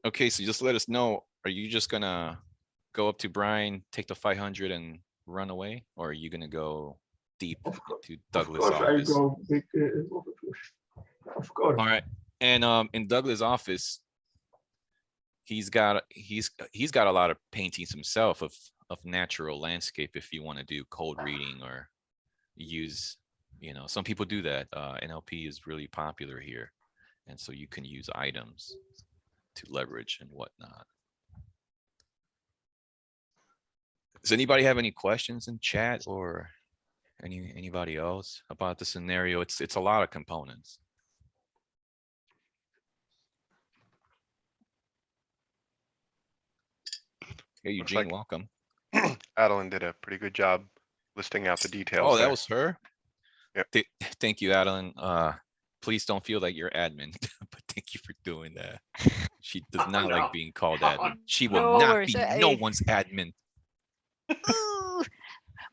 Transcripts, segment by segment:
Okay, so just let us know. Are you just gonna go up to Brian, take the 500 and run away? Or are you gonna go deep into Of Douglas' course, I office? go big. Of course. All right. And in Douglas' office, he's got a lot of paintings himself of natural landscape if you want to do cold reading or use, some people do that. NLP is really popular here. And so you can use items to leverage and whatnot. Does anybody have any questions in chat or anybody else about the scenario? It's a lot of components. Hey, Eugene, like welcome. Adeline did a pretty good job listing out the details. Oh, that there. was her? Yep. Thank you, Adeline. Please don't feel like you're admin, but thank you for doing that. She does not like being called admin. She will No not worries. be no one's admin. Ooh.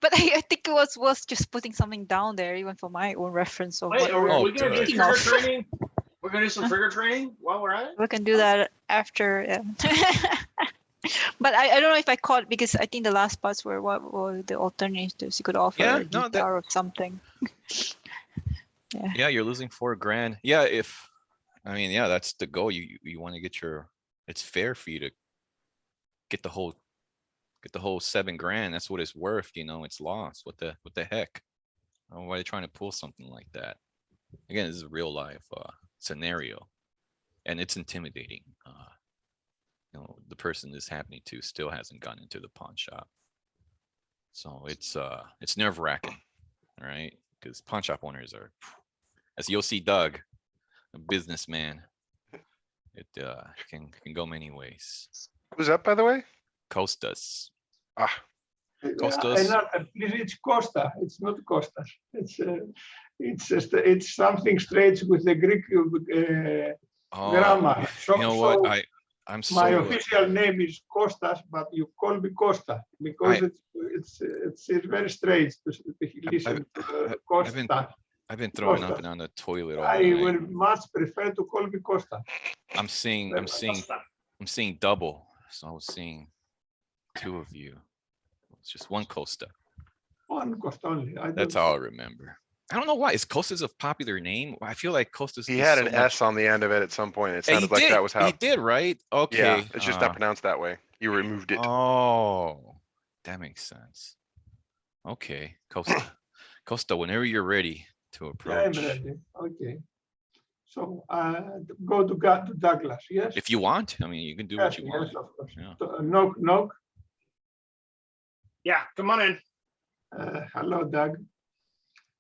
But I think it was just putting something down there, even for my own reference of Wait, what are we're we gonna do thinking trigger of. training? We're gonna do some trigger training while we're at it. We can do that after. Yeah. But I don't know if I caught, because I think the last parts were what were the alternatives you could offer, Yeah, a no, guitar or something. Yeah, you're losing $4,000. Yeah, yeah, that's the goal. You want to get it's fair for you to get the whole $7,000. That's what it's worth. It's lost. What the heck? Why are they trying to pull something like that? Again, this is a real life scenario, and it's intimidating. The person this happening to still hasn't gone into the pawn shop, so it's nerve-wracking. All right, because pawn shop owners are, as you'll see, Doug, a businessman. It can go many ways. Who's that, by the way? Costas. Ah, Costas. It's Costa. It's not Costas. It's something strange with the Greek grammar. You know what? I'm so. My official name is Costas, but you call me Costa because it's very strange to listen to Costa. I've been throwing up and on the toilet all I night. would much prefer to call me Costa. I'm seeing double. So I was seeing two of you. It's just one Costa. One Costa only. That's all I remember. I don't know why. Is Costa's a popular name? I feel like Costa's. he had an S on the end of it at some point. It sounded like that was how he did, right? Okay. Yeah, it's just not pronounced that way. You removed it. Oh, that makes sense. Okay, Costa. Costa, whenever you're ready to approach. I'm ready. Okay. So go to Douglas, yes? If you want. I mean, you can do what you want. Yes, of course. Yeah. Knock, knock. Yeah, come on in. Hello, Doug.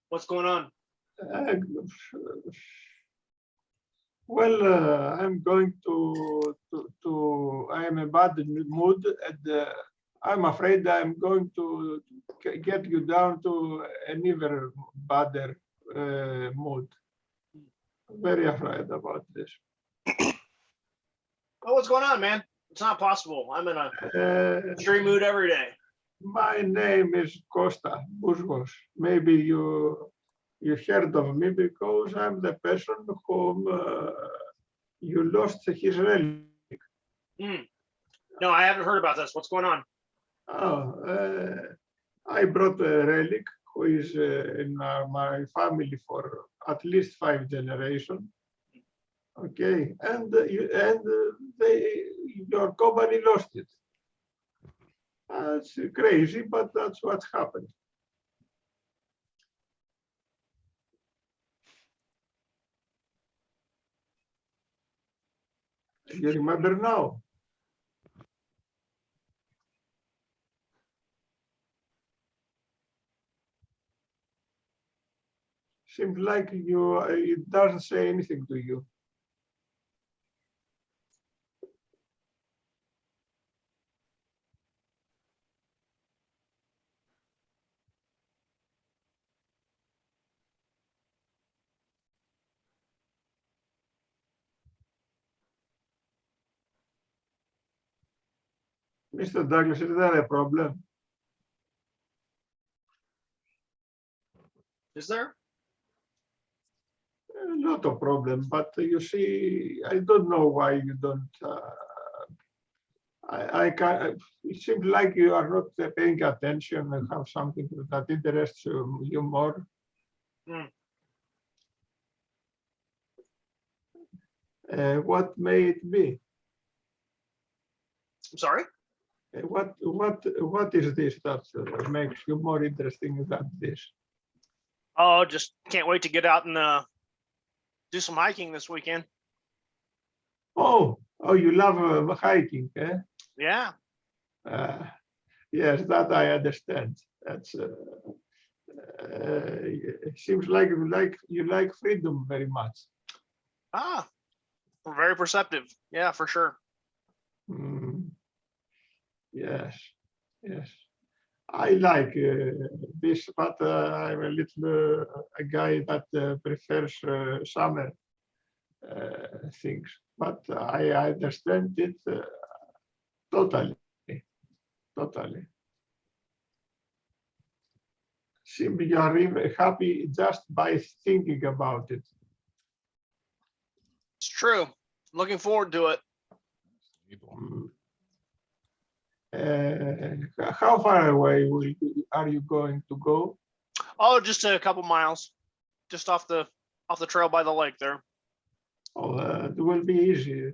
What's going on? Well, I'm going to I am in a bad mood, and I'm afraid I'm going to get you down to an even badder mood. Very afraid about this. Oh, what's going on, man? It's not possible. I'm in a extreme mood every day. My name is Costa Busgos. Maybe you heard of me because I'm the person whom you lost his relic. No, I haven't heard about this. What's going on? Oh, I brought a relic who is in my family for at least 5 generations. Okay, and your company lost it. It's crazy, but that's what happened. You remember now? Seems like it doesn't say anything to you. Mr. Douglas, is there a problem? Is there? Not a problem, but you see, I don't know why you don't I can. It seems like you are not paying attention and have something that interests you more. Hmm. What may it be? I'm sorry. What is this that makes you more interesting than this? Oh, just can't wait to get out and do some hiking this weekend. Oh, you love hiking, eh? Yeah. Yes, that I understand. That's it seems like you like freedom very much. Ah, very perceptive. Yeah, for sure. Mm, yes, yes. I like this, but I'm a little a guy that prefers summer things. But I understand it totally, totally. Seem you are even happy just by thinking about it. It's true. Looking forward to it. Mm. How far away are you going to go? Oh, just a couple miles, just off the trail by the lake there. Oh, it will be easy,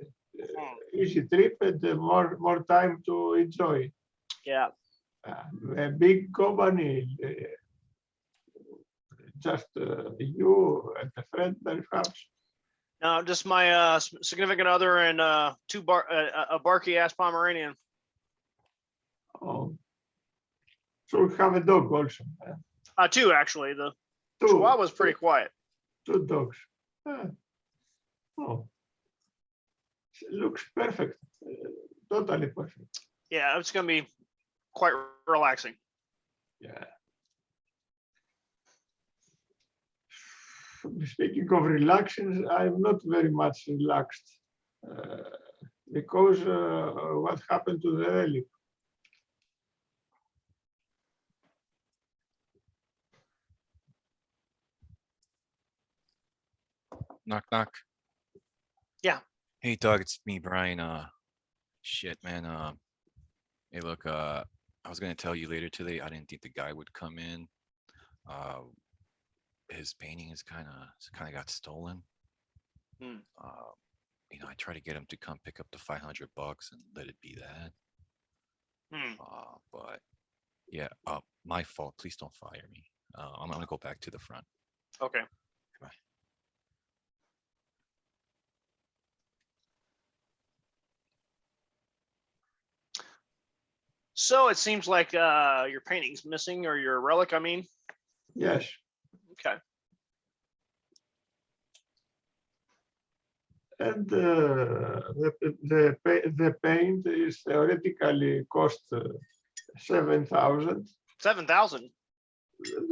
easy trip and more time to enjoy. Yeah. A big company, just you and a friend perhaps. No, just my significant other and a barky ass Pomeranian. Oh, so we have a dog also. Two actually. The Two, Chihuahua's pretty quiet. two dogs. Oh, looks perfect. Totally perfect. Yeah, it's gonna be quite relaxing. Yeah. Speaking of relaxing, I'm not very much relaxed because what happened to the relic? Knock, knock. Yeah. Hey, Doug, it's me, Brian. Shit, man. Hey, look, I was gonna tell you later today. I didn't think the guy would come in. His painting is kind of got stolen. Hmm. You know, I try to get him to come pick up the $500 and let it be that. Hmm. But yeah, my fault. Please don't fire me. I'm gonna go back to the front. Okay. Bye. So it seems like your painting's missing, or your relic, I mean. Yes. Okay. And the paint is theoretically cost 7,000. 7,000.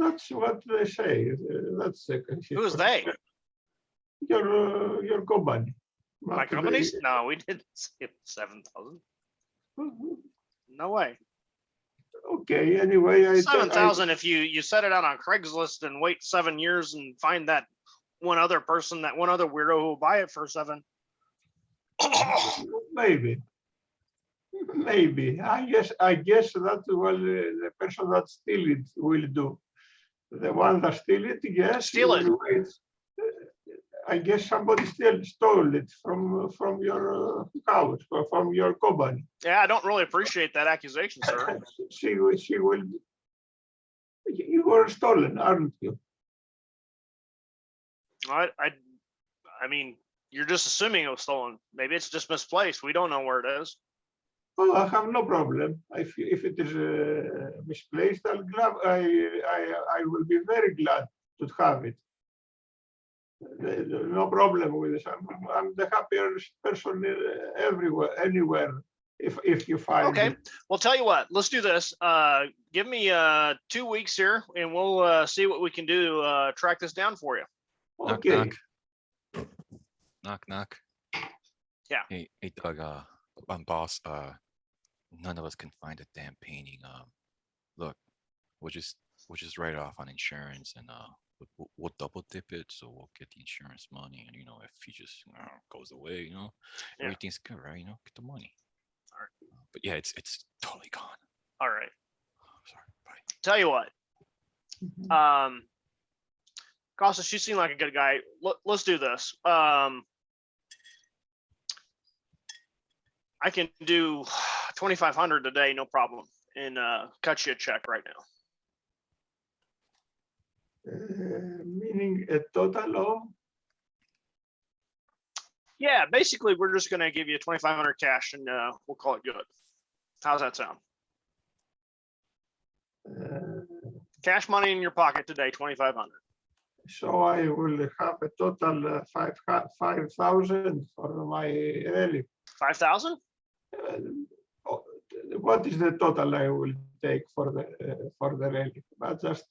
That's what they say. That's Who's they? Your company. My But companies? No, we didn't say 7,000. No way. Okay. Anyway, 7,000 if you set it out on Craigslist and wait 7 years and find that one other person, that one other weirdo who will buy it for 7. maybe. I guess that well the person that steal it will do. The one that steal it, yes. Steal it. will wait. I guess somebody stole it from your house or from your company. Yeah, I don't really appreciate that accusation, sir. She will. You were stolen, aren't you? I mean, you're just assuming it was stolen. Maybe it's just misplaced. We don't know where it is. Oh, I have no problem. If it is misplaced, I will be very glad to have it. No problem with this. I'm the happiest person everywhere, anywhere. If you find Okay. it. Well, tell you what. Let's do this. Give me 2 weeks here, and we'll see what we can do to track this down for you. Knock, Okay. knock. Knock, knock. Yeah. Hey, Doug. Boss. None of us can find a damn painting. Look, we'll just write it off on insurance, and we'll double dip it, so we'll get the insurance money. And if he just goes away, Yeah. everything's good, right? Get the money. All right. But yeah, it's totally gone. All right. Sorry. Bye. Tell you what, Mhm. Costas, you seem like a good guy. Let's do this. I can do 2,500 today, no problem, and cut you a check right now. Meaning a total of Yeah, basically, we're just gonna give you 2,500 cash, and we'll call it good. How's that sound? Cash money in your pocket today, 2,500. so I will have a total 5,000 for my rally. 5,000? Oh, what is the total I will take for the rally? But just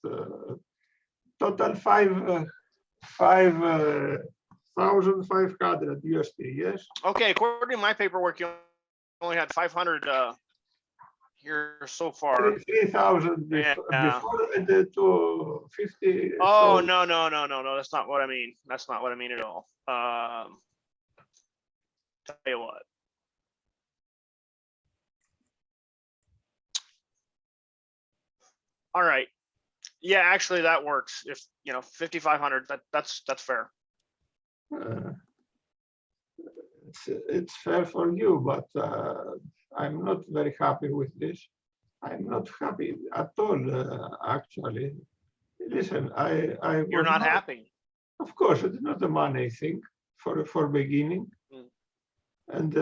total 5,500 USD. Yes. Okay, according to my paperwork, you only had 500 here so far. 3,000 Yeah. before and the 250. Oh, so no. That's not what I mean. That's not what I mean at all. Tell you what. All right. Yeah, actually that works. If 5,500, that's fair. It's fair for you, but I'm not very happy with this. I'm not happy at all, actually. Listen, I You're was not happy. Of course, it's not a money thing for beginning. Mm. And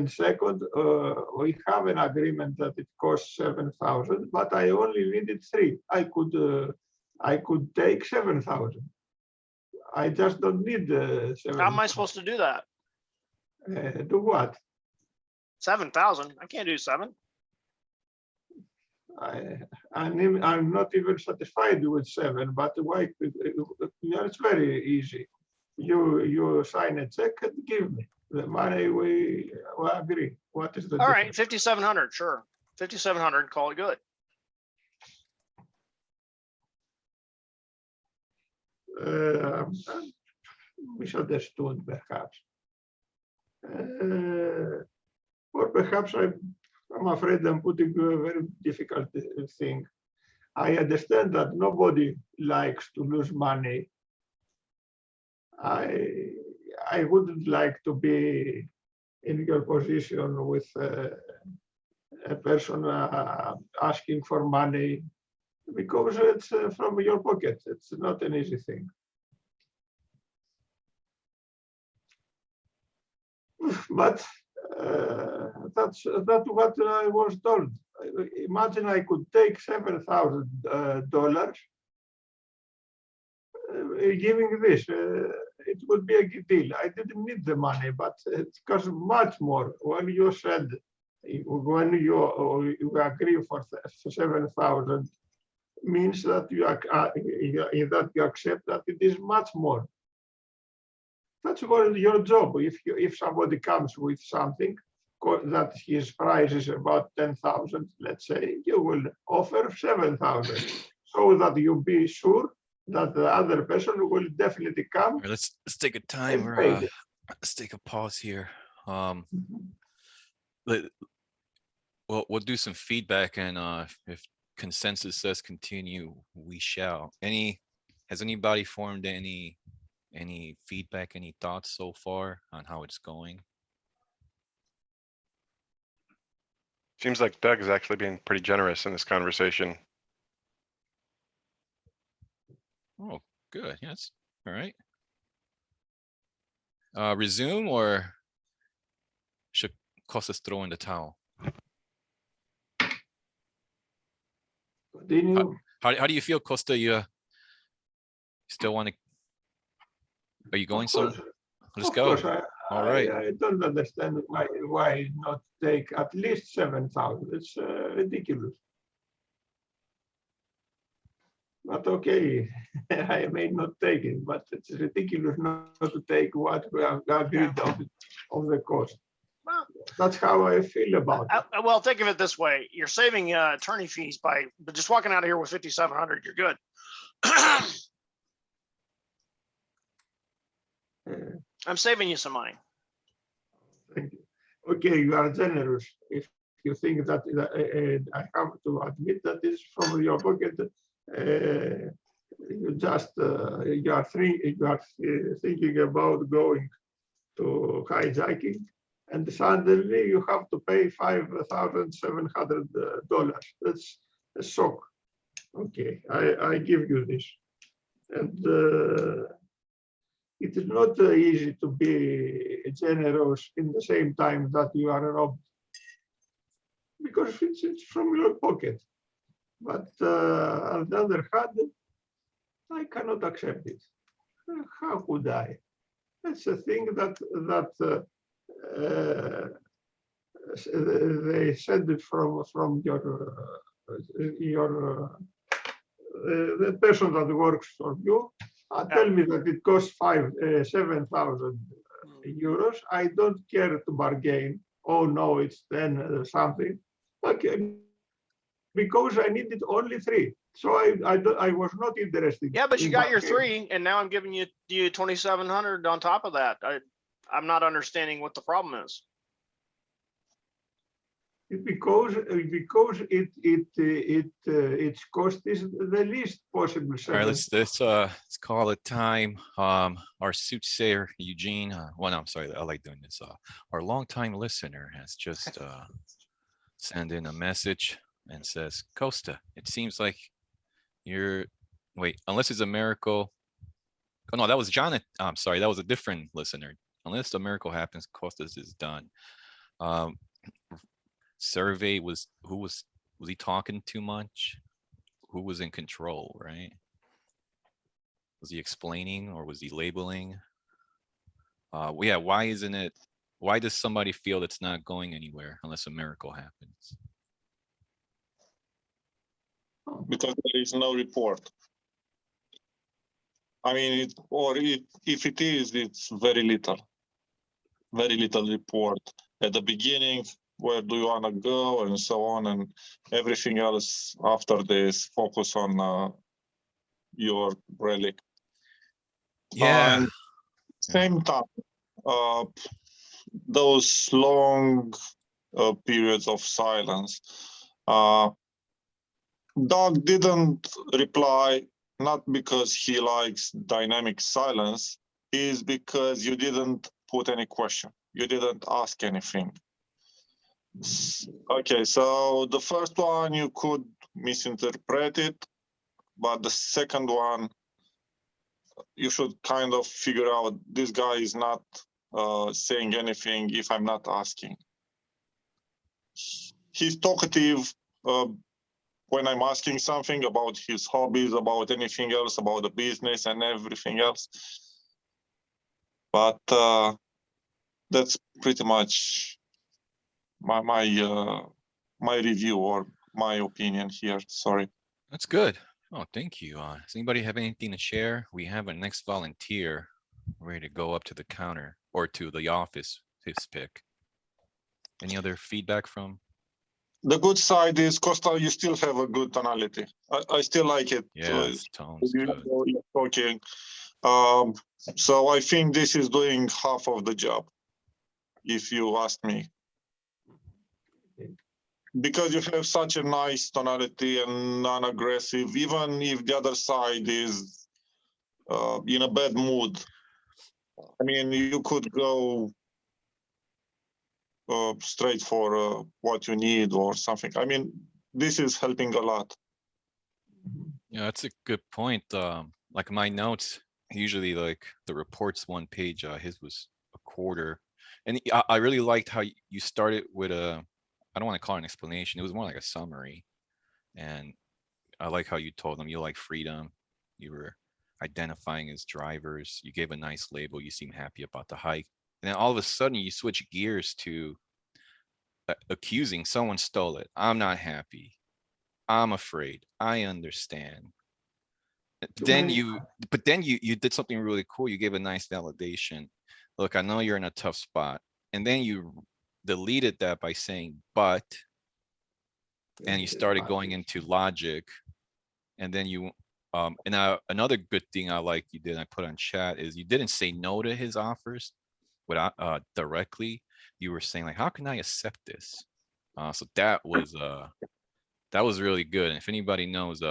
second, we have an agreement that it costs 7,000, but I only needed 3. I could take 7,000. I just don't need 7. How am I supposed to do that? Do what? 7,000. I can't do 7. I'm not even satisfied with 7, but why? It's very easy. You sign a check and give me the money. We agree. What is the All right, difference? 5,700. Sure, 5,700. Call it good. Misunderstood, perhaps. Or perhaps I'm afraid I'm putting a very difficult thing. I understand that nobody likes to lose money. I wouldn't like to be in your position with a person asking for money because it's from your pocket. It's not an easy thing. But that's what I was told. Imagine I could take $7,000, giving this. It would be a good deal. I didn't need the money, but it costs much more. When you said, when you agree for 7,000, means that you accept that it is much more. That's your job. If somebody comes with something that his price is about 10,000, let's say, you will offer 7,000, so that you be sure that the other person will definitely come. All right, let's take a timer. pay it. Let's take a pause here. Mhm. We'll do some feedback, and if consensus says continue, we shall. Has anybody formed any feedback, any thoughts so far on how it's going? Seems like Doug is actually being pretty generous in this conversation. Oh, good. Yes. All right. Resume, or should Costas throw in the towel? Continue. How do you feel, Costa? You still want to? Are you going Of some? course, Let's of go. course, All right. I don't understand why not take at least 7,000. It's ridiculous. But okay, I may not take it, but it's ridiculous not to take what we have agreed on the cost. Well, That's how I feel about it. well, think of it this way: you're saving attorney fees by just walking out of here with 5,700. You're good. I'm saving you some money. Thank you. Okay, you are generous. If you think that I have to admit that is from your pocket, you just you are thinking about going to hijacking, and suddenly you have to pay $5,700. That's a shock. Okay, I give you this, and it is not easy to be generous in the same time that you are robbed, because it's from your pocket. But on the other hand, I cannot accept it. How could I? That's a thing that they send it from your the person that works for you. Tell me that it costs 7,000 euros. I don't care to bargain. Oh no, it's 10 something. Okay, because I needed only 3. So I was not interested. Yeah, but you in got your bargaining. 3, and now I'm giving you 2,700 on top of that. I'm not understanding what the problem is. Because its cost is the least possible. All right, let's call it time. Our soothsayer Eugene. Well, no, I'm sorry, I like doing this. Our longtime listener has just sent in a message and says, Costa, it seems like you're wait, unless it's a miracle. Oh no, that was Jonathan. I'm sorry, that was a different listener. Unless a miracle happens, Costas is done. Survey was he talking too much? Who was in control, right? Was he explaining or was he labeling? Yeah, why does somebody feel it's not going anywhere unless a miracle happens? Because there is no report. I mean, if it is, it's very little report at the beginning. Where do you want to go, and so on, and everything else after this focus on your relic. Yeah. And same time, those long periods of silence. Doug didn't reply, not because he likes dynamic silence, is because you didn't put any question. You didn't ask anything. Okay, so the first one you could misinterpret it, but the second one, you should kind of figure out this guy is not saying anything if I'm not asking. He's talkative when I'm asking something about his hobbies, about anything else, about the business and everything else. But that's pretty much my review or my opinion here. Sorry. That's good. Oh, thank you. Does anybody have anything to share? We have a next volunteer ready to go up to the counter or to the office, his pick. Any other feedback from? The good side is, Costa, you still have a good tonality. I still like it. Yeah, his tone's good. Okay. So I think this is doing half of the job, if you ask me. Because you have such a nice tonality and non-aggressive, even if the other side is in a bad mood. I mean, you could go straight for what you need or something. I mean, this is helping a lot. Yeah, that's a good point. Like my notes, usually like the report's 1 page, his was a quarter. And I really liked how you started with I don't want to call it an explanation. It was more like a summary. And I like how you told them you like freedom. You were identifying as drivers. You gave a nice label. You seem happy about the hike. And then all of a sudden you switch gears to accusing someone stole it. I'm not happy. I'm afraid. I understand. Then you did something really cool. You gave a nice validation. Look, I know you're in a tough spot. And then you deleted that by saying, but, and you started going into logic. And then you, another good thing I like you did, I put on chat, is you didn't say no to his offers without directly. You were saying like, how can I accept this? So that was really good. And if anybody knows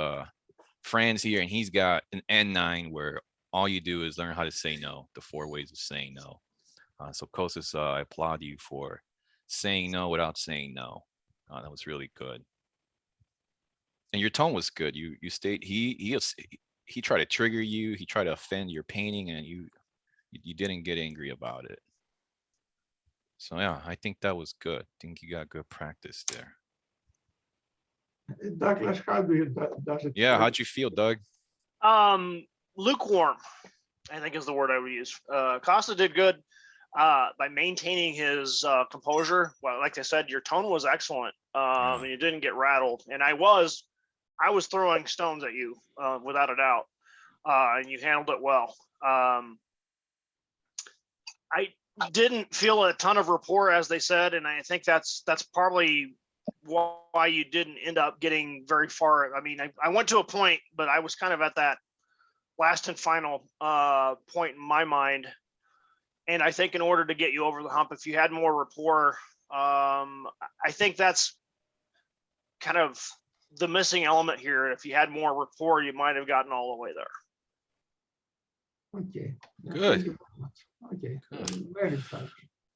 Fran's here and he's got an N9 where all you do is learn how to say no, the 4 ways of saying no. So Kostas, I applaud you for saying no without saying no. That was really good. And your tone was good. You stayed, he tried to trigger you, he tried to offend your painting, and you didn't get angry about it. So yeah, I think that was good. I think you got good practice there. Douglas, how do you does it? Yeah, how'd you feel, Doug? Lukewarm, I think is the word I would use. Costa did good by maintaining his composure. Well, like I said, your tone was excellent. And you didn't get rattled. And I was throwing stones at you without a doubt. And you handled it well. I didn't feel a ton of rapport, as they said, and I think that's probably why you didn't end up getting very far. I mean, I went to a point, but I was kind of at that last and final point in my mind. And I think in order to get you over the hump, if you had more rapport, I think that's kind of the missing element here. If you had more rapport, you might have gotten all the way there. Okay. Yeah, Good. thank you very much. Okay. Very exciting.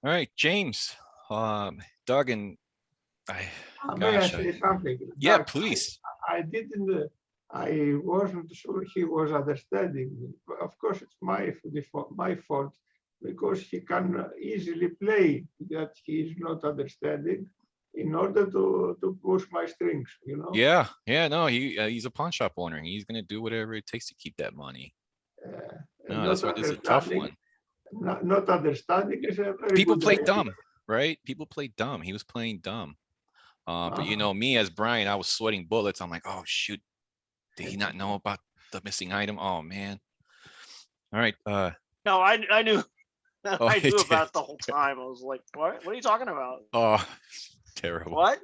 All right, James, Doug, and May I gosh, say something? yeah, Doug, please. I didn't. I wasn't sure he was understanding me. Of course, it's my fault because he can easily play that he is not understanding in order to push my strings. You know. Yeah, no, he's a pawn shop owner. He's gonna do whatever it takes to keep that money. No, that's why this is a tough one. Not understanding is a very People good play idea. dumb, right? People play dumb. He was playing dumb. But you know, me as Brian, I was sweating bullets. I'm like, oh shoot, did he not know about the missing item? Oh man. All right. No, I knew. Oh, I he knew did. about it the whole time. I was like, what? What are you talking about? Oh, terrible. What?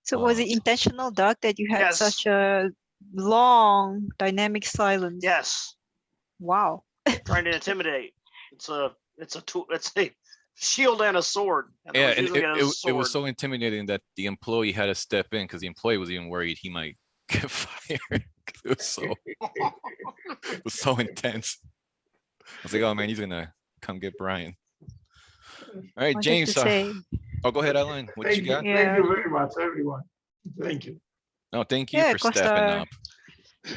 So was it intentional, Doug, that you had Yes. such a long dynamic silence? Yes. Wow. Trying to intimidate. It's a tool. It's a shield and a sword. And I Yeah, was and using it as a it was sword. so intimidating that the employee had to step in because the employee was even worried he might get fired. It was so intense. I was like, oh man, he's gonna come get Brian. All right, Wanted James. to say, Oh, go ahead, Adeline. What you got? Thank Yeah. you very much, everyone. Thank you. No, thank you Yeah, for stepping Costa. up.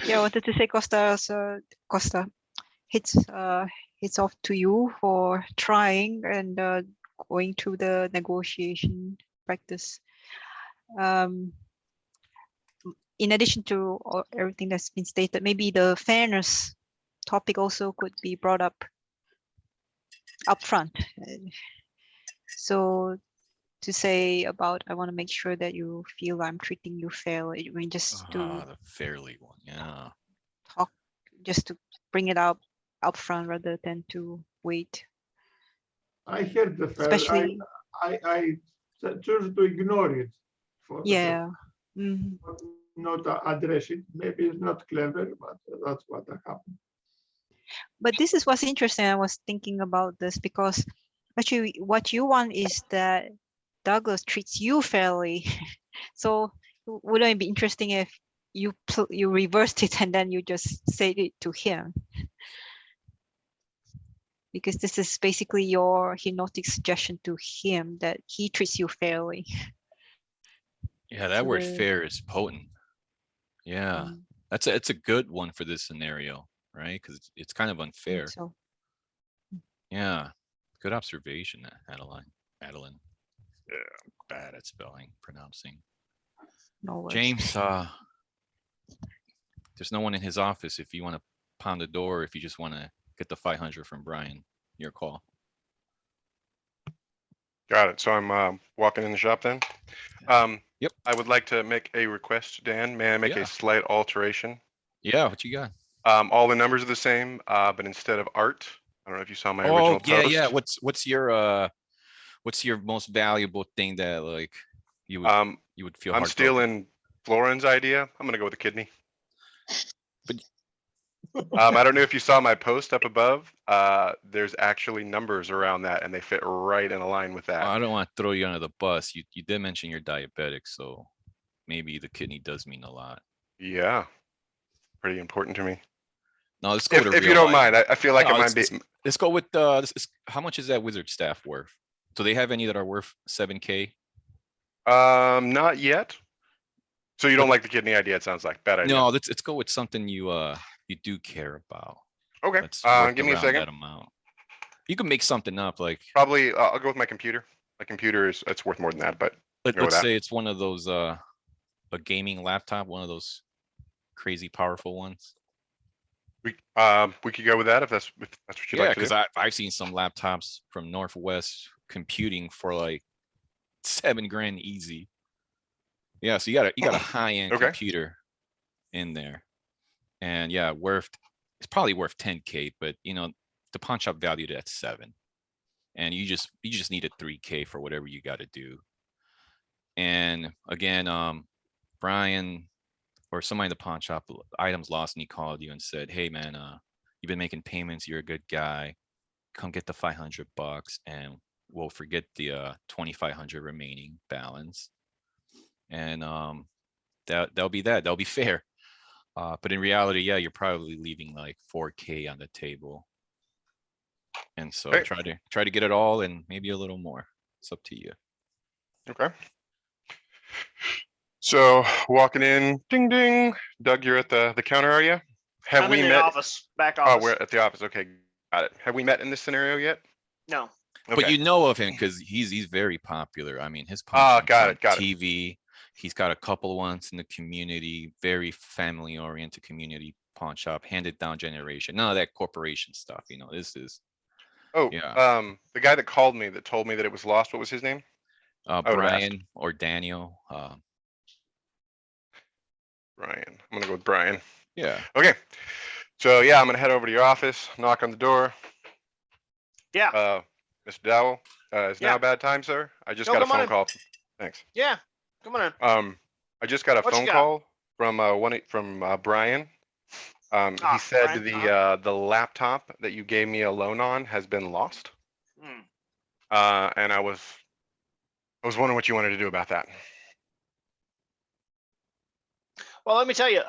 yeah, I wanted to say, Costa, it's off to you for trying and going through the negotiation practice. In addition to everything that's been stated, maybe the fairness topic also could be brought up front. So to say about, I want to make sure that you feel I'm treating you fairly. I mean, just to The fairly one, yeah. talk, just to bring it up front rather than to wait. I heard the fair. Especially, I choose to ignore it. For yeah. Mhm. Not address it. Maybe it's not clever, but that's what happened. But this is what's interesting. I was thinking about this because actually what you want is that Douglas treats you fairly. So wouldn't it be interesting if you reversed it and then you just said it to him? Because this is basically your hypnotic suggestion to him that he treats you fairly. Yeah, that So word the- fair is potent. Yeah, it's a good one for this scenario, right? Because it's kind of unfair. So Yeah, good observation, Adeline. Yeah, I'm bad at pronouncing. no worries. James, there's no one in his office. If you want to pound the door, if you just want to get the 500 from Brian, your call. Got it. So I'm walking in the shop then. Yep. I would like to make a request, Dan. May I make Yeah. a slight alteration? Yeah, what you got? All the numbers are the same, but instead of art, I don't know if you saw my Oh, original yeah, post. yeah. What's your most valuable thing that like you would feel I'm heartbroken? stealing Florin's idea. I'm gonna go with a kidney. I don't know if you saw my post up above. There's actually numbers around that, and they fit right in a line with Well, that. I don't want to throw you under the bus. You did mention you're diabetic, so maybe the kidney does mean a lot. Yeah, pretty important to me. No, let's go to If you real don't life. mind, I feel like No, it might be. let's go with how much is that wizard staff worth? Do they have any that are worth 7K? Not yet. So you don't like the kidney idea? It sounds like bad idea. No, let's go with something you do care about. Okay. That's worth Give me a around second. that amount. You can make something up, like Probably I'll go with my computer. My computer is it's worth more than that, but go with let's that. say it's one of those a gaming laptop, one of those crazy powerful ones. We could go with that if that's what you'd Yeah, like to do. because I've seen some laptops from Northwest computing for like 7 grand easy. Yeah, so you got a high end Okay. computer in there, and yeah, it's probably worth 10K, but you know the pawn shop valued it at 7, and you just need a 3K for whatever you got to do. And again, Brian or somebody in the pawn shop, items lost, and he called you and said, "Hey man, you've been making payments. You're a good guy. Come get the $500, and we'll forget the 2,500 remaining balance." And that'll be that. That'll be fair. But in reality, yeah, you're probably leaving like 4K on the table. And so Okay. try to get it all and maybe a little more. It's up to you. Okay. So walking in, ding ding. Doug, you're at the counter, are you? Have I'm we in the met? office, back Oh, office. we're at the office. Okay, got it. Have we met in this scenario yet? No. But Okay. you know of him because he's very popular. I mean, his Ah, pawn got on it, got it. TV. He's got a couple ones in the community. Very family oriented community pawn shop, handed down generation. None of that corporation stuff. You know, this is Oh, yeah. the guy that called me that told me that it was lost. What was his name? I would've asked. Brian or Daniel. Brian. I'm gonna go with Brian. Yeah. Okay. So yeah, I'm gonna head over to your office, knock on the door. Yeah. Mr. Dowell, is now Yeah. a bad time, sir? I just No, got a come on phone in. call. Thanks. Yeah. Come on in. I just got a What you phone got? call from Brian. He said Brian, the laptop that you gave me a loan on has been lost. Hmm. And I was wondering what you wanted to do about that. Well, let me tell you,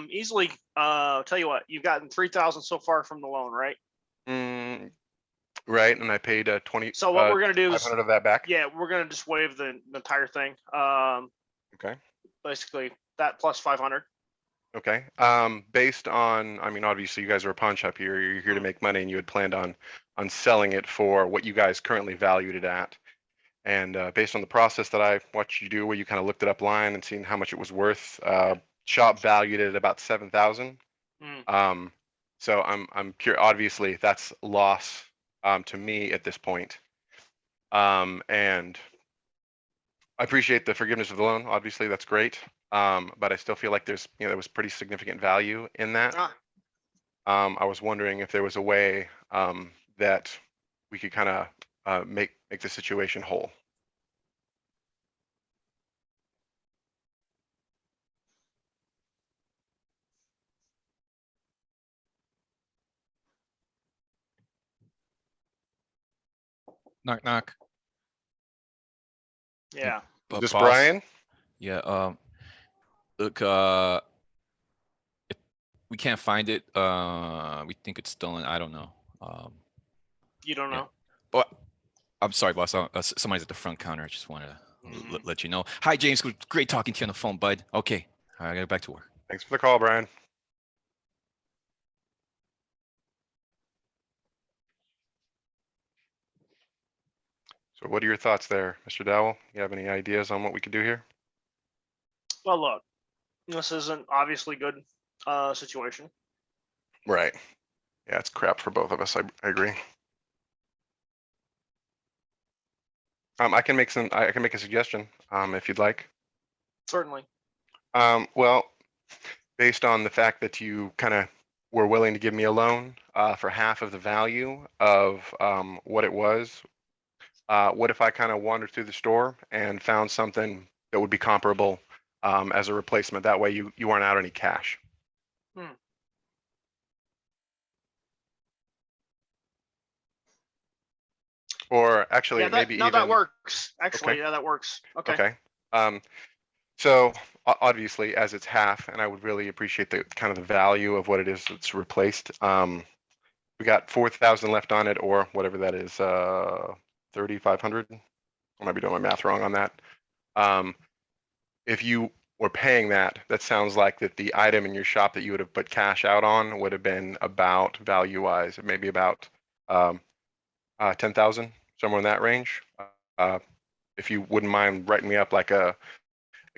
easily, tell you what, you've gotten 3,000 so far from the loan, right? Right, and I paid 20. So what we're gonna do is, 500 of that back. yeah, we're gonna just waive the entire thing. Okay. Basically that plus 500. Okay. Based on, I mean, obviously you guys are a pawn shop here. You're here to make money, and you had planned on selling it for what you guys currently valued it at. And based on the process that I watched you do, where you kind of looked it up line and seen how much it was worth, shop valued it at about 7,000. So I'm pure. Obviously, that's loss to me at this point. And I appreciate the forgiveness of the loan. Obviously, that's great. But I still feel like there was pretty significant value in that. I was wondering if there was a way that we could kind of make the situation whole. Knock knock. Yeah. Is this Boss. Brian? Yeah. Look, if we can't find it. We think it's stolen. I don't know. You don't Yeah. know. But I'm sorry, boss. Somebody's at the front counter. I just wanted to let you know. Hi, James. Great talking to you on the phone, bud. Okay, I gotta get back to work. Thanks for the call, Brian. So what are your thoughts there, Mr. Dowell? You have any ideas on what we could do here? Well, look, this isn't obviously good situation. Right. Yeah, it's crap for both of us. I agree. I can make a suggestion if you'd like. Certainly. Well, based on the fact that you kind of were willing to give me a loan for half of the value of what it was, what if I kind of wandered through the store and found something that would be comparable as a replacement? That way you aren't out any cash. Or actually, Yeah, maybe no, even. that works. Actually, Okay. yeah, that works. Okay. Okay. So obviously, as it's half, and I would really appreciate the kind of the value of what it is that's replaced. We got 4,000 left on it, or whatever that is, 3,500. I might be doing my math wrong on that. If you were paying that, that sounds like that the item in your shop that you would have put cash out on would have been about value-wise, maybe about 10,000, somewhere in that range. If you wouldn't mind writing me up like a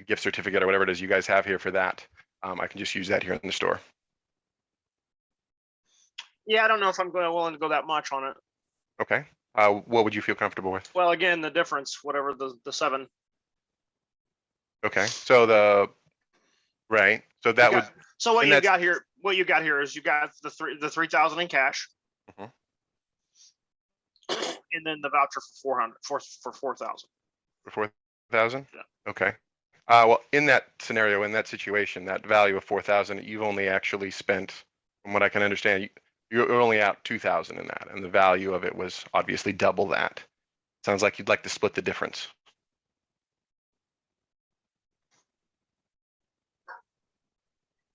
gift certificate or whatever it is you guys have here for that, I can just use that here in the store. Yeah, I don't know if I'm willing to go that much on it. Okay. What would you feel comfortable with? Well, again, the difference, whatever the 7. Okay. So right. So that would. So what and you that's- got here, is you got the 3,000 in cash. Mhm. And then the voucher for 400 for 4,000. For 4,000? Yeah. Okay. Well, in that scenario, in that situation, that value of 4,000, you've only actually spent, from what I can understand, you're only out 2,000 in that, and the value of it was obviously double that. Sounds like you'd like to split the difference.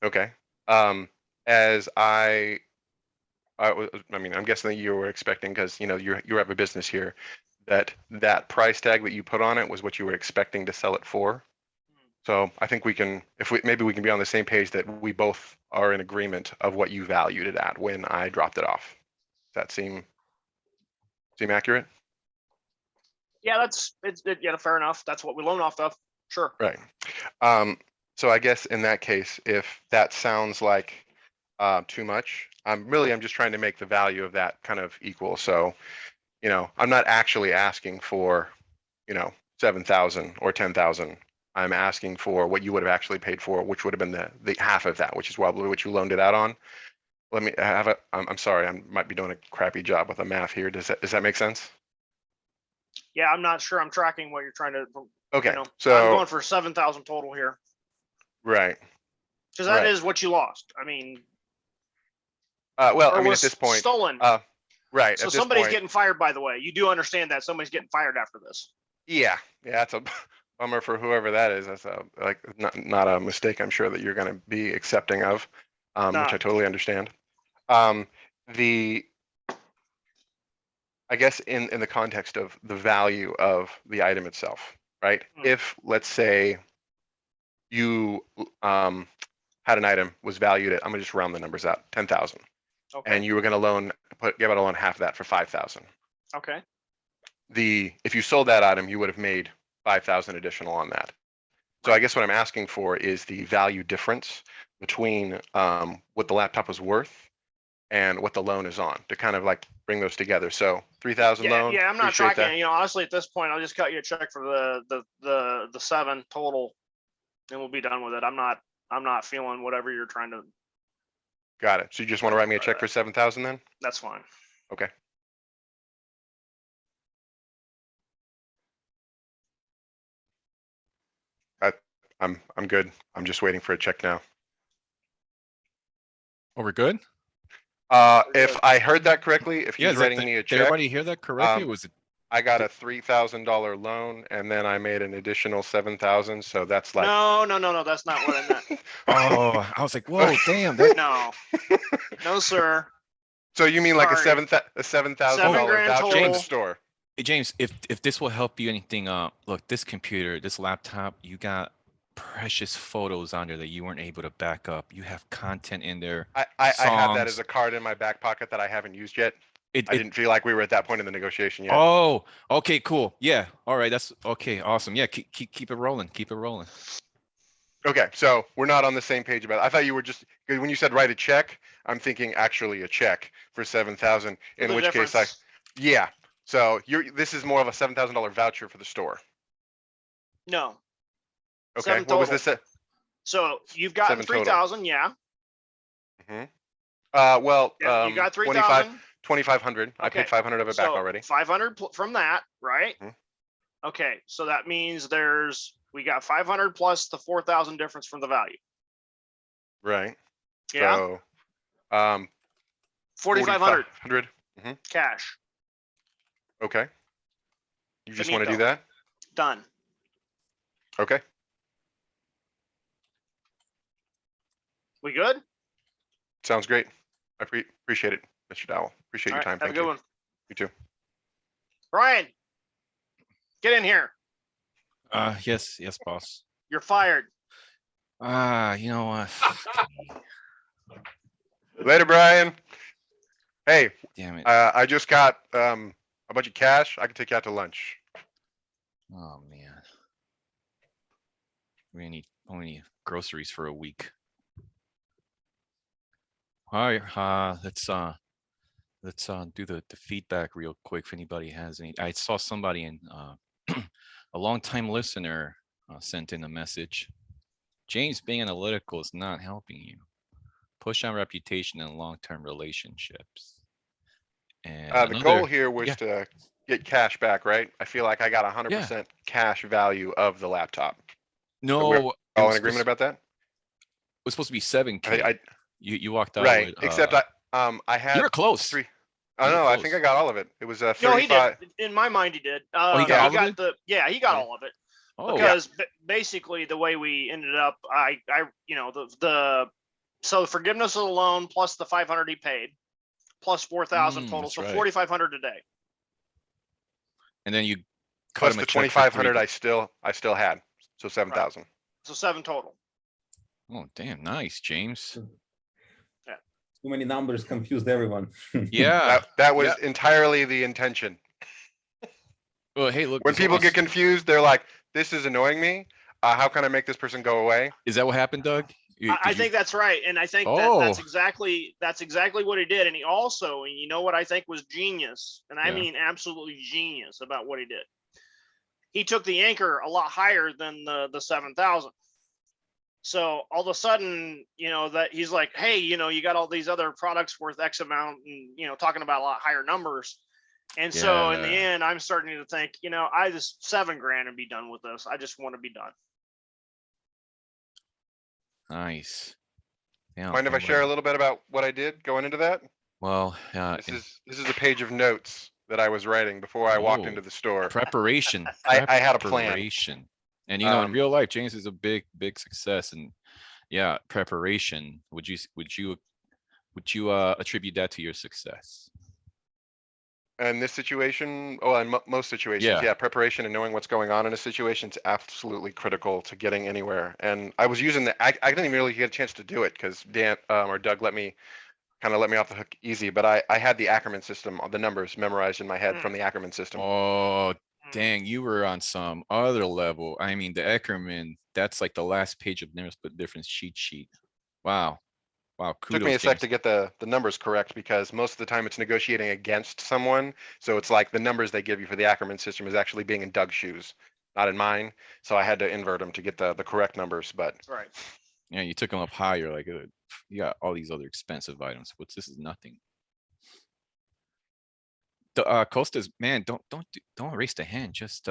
Okay. As I mean, I'm guessing that you were expecting, because you have a business here, that price tag that you put on it was what you were expecting to sell it for. So I think maybe we can be on the same page that we both are in agreement of what you valued it at when I dropped it off. Does that seem accurate? Yeah, yeah, fair enough. That's what we loan off of. Sure. Right. So I guess in that case, if that sounds like too much, I'm just trying to make the value of that kind of equal. So, I'm not actually asking for, 7,000 or 10,000. I'm asking for what you would have actually paid for, which would have been the half of that, which is probably what you loaned it out on. Let me have I'm sorry, I might be doing a crappy job with the math here. Does that make sense? Yeah, I'm not sure I'm tracking what you're trying to. Okay, so I'm going for 7,000 total here. Right. Because that is what you lost. I mean. Well, I mean, at this point, stolen. Right. So at this somebody's point, getting fired, by the way. You do understand that somebody's getting fired after this. Yeah, that's a bummer for whoever that is. That's not a mistake I'm sure that you're going to be accepting of, which I totally understand. I guess in the context of the value of the item itself, right? If, let's say, you had an item was valued at, I'm gonna just round the numbers out, 10,000, and you were going to give out a loan half of that for 5,000. Okay. If you sold that item, you would have made 5,000 additional on that. So I guess what I'm asking for is the value difference between what the laptop was worth and what the loan is on, to kind of like bring those together. So 3,000 loan. Yeah, I'm not appreciate tracking. that. Honestly, at this point, I'll just cut you a check for the 7 total, and we'll be done with it. I'm not feeling whatever you're trying to. Got it. So you just want to write me a check for 7,000 then? That's fine. Okay. I'm good. I'm just waiting for a check now. Oh, we're good? If I heard that correctly, if Yeah, he's writing me a did check, everybody hear that correctly? Was it? I got a $3,000 loan, and then I made an additional 7,000. So that's like. No, that's not what I meant. Oh, I was like, whoa, damn. No, sir. So you mean like a Sorry. $7,000 $7,000 voucher total. in the store? Hey, James, if this will help you anything, look, this computer, this laptop, you got precious photos on there that you weren't able to back up. You have content in there. I have that songs. as a card in my back pocket that I haven't used yet. I didn't feel like we were at that point in the negotiation yet. Oh, okay, cool. Yeah. All right. That's okay. Awesome. Yeah. Keep it rolling. Keep it rolling. Okay. So we're not on the same page about it. I thought you were just, because when you said write a check, I'm thinking actually a check for 7,000, in which case yeah. So this is more of a $7,000 voucher for the store. No. Okay. What was this? So you've gotten 3,000, yeah. Well, you got 3,000. 2,500. I paid 500 of it back already. 500 from that, right? Okay, so that means we got 500 plus the 4,000 difference from the value. Right. Yeah. So, 4,500 4,500 cash. Okay. You just want to do Finito. that? Done. Okay. We good? Sounds great. I appreciate it, Mr. Dowell. Appreciate All your right, time. have a Thank good you. one. You too. Brian, get in here. Yes, boss. You're fired. You know what? Later, Brian. Hey, Damn it. I just got a bunch of cash. I can take you out to lunch. Oh man. We need only groceries for a week. All right, let's do the feedback real quick if anybody has any. I saw somebody in a long-time listener sent in a message. James, being analytical is not helping you. Push on reputation and long-term relationships. And The goal another, here was to get cash back, right? I feel like I got 100% cash value of the laptop. no, We're it all was in agreement about that? It was supposed to be 7K. You walked out Right. with, Except I had you were close. three. You Oh were no, I close. think I got all of it. It was No, 35. he did. In my mind, he did. Oh, he got all of it? He got Mhm. all of it. Oh, Because basically the way we ended up, so the forgiveness of the loan plus the 500 he paid, plus 4,000 total, that's so right. 4,500 a day. and then you cut Plus him a the check for 2,500 I still had. So 7,000. So 7 total. Oh, damn, nice, James. Too many numbers confused everyone. Yeah. That was entirely the intention. Well, hey, look. When there's people always- get confused, they're like, this is annoying me. How can I make this person go away? Is that what happened, Doug? I think that's right, and I think that's exactly what he did. And he also, and you know what I think was genius, and I mean absolutely genius about what he did. He took the anchor a lot higher than the 7,000. So all of a sudden, that he's like, hey, you got all these other products worth X amount, and talking about a lot higher numbers. And so in the end, I'm starting to think, I just $7,000 and be done with this. I just want to be done. Nice. Yeah. Mind if I share a little bit about what I did going into that? Well, This is a page of notes that I was writing before I walked into the store. Preparation. I had a plan. Preparation. And in real life, James is a big success. And preparation. Would you attribute that to your success? In this situation, in most situations, preparation and knowing what's going on in a situation is absolutely critical to getting anywhere. And I was using I didn't even really get a chance to do it because Dan or Doug let me off the hook easy. But I had the Ackerman system, the numbers memorized in my head from the Ackerman system. Oh, dang, you were on some other level. I mean, the Ackerman, that's like the last page of numbers, but different cheat sheet. Wow. Kudos, Took me a sec James. to get the numbers correct because most of the time it's negotiating against someone. So it's like the numbers they give you for the Ackerman system is actually being in Doug's shoes, not in mine. So I had to invert them to get the correct numbers. But right. Yeah, you took them up higher. Like you got all these other expensive items. This is nothing. The Costas, man, don't raise the hand. Just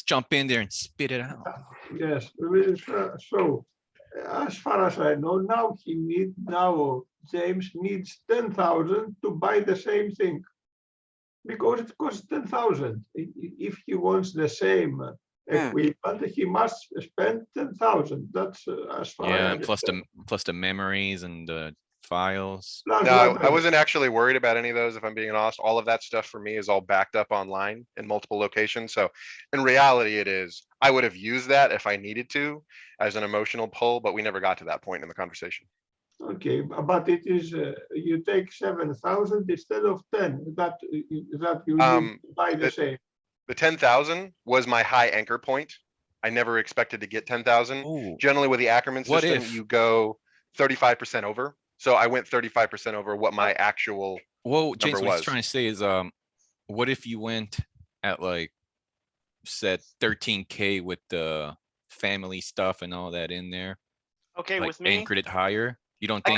jump in there and spit it out. Yes. So as far as I know, James needs 10,000 to buy the same thing because it costs 10,000. If he wants the same equipment, he must spend 10,000. That's as far as I understand. plus the memories and the files. No, I wasn't actually worried about any of those. If I'm being honest, all of that stuff for me is all backed up online in multiple locations. So in reality, I would have used that if I needed to as an emotional pull, but we never got to that point in the conversation. Okay, but it is you take 7,000 instead of 10. That you buy the same. The 10,000 was my high anchor point. I never expected to get 10,000. Generally, with the Ackerman system, you go 35% over. So I went 35% over what my actual James, number what was. he's trying to say is, what if you went at said 13K with the family stuff and all that in there? Okay, with me, anchored it higher. You don't think?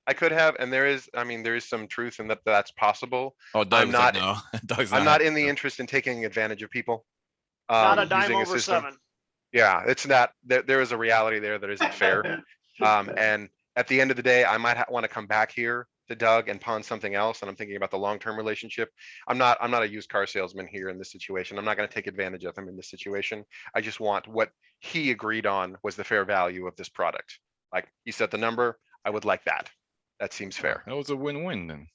I could have, and there is some truth in that's possible. Oh, Doug's I'm not. No. I'm not in the interest in taking advantage of people. Not a dime over 7. Yeah, it's not. There is a reality there that isn't fair. And at the end of the day, I might want to come back here to Doug and pawn something else, and I'm thinking about the long-term relationship, I'm not a used car salesman here in this situation. I'm not going to take advantage of him in this situation. I just want what he agreed on was the fair value of this product. Like he set the number, I would like that. That seems fair. That was a win-win then.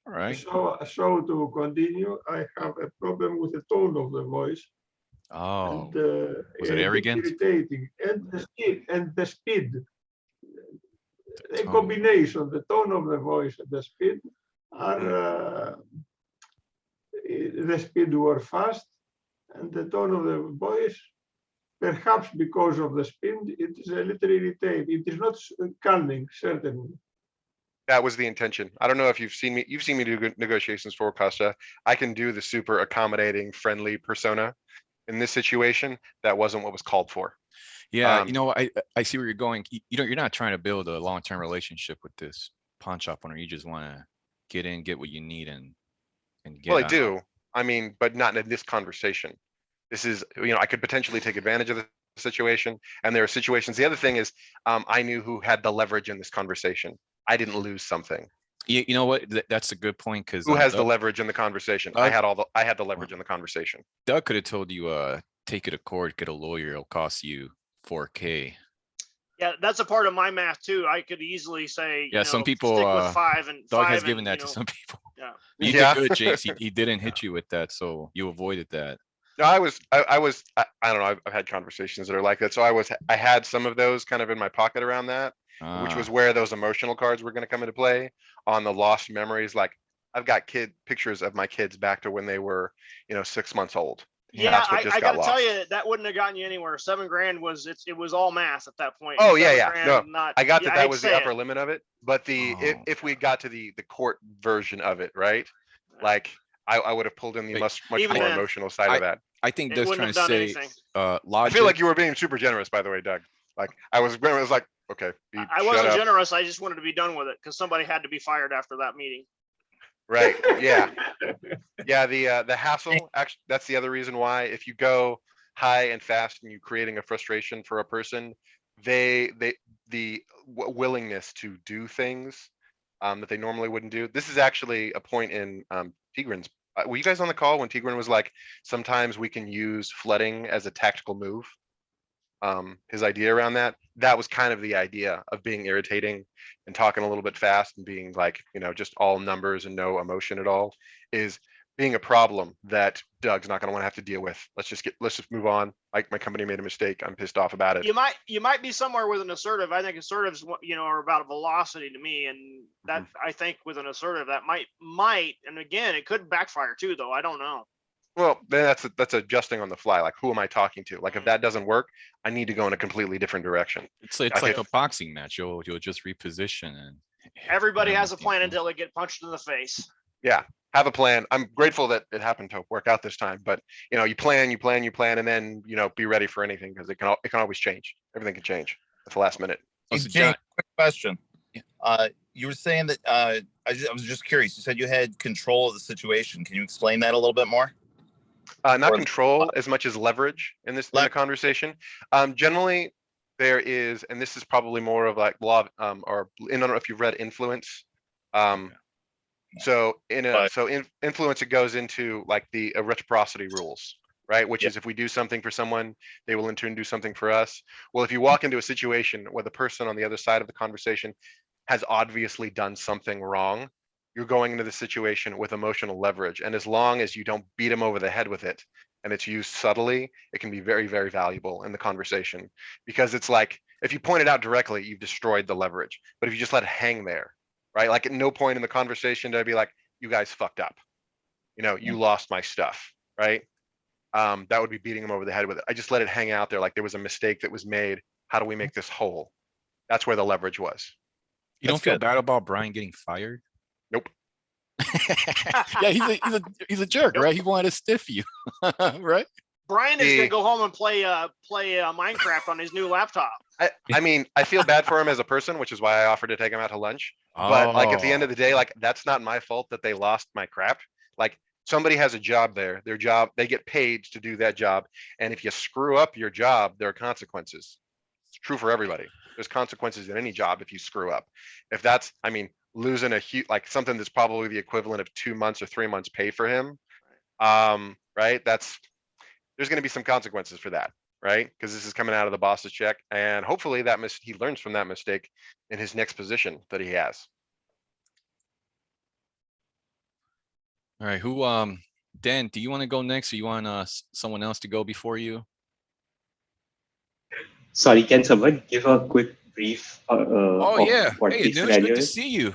All right. So to continue, I have a problem with the tone of the voice. Oh, And, was it a bit arrogant? irritating, and the speed. The tone. combination, the tone of the voice and the speed are the speed were fast, and the tone of the voice, perhaps because of the speed, it is a little irritating. It is not calming, certainly. That was the intention. I don't know if you've seen me do good negotiations for Costa. I can do the super accommodating, friendly persona. In this situation, that wasn't what was called for. Yeah, you know, I see where you're going. You're not trying to build a long-term relationship with this pawn shop owner. You just want to get in, get what you need, and get Well, I out. do. I mean, but not in this conversation. This is, I could potentially take advantage of the situation, and there are situations. The other thing is, I knew who had the leverage in this conversation. I didn't lose something. You know what? That's a good point, because Who has the leverage in the conversation? I had the leverage in the conversation. Doug could have told you, take it to court, get a lawyer. It'll cost you $4K. Yeah, that's a part of my math too. I could easily say, Yeah, some people, stick with 5 and Doug 5 has and, given that to some people. Yeah. You Yeah. did good, James. He didn't hit you with that, so you avoided that. No, I don't know. I've had conversations that are like that. So I had some of those kind of in my pocket around that, which was where those emotional cards were going to come into play on the lost memories. Like I've got pictures of my kids back to when they were, 6 months old. Yeah, That's what just I got gotta tell lost. you, that wouldn't have gotten you anywhere. 7 grand it was all math at that point. Oh, yeah, 7 yeah. grand, No, I got that hate was to the say upper it. limit of it. But if we got to the court version of it, right? Like I would have pulled in the much Even more then, emotional side of that. I think It Doug's wouldn't trying have to done say, anything. I logic. feel like you were being super generous, by the way, Doug. Like I was like, okay, I shut wasn't up. generous. I just wanted to be done with it because somebody had to be fired after that meeting. Right. Yeah. Yeah. The hassle, actually, that's the other reason why if you go high and fast and you creating a frustration for a person, the willingness to do things that they normally wouldn't do. This is actually a point in Tigran's. Were you guys on the call when Tigran was like, sometimes we can use flooding as a tactical move? His idea around that was kind of the idea of being irritating and talking a little bit fast and being like, just all numbers and no emotion at all, is being a problem that Doug's not going to want to have to deal with. Let's just move on. Like my company made a mistake. I'm pissed off about it. You might be somewhere with an assertive. I think assertives, are about velocity to me, and that I think with an assertive that might, and again, it could backfire too, though. I don't know. Well, then that's adjusting on the fly. Like, who am I talking to? Like, if that doesn't work, I need to go in a completely different direction. It's like a boxing match. You'll just reposition and Everybody hammer has a plan people. until they get punched in the face. Yeah, have a plan. I'm grateful that it happened to work out this time, but you plan, and then be ready for anything because it can always change. Everything can change at the last minute. Hey, so Jane, John- quick question. Yeah. You were saying that I was just curious. You said you had control of the situation. Can you explain that a little bit more? Not Or- control as much as leverage in this in the conversation. Generally, there is, and this is probably more of like law, or I don't know if you've read Influence. So influence, it goes into like the reciprocity rules, right? Which is if we do something for someone, they will in turn do something for us. Well, if you walk into a situation where the person on the other side of the conversation has obviously done something wrong, you're going into the situation with emotional leverage. And as long as you don't beat them over the head with it and it's used subtly, it can be very, very valuable in the conversation. Because it's like, if you point it out directly, you've destroyed the leverage. But if you just let it hang there, right? Like at no point in the conversation did I be like, you guys fucked up. You lost my stuff, right? That would be beating them over the head with it. I just let it hang out there like there was a mistake that was made. How do we make this whole? That's where the leverage was. You don't feel bad about Brian getting fired? Nope. Yeah, he's a jerk, right? He wanted to stiff you, right? Brian is gonna go home and play Minecraft on his new laptop. I mean, I feel bad for him as a person, which is why I offered to take him out to lunch. But like at the end of the day, like that's not my fault that they lost my crap. Like somebody has a job there, their job, they get paid to do that job. And if you screw up your job, there are consequences. It's true for everybody. There's consequences in any job if you screw up. If that's, I mean, losing a huge, like something that's probably the equivalent of 2 months or 3 months pay for him. Right? There's going to be some consequences for that, right? Because this is coming out of the boss's check, and hopefully he learns from that mistake in his next position that he has. All right, who, Dan, do you want to go next, or you want someone else to go before you? Sorry, can someone give a quick brief Oh of yeah, what hey the Anush, scenario good to is? see you.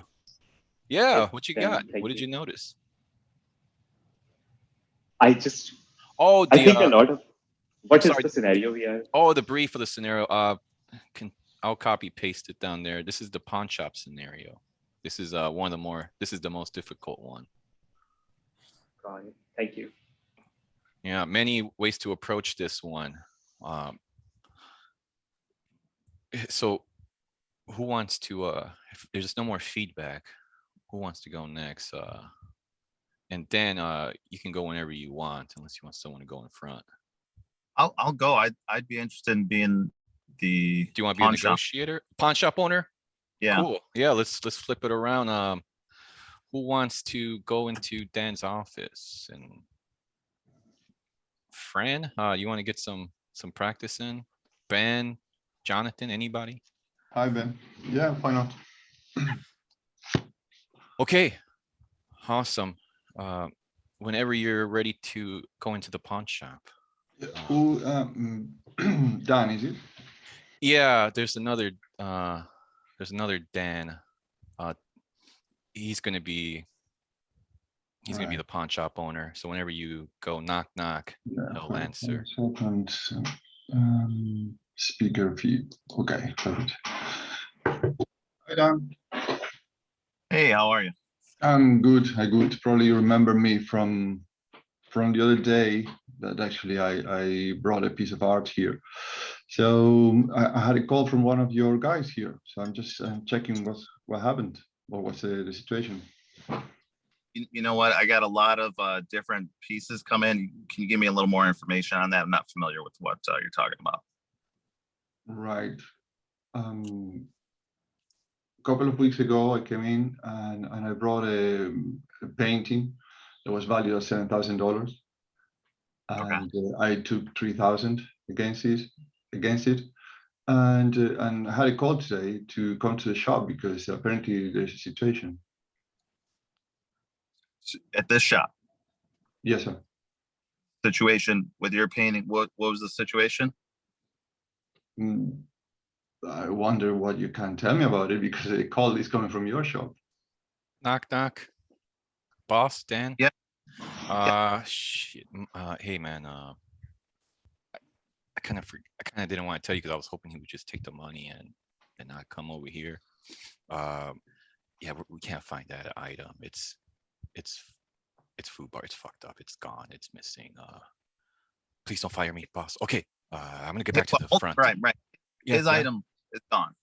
Yeah, Yes, what you Dan, got? thank What did you. you notice? I just, Oh, I think a lot of, what is sorry. the scenario we are? Oh, the brief of the scenario. I'll copy paste it down there. This is the pawn shop scenario. This is one of the more. This is the most difficult one. Got it. Thank you. Yeah, many ways to approach this one. So, who wants to? If there's no more feedback, who wants to go next? And then you can go whenever you want, unless you want someone to go in front. I'll go. I'd be interested in being the. Do you want to be a pawn shop. negotiator? Pawn shop owner? Yeah. Cool. Yeah, let's flip it around. Who wants to go into Dan's office? And Fran, you want to get some practice in? Ben, Jonathan, anybody? Hi, Ben. Yeah, why not? Okay, awesome. Whenever you're ready to go into the pawn shop. Who, Dan, is it? Yeah, there's another Dan. He's gonna be the pawn shop owner. So whenever you go knock knock, he'll answer. Second, speaker feed. Okay, perfect. Hi, Dan. Hey, how are you? I'm good. I'm good. Probably you remember me from the other day that actually I brought a piece of art here. So I had a call from one of your guys here. So I'm just checking what happened. What was the situation? You know what? I got a lot of different pieces come in. Can you give me a little more information on that? I'm not familiar with what you're talking about. Right. A couple of weeks ago, I came in and I brought a painting that was valued at $7,000, and I took 3,000 against it, and I had a call today to come to the shop because apparently there's a situation. At this shop? Yes, sir. Situation with your painting, what was the situation? I wonder what you can tell me about it, because the call is coming from your shop. Knock knock. Boss, Dan? Yeah. Shit. Hey man, I kind of didn't want to tell you because I was hoping he would just take the money and not come over here. Yeah, we can't find that item. It's food bar. It's fucked up. It's gone. It's missing. Please don't fire me, boss. Okay. I'm gonna get back to the front. Right. Yeah, His item is gone.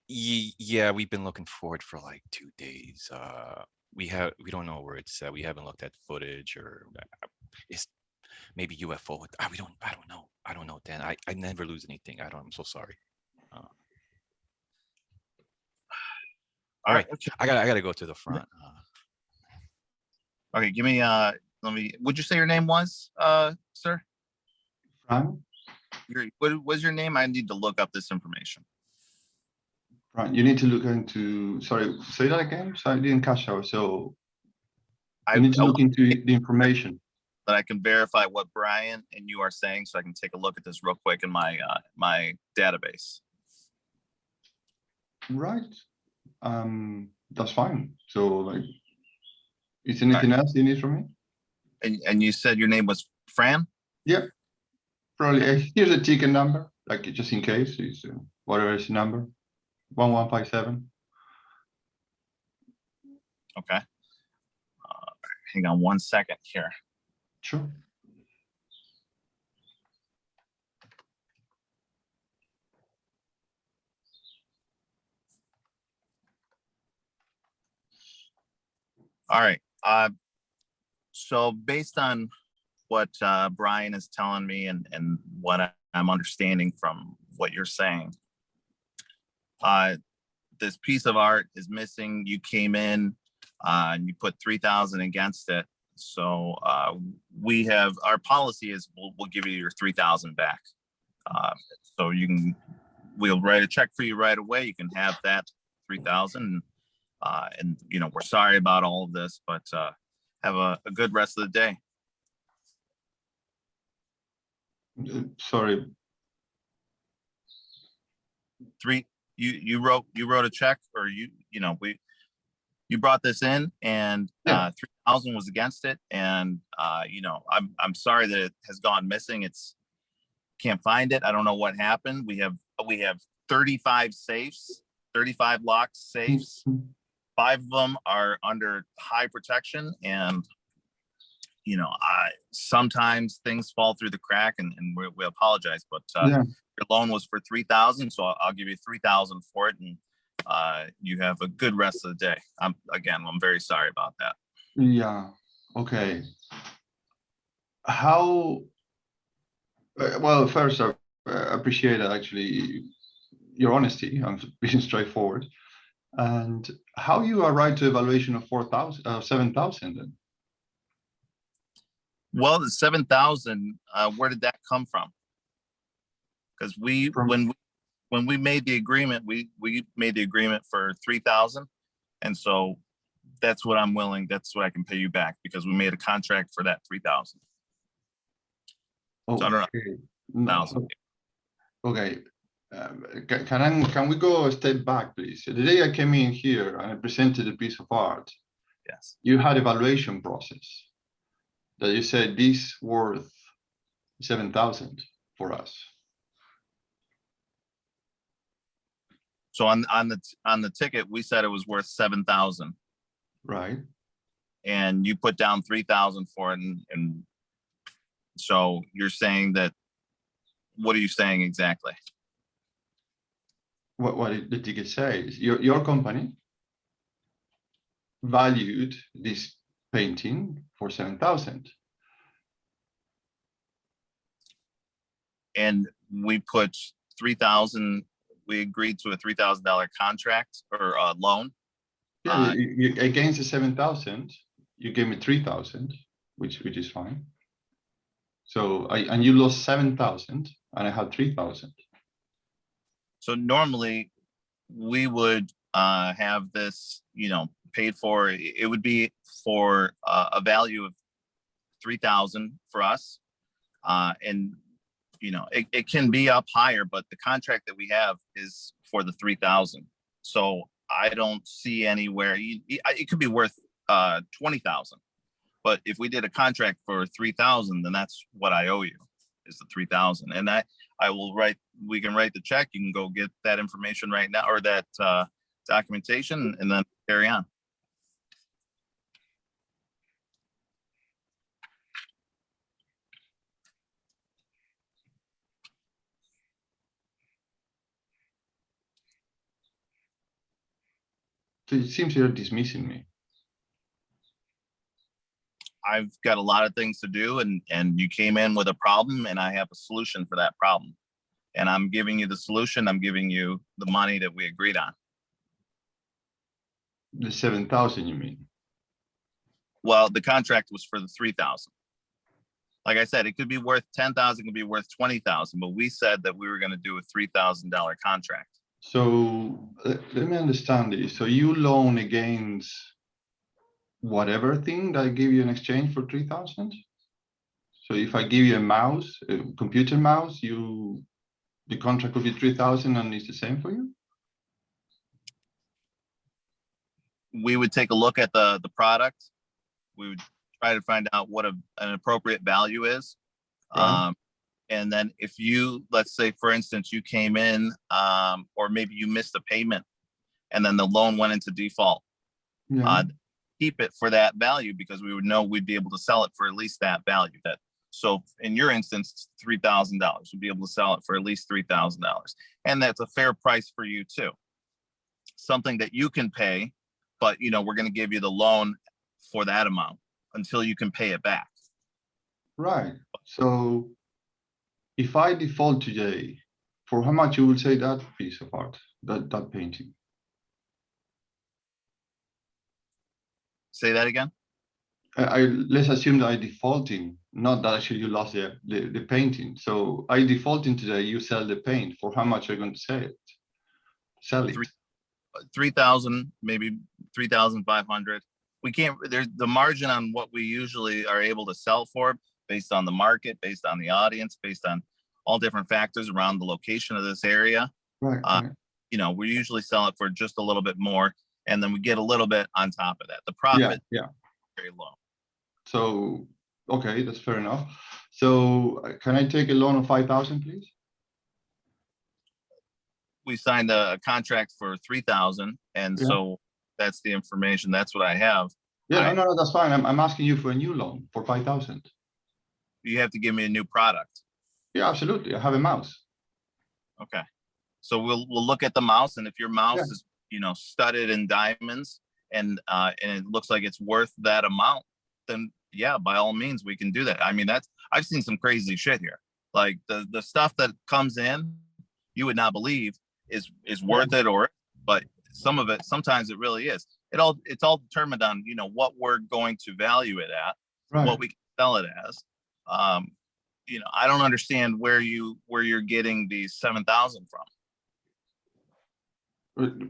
Yeah, we've been looking for it for like 2 days. We don't know where it's at. We haven't looked at footage, or it's maybe UFO. I don't know, Dan. I never lose anything. I'm so sorry. All right. Okay. I gotta go to the front. Okay, give me would you say your name was, sir? Frank? What was your name? I need to look up this information. Right, you need to look into, sorry, say that again. So I didn't catch that. So I need to look into the information. That I can verify what Brian and you are saying, so I can take a look at this real quick in my my database. Right. That's fine. So like, is there anything else you need from me? And you said your name was Fran? Yep. Probably. Here's a ticket number, like just in case. It's whatever is the number. 1157. Okay. Hang on 1 second here. Sure. All right. So based on what Brian is telling me and what I'm understanding from what you're saying, this piece of art is missing. You came in and you put 3,000 against it. So we have, our policy is we'll give you your 3,000 back. So we'll write a check for you right away. You can have that 3,000. And you know, we're sorry about all of this, but have a good rest of the day. Sorry. You wrote a check, or you brought this in, and 3,000 was against it, and you know, I'm sorry that it has gone missing. Can't find it. I don't know what happened. We have 35 safes, 35 locked safes. 5 of them are under high protection, and you know, sometimes things fall through the crack, and we apologize, but your loan was for 3,000, so I'll give you 3,000 for it, and you have a good rest of the day. I'm very sorry about that. Yeah. Okay. How? Well, first, I appreciate actually your honesty. I'm being straightforward. And how you arrived to evaluation of 7,000 then? Well, the 7,000, where did that come from? Because when we made the agreement, we made the agreement for 3,000, and so that's what I'm willing. That's what I can pay you back, because we made a contract for that 3,000. Okay. So I don't know. Okay. Can we go a step back, please? The day I came in here and I presented a piece of art, yes, you had evaluation process that you said this worth 7,000 for us. So on the ticket, we said it was worth 7,000. Right. And you put down 3,000 for it, and so you're saying that. What are you saying exactly? What the ticket says, your company valued this painting for 7,000. And we put 3,000, we agreed to a $3,000 contract or a loan. Yeah, you, against the 7,000, you gave me 3,000, which is fine. So and you lost 7,000 and I had 3,000. So normally we would have this, you know, paid for. It would be for a value of 3,000 for us, and you know, it can be up higher, but the contract that we have is for the 3,000. So I don't see anywhere. It could be worth 20,000, but if we did a contract for 3,000, then that's what I owe you, is the 3,000, and I will write. We can write the check. You can go get that information right now, or that documentation, and then carry on. So it seems you're dismissing me. I've got a lot of things to do, and you came in with a problem, and I have a solution for that problem. And I'm giving you the solution. I'm giving you the money that we agreed on. The 7,000, you mean? Well, the contract was for the 3,000. Like I said, it could be worth 10,000, could be worth 20,000, but we said that we were going to do a $3,000 contract. So let me understand this. So you loan against whatever thing that I give you in exchange for 3,000? So if I give you a mouse, a computer mouse, the contract will be 3,000 and it's the same for you? We would take a look at the product. We would try to find out what an appropriate value is. Right. And then if you, let's say, for instance, you came in, or maybe you missed a payment and then the loan went into default, keep it for that value, because we would know we'd be able to sell it for at least that value. So in your instance, $3,000, we'd be able to sell it for at least $3,000. And that's a fair price for you too. Something that you can pay, but you know, we're going to give you the loan for that amount until you can pay it back. Right. So if I default today, for how much you will say that piece of art, that painting? Say that again. Let's assume that I defaulting, not that actually you lost the painting. So I defaulting today, you sell the paint. For how much are you going to sell it? Sell it. 3,000, maybe 3,500. We can't, there's the margin on what we usually are able to sell for based on the market, based on the audience, based on all different factors around the location of this area. Right. You know, we usually sell it for just a little bit more, and then we get a little bit on top of that. The profit, yeah. very low. So, okay, that's fair enough. So can I take a loan of 5,000, please? We signed a contract for 3,000, and Yeah. so that's the information. That's what I have. Yeah, no, that's fine. I'm asking you for a new loan for 5,000. You have to give me a new product. Yeah, absolutely. I have a mouse. Okay. So we'll look at the mouse, and if your mouse is, you know, studded in diamonds and it looks like it's worth that amount, then yeah, by all means we can do that. I mean, I've seen some crazy shit here. Like the stuff that comes in, you would not believe is worth it, but some of it, sometimes it really is. It's all determined on, you know, what we're going to value it at, what we can sell it as. You know, I don't understand where you're getting the 7,000 from.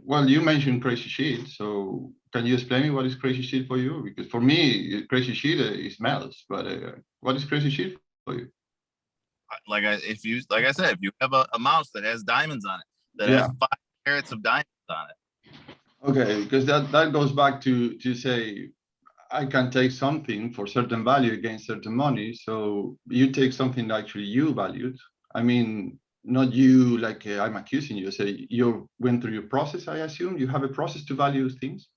Well, you mentioned Crazy Sheet, so can you explain me what is Crazy Sheet for you? Because for me, Crazy Sheet is smells, but what is Crazy Sheet for you? Like I said, if you have a mouse that has diamonds on it, that has 5 carats of diamonds on it. Okay, because that goes back to say I can take something for certain value against certain money. So you take something that actually you valued. I mean, not you like I'm accusing you. Say you went through your process. I assume you have a process to value things.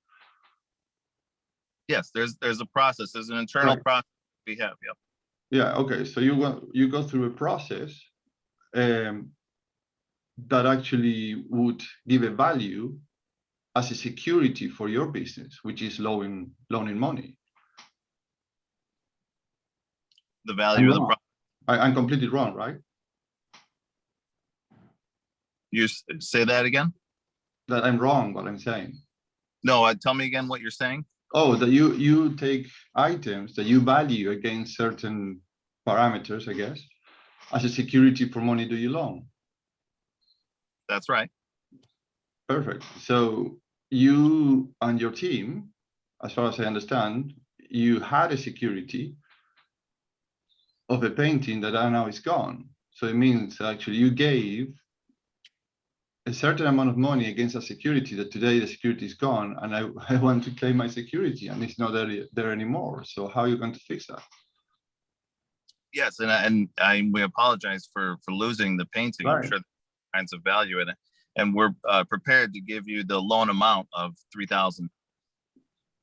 Yes, there's a process. There's an internal process we have. Yep. Yeah. Okay. So you go through a process that actually would give a value as a security for your business, which is loaning money. The value of the product. I'm completely wrong, right? You say that again? That I'm wrong, what I'm saying. No, tell me again what you're saying. Oh, that you take items that you value against certain parameters, I guess, as a security for money that you loan. That's right. Perfect. So you and your team, as far as I understand, you had a security of a painting that now is gone. So it means actually you gave a certain amount of money against a security that today the security is gone, and I want to claim my security and it's not there anymore. So how are you going to fix that? Yes, and we apologize for losing the painting. Right. I'm sure there's kinds of value in it, and we're prepared to give you the loan amount of 3,000.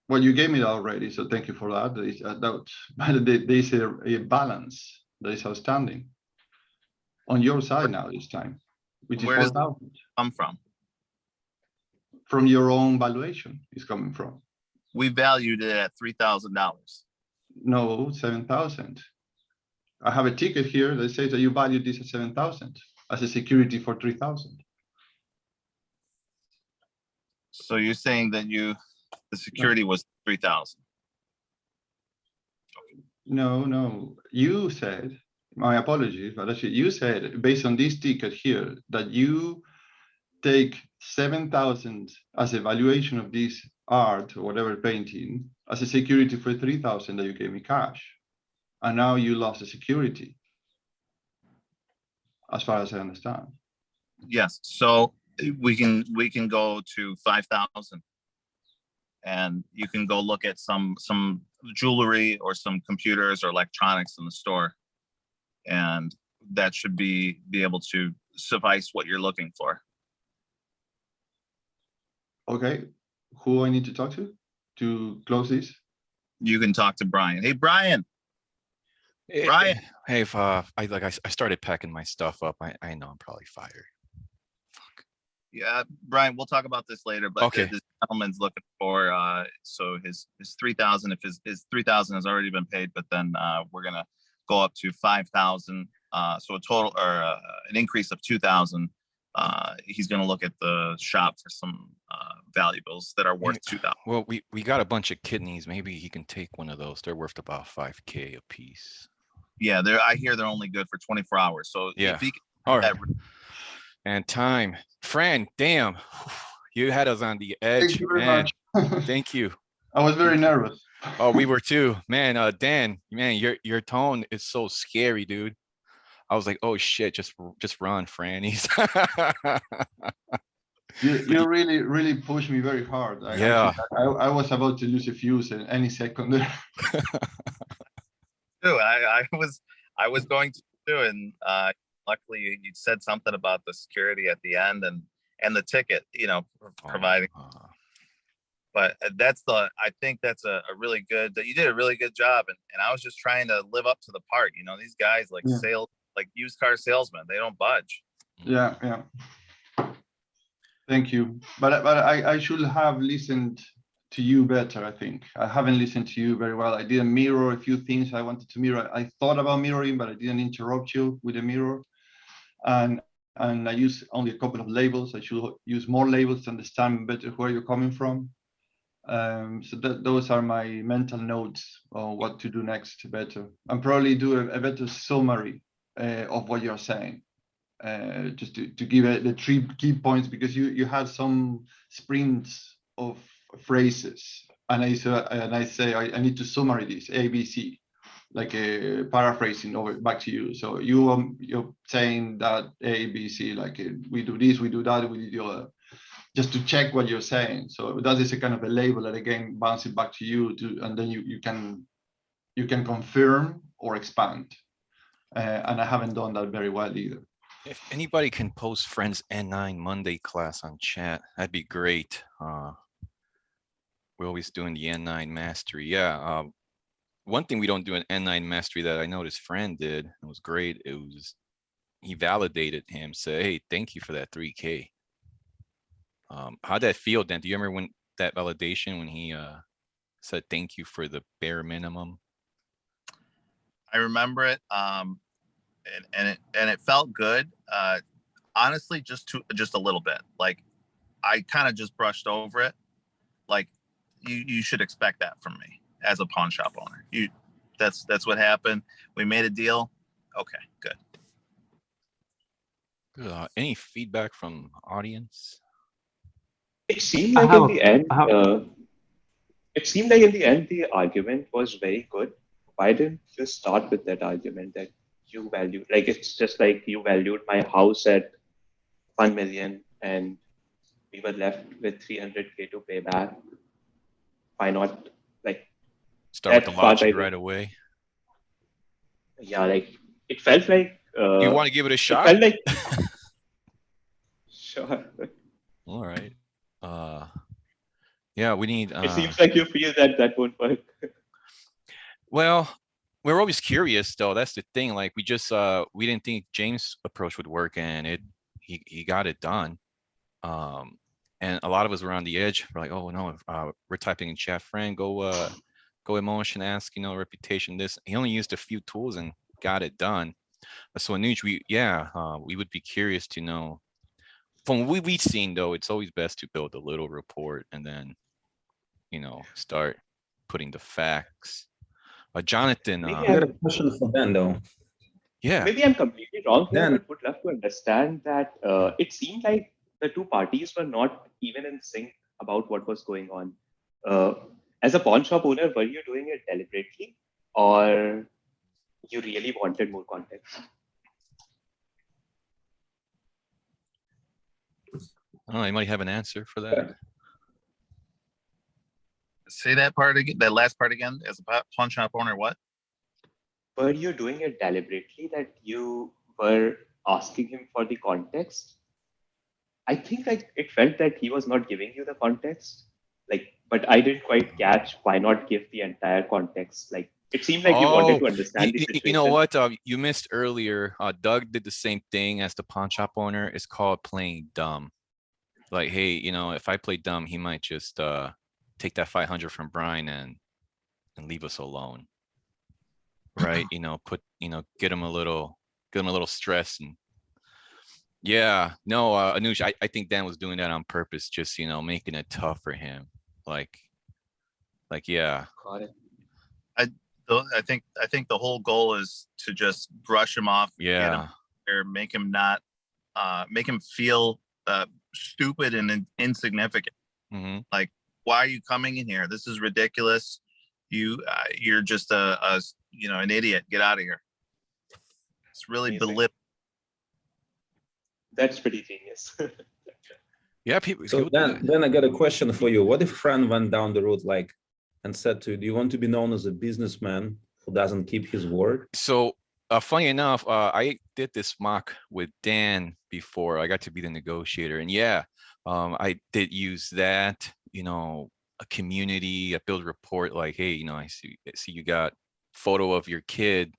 Well, you gave me that already, so thank you for that. There's a balance that is outstanding on your side now this time, which is 4,000. Come from? From your own valuation is coming from. We valued it at $3,000. No, 7,000. I have a ticket here that says that you valued this at 7,000 as a security for 3,000. So you're saying that the security was 3,000? No. You said, my apologies, but actually you said based on this ticket here that you take 7,000 as a valuation of this art or whatever painting as a security for 3,000 that you gave me cash, and now you lost the security, as far as I understand. Yes. So we can go to 5,000, and you can go look at some jewelry or some computers or electronics in the store, and that should be able to suffice what you're looking for. Okay, who I need to talk to close this? You can talk to Brian. Hey, Brian. Brian. Hey, if I started packing my stuff up, I know I'm probably fired. Fuck. Yeah, Brian, we'll talk about this later, but okay. This gentleman's looking for so his 3,000, if his 3,000 has already been paid, but then we're gonna go up to 5,000, so a total or an increase of 2,000 he's gonna look at the shop for some valuables that are worth 2,000. Well, we got a bunch of kidneys. Maybe he can take one of those. They're worth about 5K a piece. Yeah, I hear they're only good for 24 hours. So Yeah. if he can, All right. And time, Fran, damn, you had us on the edge. Thank you very man. much. Thank you. I was very nervous. Oh, we were too, man. Dan, man, your tone is so scary, dude. I was like, oh shit, just run, Franny's. You really pushed me very hard. Yeah. I was about to lose a fuse in any second there. Dude, I was going to do, and luckily you said something about the security at the end and the ticket, providing. But I think that's a really good, you did a really good job. And I was just trying to live up to the part, these guys like used car salesmen, they don't budge. Yeah. Thank you. But I should have listened to you better, I think. I haven't listened to you very well. I didn't mirror a few things I wanted to mirror. I thought about mirroring, but I didn't interrupt you with a mirror. And I use only a couple of labels. I should use more labels to understand better where you're coming from. So those are my mental notes on what to do next better. And probably do a better summary of what you're saying. Just to give it the 3 key points, because you had some sprints of phrases, and I say I need to summarize this ABC, like a paraphrasing over back to you. So you're saying that ABC, like we do this, we do that, we do the other, just to check what you're saying. So that is a kind of a label that again bounces back to you and then you can confirm or expand. And I haven't done that very well either. If anybody can post Friends N9 Monday class on chat, that'd be great. We're always doing the N9 mastery. Yeah. One thing we don't do in N9 mastery that I noticed Fran did, it was great. It was, he validated him, say, hey, thank you for that 3K. How'd that feel, Dan? Do you remember when that validation, when he said thank you for the bare minimum? I remember it. And it felt good. Honestly, just a little bit. Like I kind of just brushed over it. Like you should expect that from me as a pawn shop owner. That's what happened. We made a deal. Okay, good. Good. Any feedback from audience? It seemed like in the end, the argument was very good. Why didn't you start with that argument that you value, like it's just like you valued my house at 1 million and we were left with 300K to pay back? Why not like start with the logic right away? Yeah, like it felt like you want to give it a shot? It felt like sure. All right. Yeah, we need it seems like you feel that won't work. Well, we're always curious though. That's the thing. Like we didn't think James' approach would work, and he got it done. And a lot of us were on the edge. We're like, oh no, we're typing in chat, Fran, go emotion, ask, reputation, this. He only used a few tools and got it done. So Anuj, we would be curious to know. From what we've seen though, it's always best to build a little report and then, start putting the facts. Jonathan, I got a question for Dan though. Yeah. Maybe I'm completely wrong here, Dan. but would love to understand that it seemed like the two parties were not even in sync about what was going on. As a pawn shop owner, were you doing it deliberately or you really wanted more context? I don't know, you might have an answer for that. Say that part again, that last part again, as a pawn shop owner, what? Were you doing it deliberately that you were asking him for the context? I think it felt that he was not giving you the context, but I didn't quite catch why not give the entire context. Like it seemed like you wanted to understand the situation. You know what? You missed earlier. Doug did the same thing as the pawn shop owner. It's called playing dumb. Like, hey, if I play dumb, he might just take that 500 from Brian and leave us alone, right? Get him a little stress, and Yeah, no, Anush, I think Dan was doing that on purpose, just, you know, making it tough for him. Like, yeah. Got it. I think the whole goal is to just brush him off, get him Yeah. or make him not, make him feel stupid and insignificant. Hmm. Like, why are you coming in here? This is ridiculous. You're just you know, an idiot. Get out of here. It's really Amazing. belittling. That's pretty genius. Yeah, people. So people do that. then I got a question for you. What if Fran went down the road like and said to you, do you want to be known as a businessman who doesn't keep his word? So, funny enough, I did this mock with Dan before. I got to be the negotiator, and yeah, I did use that. You know, a community, a build report. Like, hey, you know, I see you got photo of your kid.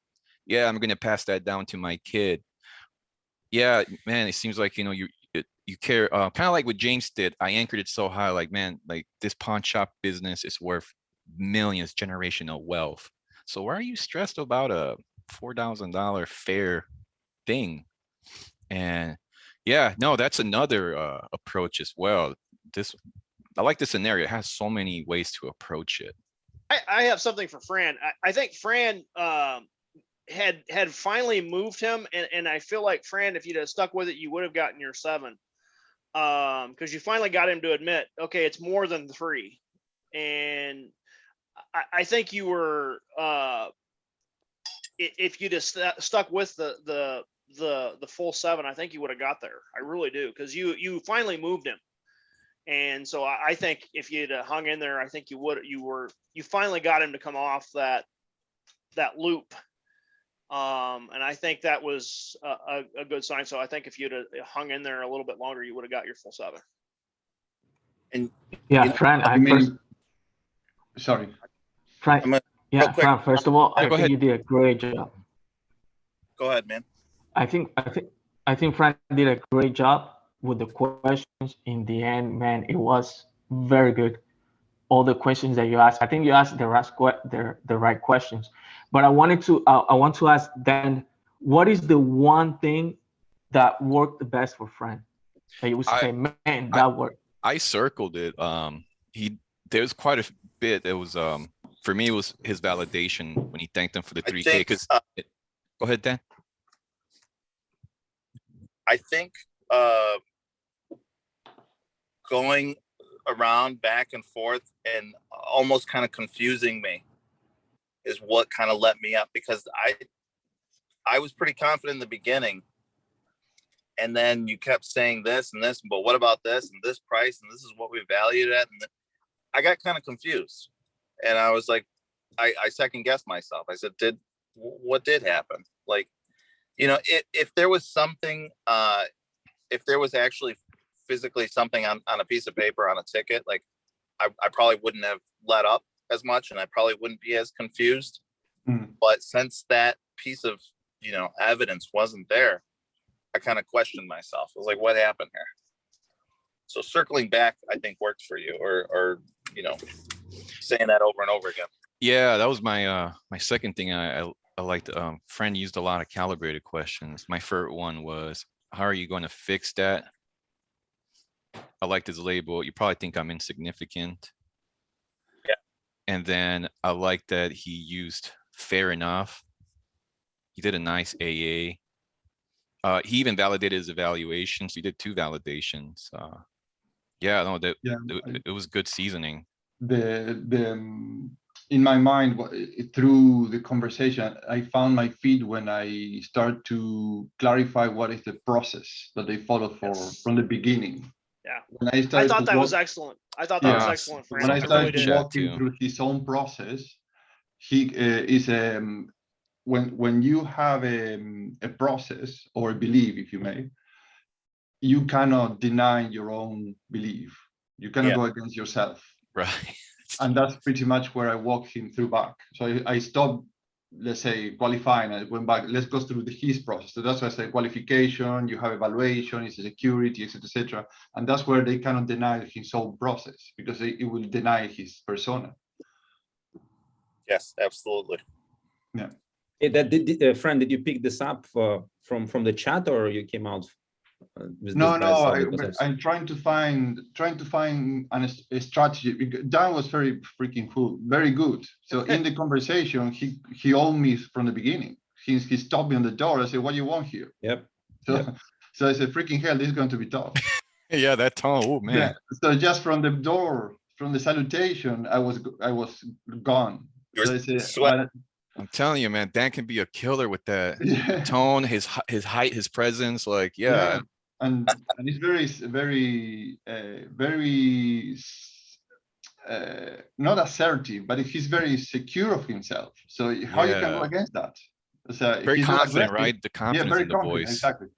Yeah, I'm gonna pass that down to my kid. Yeah, man, it seems like, you know, you care. Kind of like what James did. I anchored it so high, like, man, like this pawn shop business is worth millions, generational wealth. So why are you stressed about a $4,000 fair thing? And yeah, no, that's another approach as well. This, I like this scenario. It has so many ways to approach it. I have something for Fran. I think Fran had finally moved him, and I feel like Fran, if you'd have stuck with it, you would have gotten your 7. Because you finally got him to admit, okay, it's more than 3. And I think you were if you'd have stuck with the full 7, I think you would have got there. I really do, because you finally moved him. And so I think if you'd hung in there, I think you finally got him to come off that loop. And I think that was a good sign. So I think if you'd have hung in there a little bit longer, you would have got your full 7. And Yeah, you know, Fran, I mean, sorry. Fran, I'm gonna, yeah, real quick, Fran, first of all, Yeah, I go think ahead. you did a great job. go ahead, man. I think Frank did a great job with the questions. In the end, man, it was very good. All the questions that you asked, I think you asked the right questions. But I want to ask Dan, what is the one thing that worked the best for Frank? That you would I- say, man, that worked. I circled it. There's quite a bit. It was for me, it was his validation when he thanked him for the I 3K. think, Because go ahead, Dan. I think going around back and forth and almost kind of confusing me is what kind of let me up, because I was pretty confident in the beginning, and then you kept saying this and this, but what about this and this price and this is what we valued at, and I got kind of confused, and I was like, I second guessed myself. I said, what did happen? Like, you know, if there was something, if there was actually physically something on a piece of paper on a ticket, like I probably wouldn't have let up as much, and I probably wouldn't be as confused. But since that piece of, you know, evidence wasn't there, I kind of questioned myself. I was like, what happened here? So circling back, I think worked for you, or you know, saying that over and over again. Yeah, that was my my second thing. I liked. Friend used a lot of calibrated questions. My first one was, how are you going to fix that? I liked his label. You probably think I'm insignificant. Yeah. And then I like that he used fair enough. He did a nice AA. He even validated his evaluation. So he did 2 validations. Yeah, no, it was good seasoning. In my mind, through the conversation, I found my feet when I start to clarify what is the process that they followed from the beginning. Yeah, When I thought that was excellent. I thought that was excellent, Fran. When I I really started did. walking through his own process, he is when you have a process or a belief, if you may, you cannot deny your own belief. You cannot go against yourself. Right. And that's pretty much where I walked him through back. So I stopped, let's say, qualifying. I went back. Let's go through his process. So that's why I say qualification. You have evaluation, it's a security, etc. And that's where they cannot deny his own process, because it will deny his persona. Yes, absolutely. Yeah. Friend, did you pick this up from the chat, or you came out with No, this no, bezel because I've I'm trying to find a strategy. Dan was very freaking cool, very good. So in the conversation, he owned me from the beginning. He stopped me on the door. I said, "What do you want here?" Yep. So Yep. so I said, "Freaking hell, this is going to be tough." Yeah, that tone. Oh man. Yeah. So just from the door, from the salutation, I was gone. You're So I said, sweat- I'm telling you, man, Dan can be a killer with that yeah. tone, his height, his presence. Like, yeah, And it's very not assertive, but he's very secure of himself. So how you can go Yeah. against that? So very he's not confident, aggressive. right? The Yeah, confidence very in the confident, voice. exactly.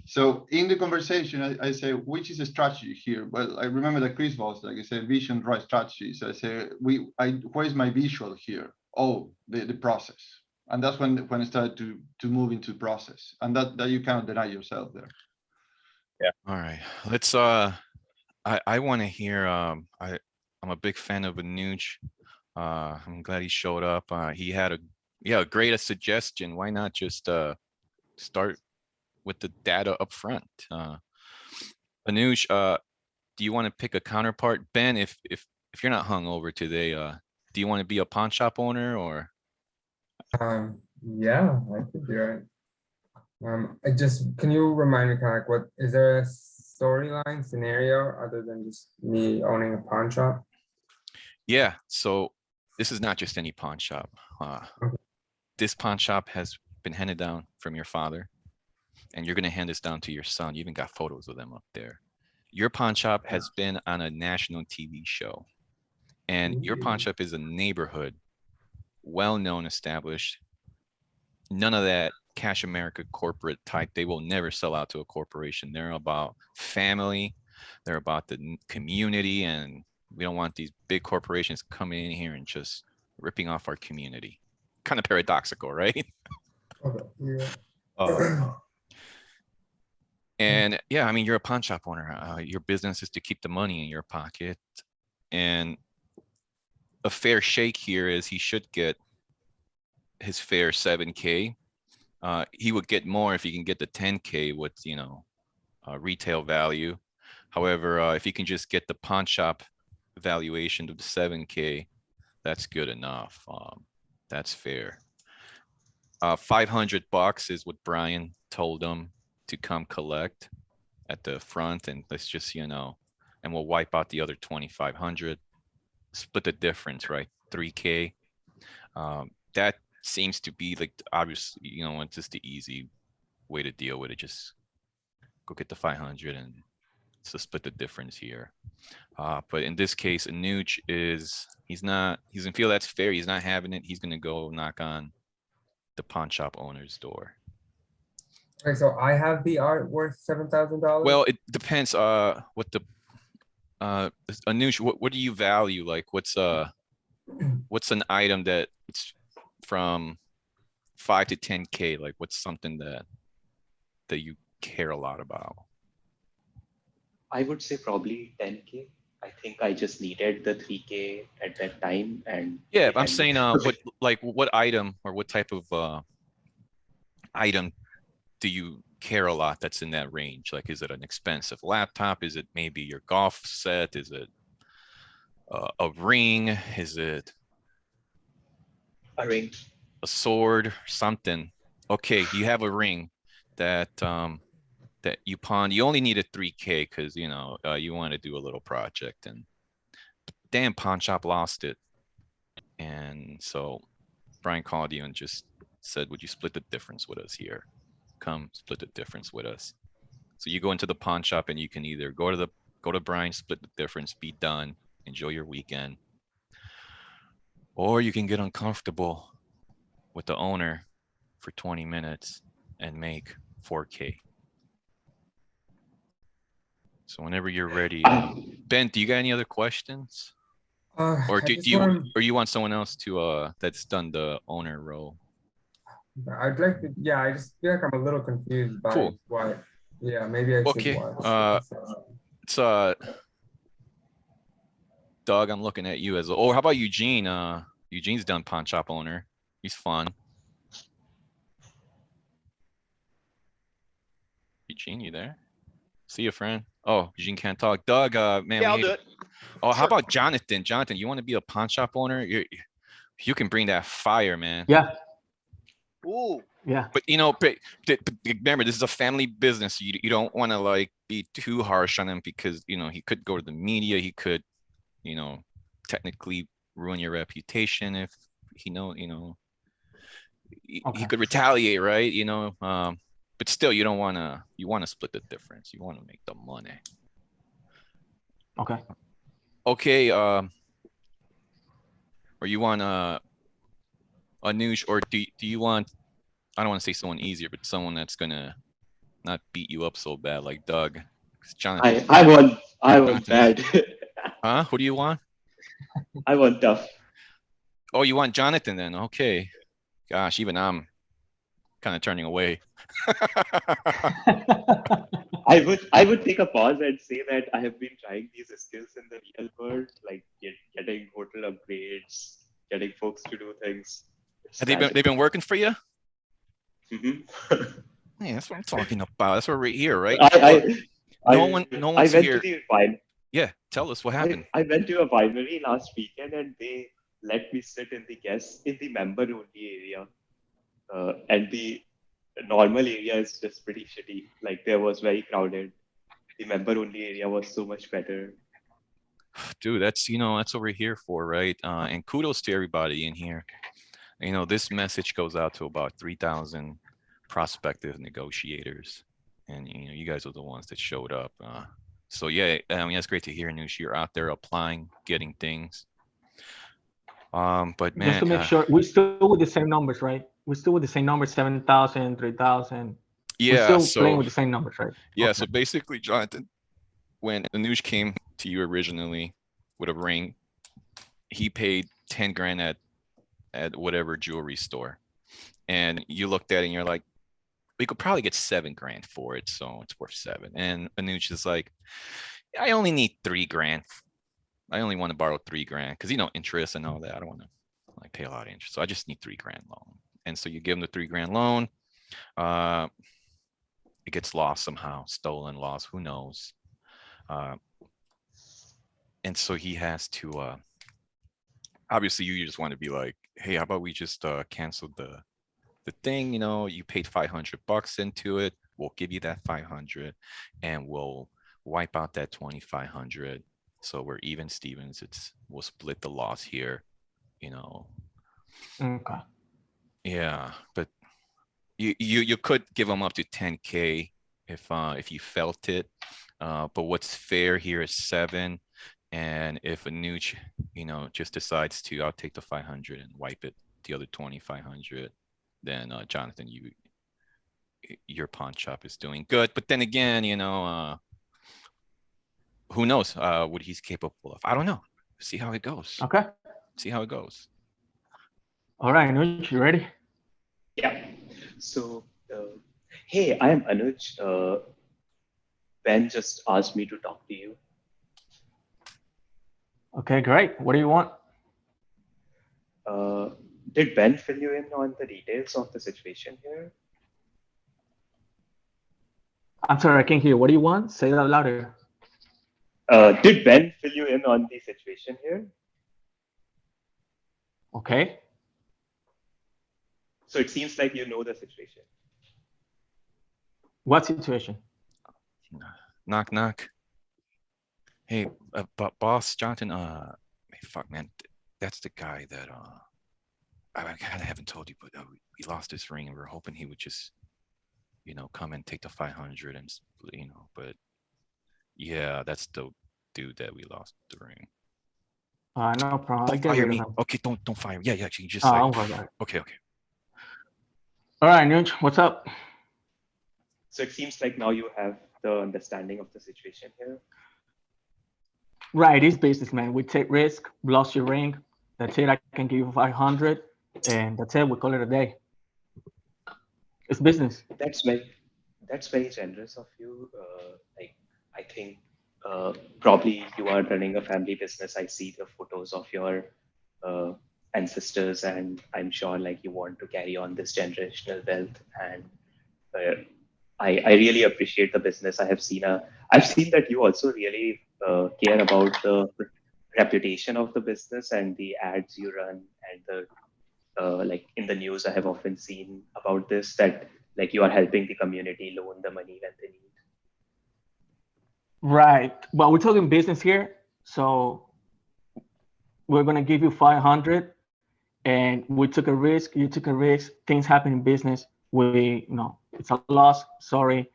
So in the conversation, I say, which is a strategy here? Well, I remember that Chris was like, I said, vision, right strategy. So I say, where's my visual here? Oh, the process. And that's when I started to move into process, and that you cannot deny yourself there. All right, let's I want to hear I'm a big fan of Anuj. I'm glad he showed up. He had a great suggestion. Why not just start with the data up front? Anuj, do you want to pick a counterpart? Ben, if you're not hungover today, do you want to be a pawn shop owner or? Yeah, I could do it. Can you remind me, kind of like, what is there a storyline scenario other than just me owning a pawn shop? Yeah, so this is not just any pawn shop. This pawn shop has been handed down from your father, and you're going to hand this down to your son. You even got photos of them up there. Your pawn shop has been on a national TV show, and your pawn shop is a neighborhood, well-known, established. None of that Cash America corporate type. They will never sell out to a corporation. They're about family. They're about the community, and we don't want these big corporations coming in here and just ripping off our community. Kind of paradoxical, right? Okay, yeah. And yeah, I mean, you're a pawn shop owner. Your business is to keep the money in your pocket. And a fair shake here is he should get his fair 7K. He would get more if he can get the 10K with, retail value. However, if he can just get the pawn shop valuation of the 7K, that's good enough. That's fair. $500 is what Brian told him to come collect at the front, and let's just, and we'll wipe out the other 2,500, split the difference, right? 3K. That seems to be like, obviously, it's just the easy way to deal with it. Just go get the 500 and so split the difference here. But in this case, Anuj he's gonna feel that's fair. He's not having it. He's gonna go knock on the pawn shop owner's door. Okay, so I have the art worth $7,000. Well, it depends. What the Anuj, what do you value? Like, what's an item that it's from 5 to 10K? Like, what's something that you care a lot about? I would say probably 10K. I think I just needed the 3K at that time, and yeah, they I'm had- saying what item or what type of item do you care a lot that's in that range? Like, is it an expensive laptop? Is it maybe your golf set? Is it a ring? Is it a ring, a sword, something? Okay, you have a ring that that you pawned. You only needed 3K because you want to do a little project, and damn, pawn shop lost it. And so Brian called you and just said, would you split the difference with us here? Come split the difference with us. So you go into the pawn shop and you can either go to Brian, split the difference, be done, enjoy your weekend, or you can get uncomfortable with the owner for 20 minutes and make 4K. So whenever you're ready, Ben, do you got any other questions? Or do you want someone else to that's done the owner role? I'd like to, yeah, I just feel like I'm a little confused by Cool. why. Yeah, maybe I should watch. It's Doug, I'm looking at you as how about Eugene? Eugene's done pawn shop owner. He's fun. Eugene, you there? See you, friend. Oh, Eugene can't talk. Doug, man, Yeah, we I'll need do to- it. Oh, how Sure. about Jonathan? Jonathan, you want to be a pawn shop owner? You can bring that fire, man. Yeah, Ooh, yeah. But you know, but remember, this is a family business. You don't want to like be too harsh on him because you know he could go to the media. He could, you know, technically ruin your reputation if he he Okay. could retaliate, right? You know, but still, you don't want to. You want to split the difference. You want to make the money. Okay. Okay. Or you want Anush, or do you want? I don't want to say someone easier, but someone that's gonna not beat you up so bad like Doug. 'Cause Jonathan, I want Jonathan's- bad. huh? Who do you want? I want tough. Oh, you want Jonathan then? Okay. Gosh, even I'm kind of turning away. I would take a pause and say that I have been trying these skills in the real world, like getting hotel upgrades, getting folks to do things. It's Have they've been working for you? Mhm. Yeah, that's what I'm talking about. That's what we're here, right? I No one's went here. to the wine. Yeah, tell us what happened. I went to a winery last weekend and they let me sit in the member only area. And the normal area is just pretty shitty. Like there was very crowded. The member only area was so much better. Dude, that's that's what we're here for, right? And kudos to everybody in here. You know, this message goes out to about 3,000 prospective negotiators, and you guys are the ones that showed up. So yeah, I mean that's great to hear, Noosh. You're out there applying, getting things. But Just man, to make sure, we're still with the same numbers, right? We're still with the same numbers, 7,000, 3,000. We're yeah, still playing so with the same numbers, right? yeah, Okay. so basically, Jonathan, when Anush came to you originally with a ring, he paid 10 grand at whatever jewelry store, and you looked at it and you're like, we could probably get 7 grand for it, so it's worth 7. And Anush is like, I only need 3 grand. I only want to borrow 3 grand because interest and all that. I don't want to like pay a lot of interest, so I just need 3 grand loan. And so you give him the 3 grand loan. It gets lost somehow, stolen, lost, who knows? And so he has to. Obviously, you just want to be like, hey, how about we just cancel the thing? You paid $500 into it. We'll give you that 500, and we'll wipe out that 2,500. So we're even, Stevens. We'll split the loss here. Okay. Yeah, but you could give them up to 10K if you felt it. But what's fair here is 7. And if Anuj, just decides to, I'll take the 500 and wipe it, the other 2,500, then Jonathan, your pawn shop is doing good. But then again, who knows what he's capable of? I don't know. See how it goes. Okay. See how it goes. All right, Anuj, you ready? Yeah. So, hey, I am Anuj. Ben just asked me to talk to you. Okay, great. What do you want? Did Ben fill you in on the details of the situation here? I'm sorry, I can't hear. What do you want? Say that louder. Did Ben fill you in on the situation here? Okay. So it seems like you know the situation. What situation? Knock, knock. Hey, boss, Jonathan, hey, fuck, man, that's the guy that, I kind of haven't told you, but we lost his ring and we are hoping he would just, come and take the 500 and, but yeah, that's the dude that we lost the ring. No problem. I'll Don't get fire rid of me. him. Okay, don't fire me. Yeah, you just I'll like, worry about it. okay. All right, Anuj, what's up? So it seems like now you have the understanding of the situation here. Right, it's business, man. We take risk, lost your ring. That's it. I can give you 500, and that's it. We call it a day. It's business. That's very generous of you. I think probably you are running a family business. I see the photos of your ancestors, and I'm sure like you want to carry on this generational wealth. And I really appreciate the business. I've seen that you also really care about the reputation of the business and the ads you run and the like in the news. I have often seen about this that like you are helping the community loan the money when they need. Right. But we're talking business here. So we're going to give you 500 and we took a risk. You took a risk. Things happen in business. It's a loss. Sorry.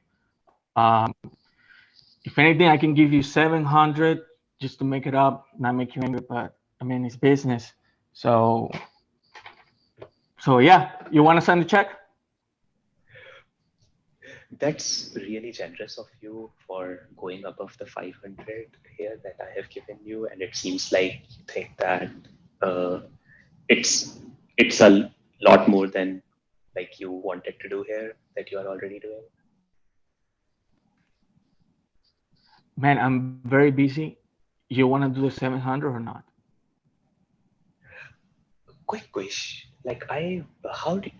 If anything, I can give you 700 just to make it up, not make you angry, but I mean, it's business. So yeah, you want to send the check? That's really generous of you for going above the 500 here that I have given you, and it seems like you think that uh, it's a lot more than like you wanted to do here that you are already doing. Man, I'm very busy. You want to do the 700 or not? Quick question, like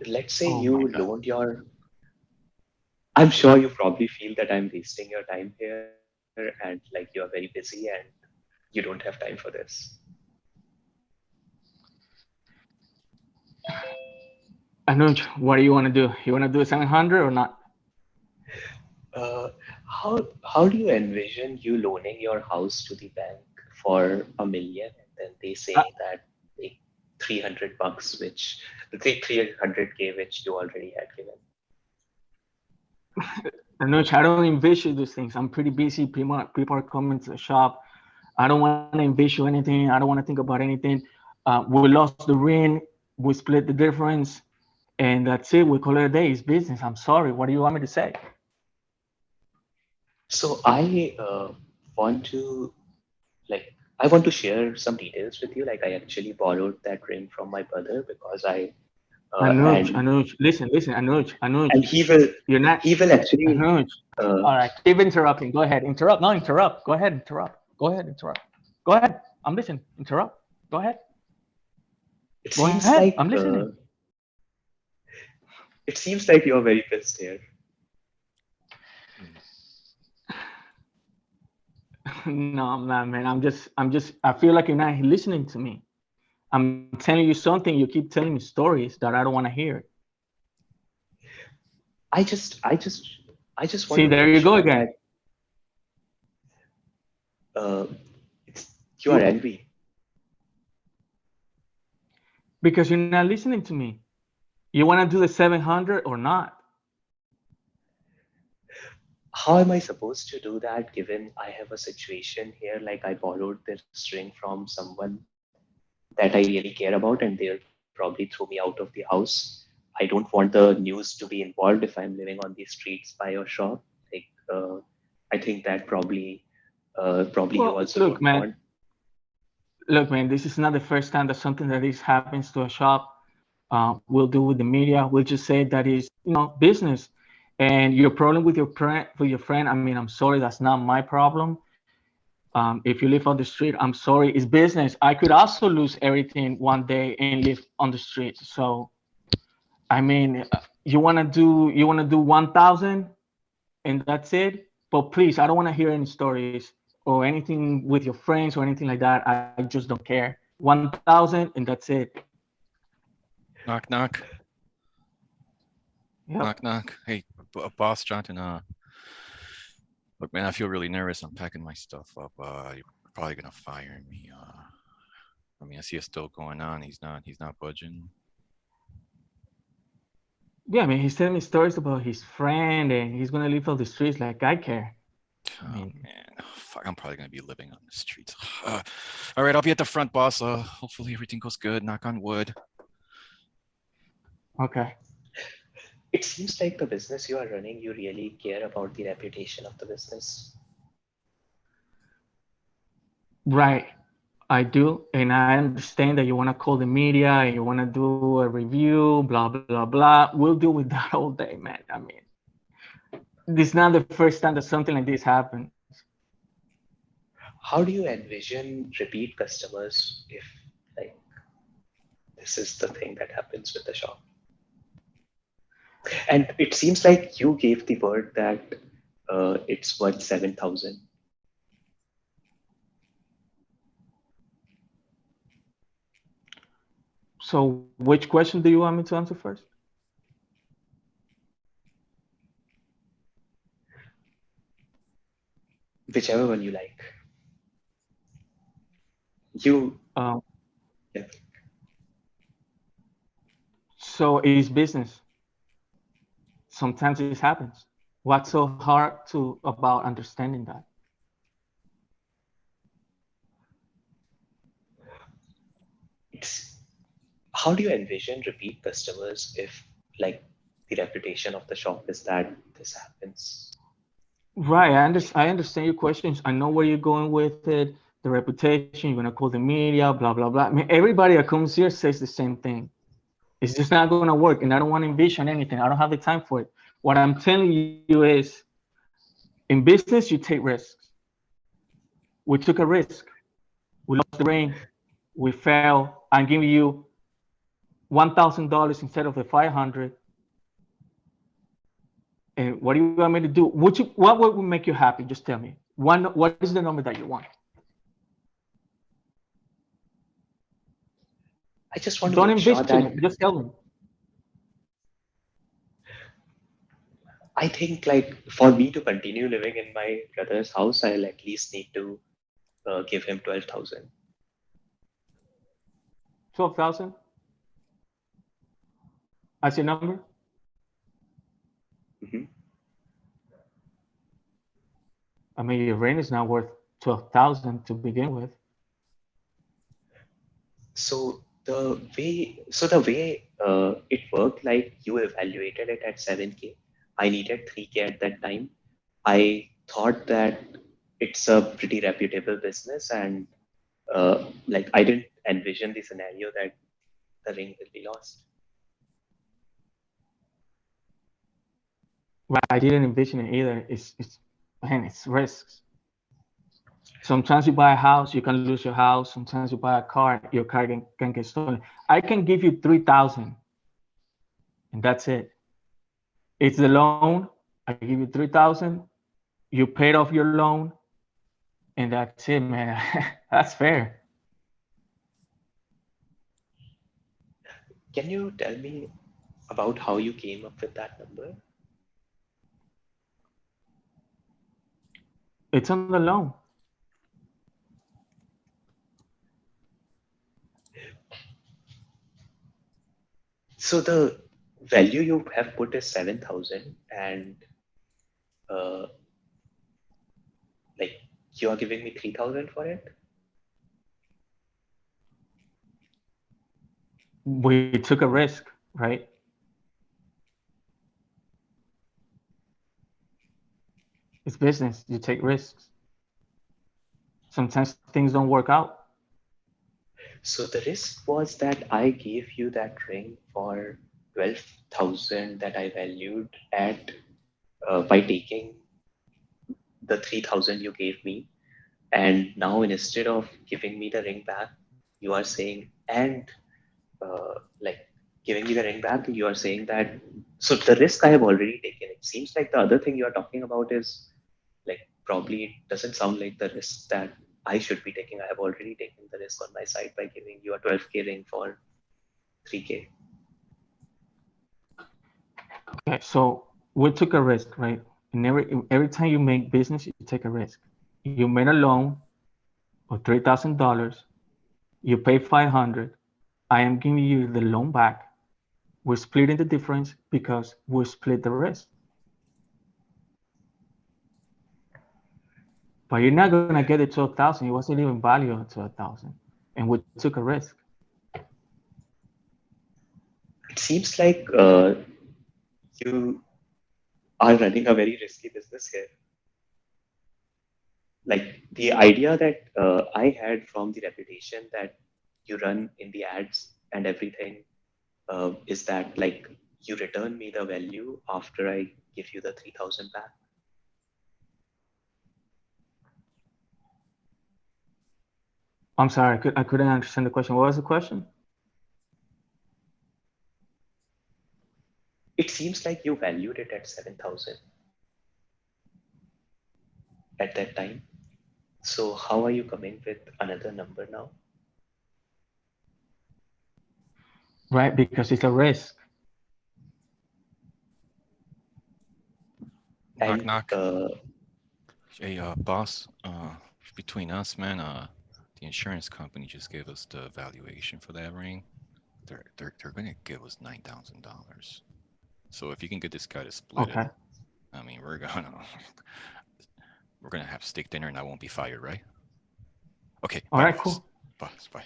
let's say Oh my you God. loaned your. I'm sure you probably feel that I'm wasting your time here, and like you are very busy and you don't have time for this. Anuj, what do you want to do? You want to do 700 or not? Uh, how do you envision you loaning your house to the bank for $1 million, and then they Uh, say that take $300, which the 300K which you already had given? Anuj, I don't envision these things. I'm pretty busy. People are coming to the shop. I don't want to envision anything. I don't want to think about anything. We lost the ring. We split the difference. And that's it. We call it a day. It's business. I'm sorry. What do you want me to say? So want to I want to share some details with you. Like I actually borrowed that ring from my brother because I Anuj, listen, Anuj. and You're not, he will actually Anuj. uh, All right, keep interrupting. Go ahead. Interrupt. No, interrupt. Go ahead. Interrupt. Go ahead. Interrupt. Go ahead. I'm listening. Interrupt. Go ahead. it Go seems ahead. like I'm listening. it seems like you're very pissed here. No, I'm not, man. I feel like you're not listening to me. I'm telling you something. You keep telling me stories that I don't want to hear. I just I just I just want See, to there make you go sure again. that uh, you are You, angry. because you're not listening to me. You want to do the 700 or not? How am I supposed to do that given I have a situation here? Like I borrowed this ring from someone that I really care about, and they'll probably throw me out of the house. I don't want the news to be involved if I'm living on the streets by your shop. Like, I think that probably you Well, also don't want. look, man. This is not the first time that something like this happens to a shop. We'll do with the media. We'll just say that is, business. And your problem with your friend. I mean, I'm sorry, that's not my problem. If you live on the street, I'm sorry, it's business. I could also lose everything one day and live on the street. So, I mean, you wanna do 1,000 and that's it. But please, I don't want to hear any stories or anything with your friends or anything like that. I just don't care. 1,000 and that's it. Knock, knock. Yep. Knock, knock. Hey, boss Jonathan. Look, man, I feel really nervous. I'm packing my stuff up. You're probably gonna fire me. I mean, I see it still going on. He's not budging. Yeah, I mean, he's telling me stories about his friend and he's gonna live on the streets like I care. I Oh mean, man, fuck! I'm probably gonna be living on the streets. All right, I'll be at the front, boss. Hopefully everything goes good. Knock on wood. okay. It seems like the business you are running, you really care about the reputation of the business. Right. I do, and I understand that you want to call the media and you want to do a review, blah blah blah. We'll deal with that all day, man. I mean, this is not the first time that something like this happens. How do you envision repeat customers if like this is the thing that happens with the shop? And it seems like you gave the word that it's worth 7,000. So which question do you want me to answer first? Whichever one you like. You, Um, yeah. so it's business. Sometimes it happens. What's so hard to about understanding that? It's, how do you envision repeat customers if like the reputation of the shop is that this happens? Right. I understand your questions. I know where you're going with it. The reputation, you're gonna call the media, blah blah blah. I mean, everybody that comes here says the same thing. It's just not gonna work, and I don't want to envision anything. I don't have the time for it. What I'm telling you is, in business, you take risks. We took a risk. We lost the ring. We fell. I'm giving you $1,000 instead of the 500. And what do you want me to do? What would make you happy? Just tell me. What is the number that you want? I just want to Don't make sure envision that it. Just tell me. I think like for me to continue living in my brother's house, I'll at least need to give him 12,000. 12,000. That's your number. Mm-hmm. I mean, your rent is not worth 12,000 to begin with. So the way it worked, like you evaluated it at 7K. I needed 3K at that time. I thought that it's a pretty reputable business, and like I didn't envision the scenario that the ring will be lost. Right, I didn't envision it either. Man, it's risks. Sometimes you buy a house, you can lose your house. Sometimes you buy a car, your car can get stolen. I can give you 3,000, and that's it. It's the loan. I give you 3,000. You paid off your loan, and that's it, man. That's fair. Can you tell me about how you came up with that number? It's on the loan. So the value you have put is 7,000, and uh, like you are giving me 3,000 for it. We took a risk, right? It's business. You take risks. Sometimes things don't work out. So the risk was that I gave you that ring for 12,000 that I valued at by taking the 3,000 you gave me. And now instead of giving me the ring back, you are saying, and like giving me the ring back, you are saying that, so the risk I have already taken. It seems like the other thing you are talking about is like probably it doesn't sound like the risk that I should be taking. I have already taken the risk on my side by giving you a 12K ring for 3K. Okay, so we took a risk, right? And every time you make business, you take a risk. You made a loan of $3,000. You pay 500. I am giving you the loan back. We're splitting the difference because we split the risk. But you're not gonna get the 12,000. It wasn't even valued at 12,000, and we took a risk. It seems like you are running a very risky business here. Like the idea that I had from the reputation that you run in the ads and everything is that like you return me the value after I give you the 3,000 back. I'm sorry, I couldn't understand the question. What was the question? It It seems like you valued it at 7,000 at that time. So how are you coming with another number now? Right, because it's a risk. Knock, And knock. Hey, boss, between us, man, the insurance company just gave us the valuation for that ring. They're gonna give us $9,000. So if you can get this guy to split Okay. it, I mean, we're gonna have steak dinner and I won't be fired, right? Okay. All bye, right, boss. cool. Boss, bye.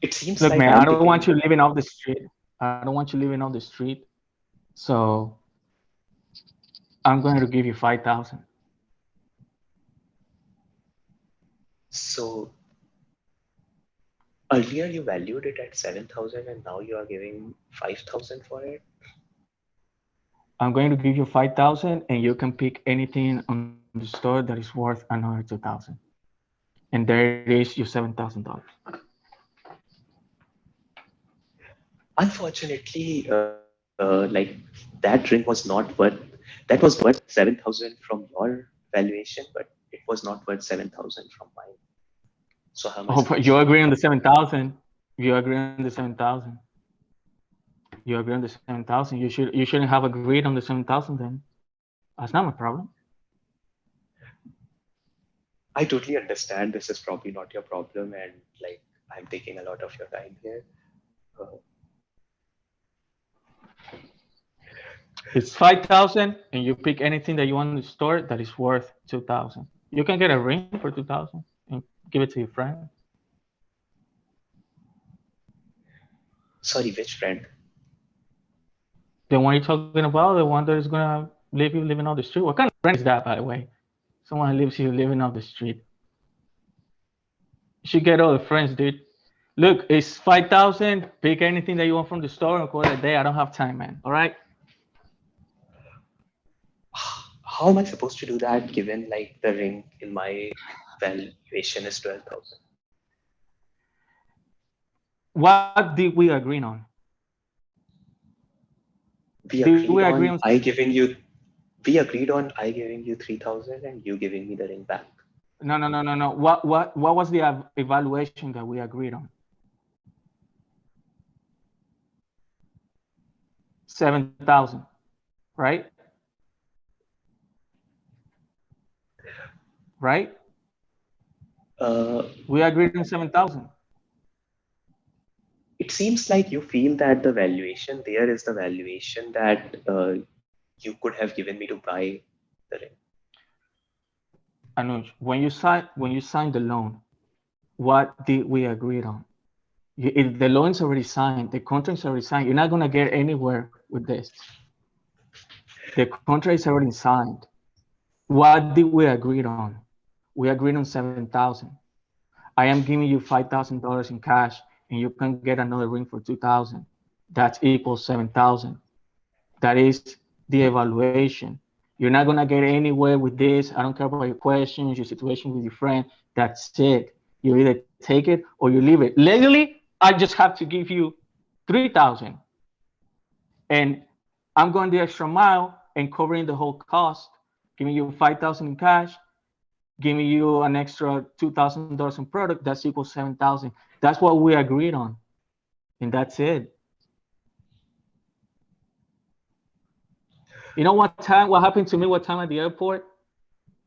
it seems Look, like man, I'm I don't want giving, you living off the street. I don't want you living off the street. So I'm going to give you 5,000. so earlier you valued it at 7,000 and now you are giving 5,000 for it. I'm going to give you 5,000 and you can pick anything on the store that is worth another 2,000. And there it is, your $7,000. Unfortunately, like that ring was not worth, that was worth 7,000 from your valuation, but it was not worth 7,000 from mine. So how am I Oh, but supposed you to? agree on the 7,000. You agree on the 7,000. You agree on the 7,000. You shouldn't have agreed on the 7,000 then. That's not my problem. I totally understand this is probably not your problem and like I'm taking a lot of your time here. It's 5,000 and you pick anything that you want in the store that is worth 2,000. You can get a ring for 2,000 and give it to your friend. Sorry, which friend? The one you're talking about, the one that is gonna leave you living on the street. What kind of friend is that, by the way? Someone who leaves you living on the street. You should get all the friends, dude. Look, it's 5,000. Pick anything that you want from the store and call it a day. I don't have time, man. All right. How am I supposed to do that given like the ring in my valuation is 12,000? What did we agree on? We Did agreed we agree on on? I giving you, we agreed on I giving you 3,000 and you giving me the ring back. No. What was the evaluation that we agreed on? 7,000, right? Right? We agreed on 7,000. It seems like you feel that the valuation there is the valuation that you could have given me to buy the ring. Anuj, when you signed the loan, what did we agree on? If the loan's already signed, the contract's already signed. You're not gonna get anywhere with this. The contract is already signed. What did we agree on? We agreed on 7,000. I am giving you $5,000 in cash, and you can get another ring for 2,000. That's equals 7,000. That is the evaluation. You're not gonna get anywhere with this. I don't care about your questions, your situation with your friend. That's it. You either take it or you leave it. Legally, I just have to give you 3,000, and I'm going the extra mile and covering the whole cost, giving you 5,000 in cash, giving you an extra $2,000 in product. That's equals 7,000. That's what we agreed on, and that's it. You know what happened to me one time at the airport?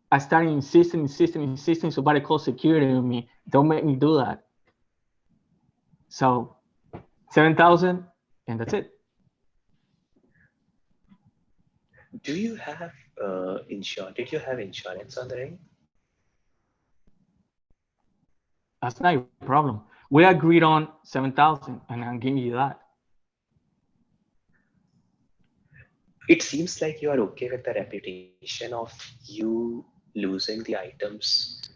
I started insisting. Somebody called security on me. Don't make me do that. So 7,000, and that's it. Do you have insurance? Did you have insurance on the ring? That's not your problem. We agreed on 7,000, and I'm giving you that. It seems like you are okay with the reputation of you losing the items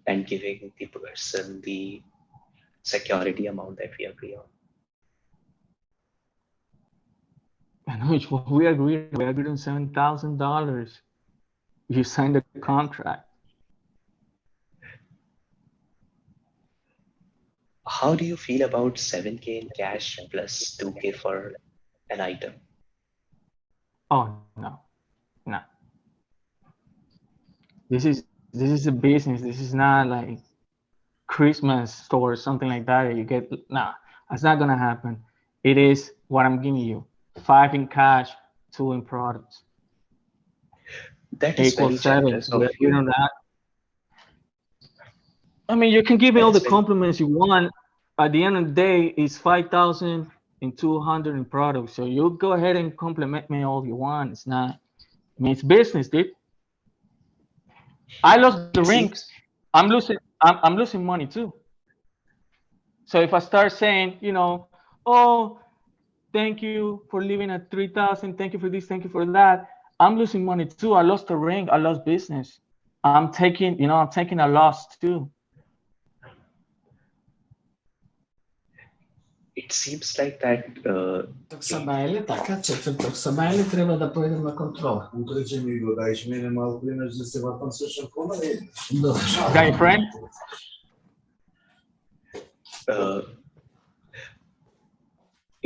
and giving the person the security amount that we agree on. And we agreed on $7,000. You signed the contract. how do you feel about 7K in cash plus 2K for an item? Oh no, no. This is a business. This is not like Christmas store or something like that. You get nah. That's not gonna happen. It is what I'm giving you: 5 in cash, 2 in products. That is Equals very 7. generous of We're agreed you. on that. I mean, you can give me That all is the very, compliments you want. At the end of the day, it's 5,200 in products. So you go ahead and compliment me all you want. It's not. I mean, it's business, dude. I lost the it ring. seems, I'm losing money too. So if I start saying, oh, thank you for leaving at 3,000, thank you for this, thank you for that, I'm losing money too. I lost the ring. I lost business. I'm taking a loss too. it seems like that Taxabile, така че в Taxabile трябва да поедем на контрол. Ми го даеш мене малко иначе да се въртам също кома. Guy friend?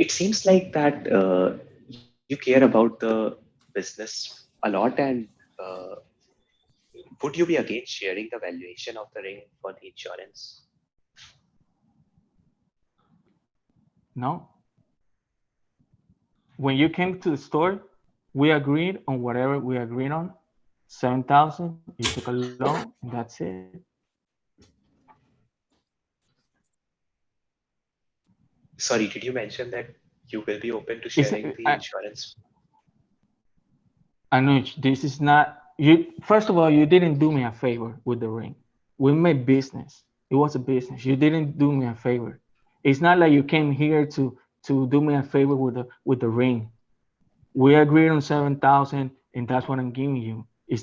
It seems like that you care about the business a lot, and would you be against sharing the valuation of the ring for the insurance? No. When you came to the store, we agreed on whatever we agreed on. 7,000, you took a loan, and that's it. Sorry, did you mention that you will be open to sharing the insurance? Anuj, this is not you. First of all, you didn't do me a favor with the ring. We made business. It was a business. You didn't do me a favor. It's not like you came here to do me a favor with the ring. We agreed on 7,000, and that's what I'm giving you.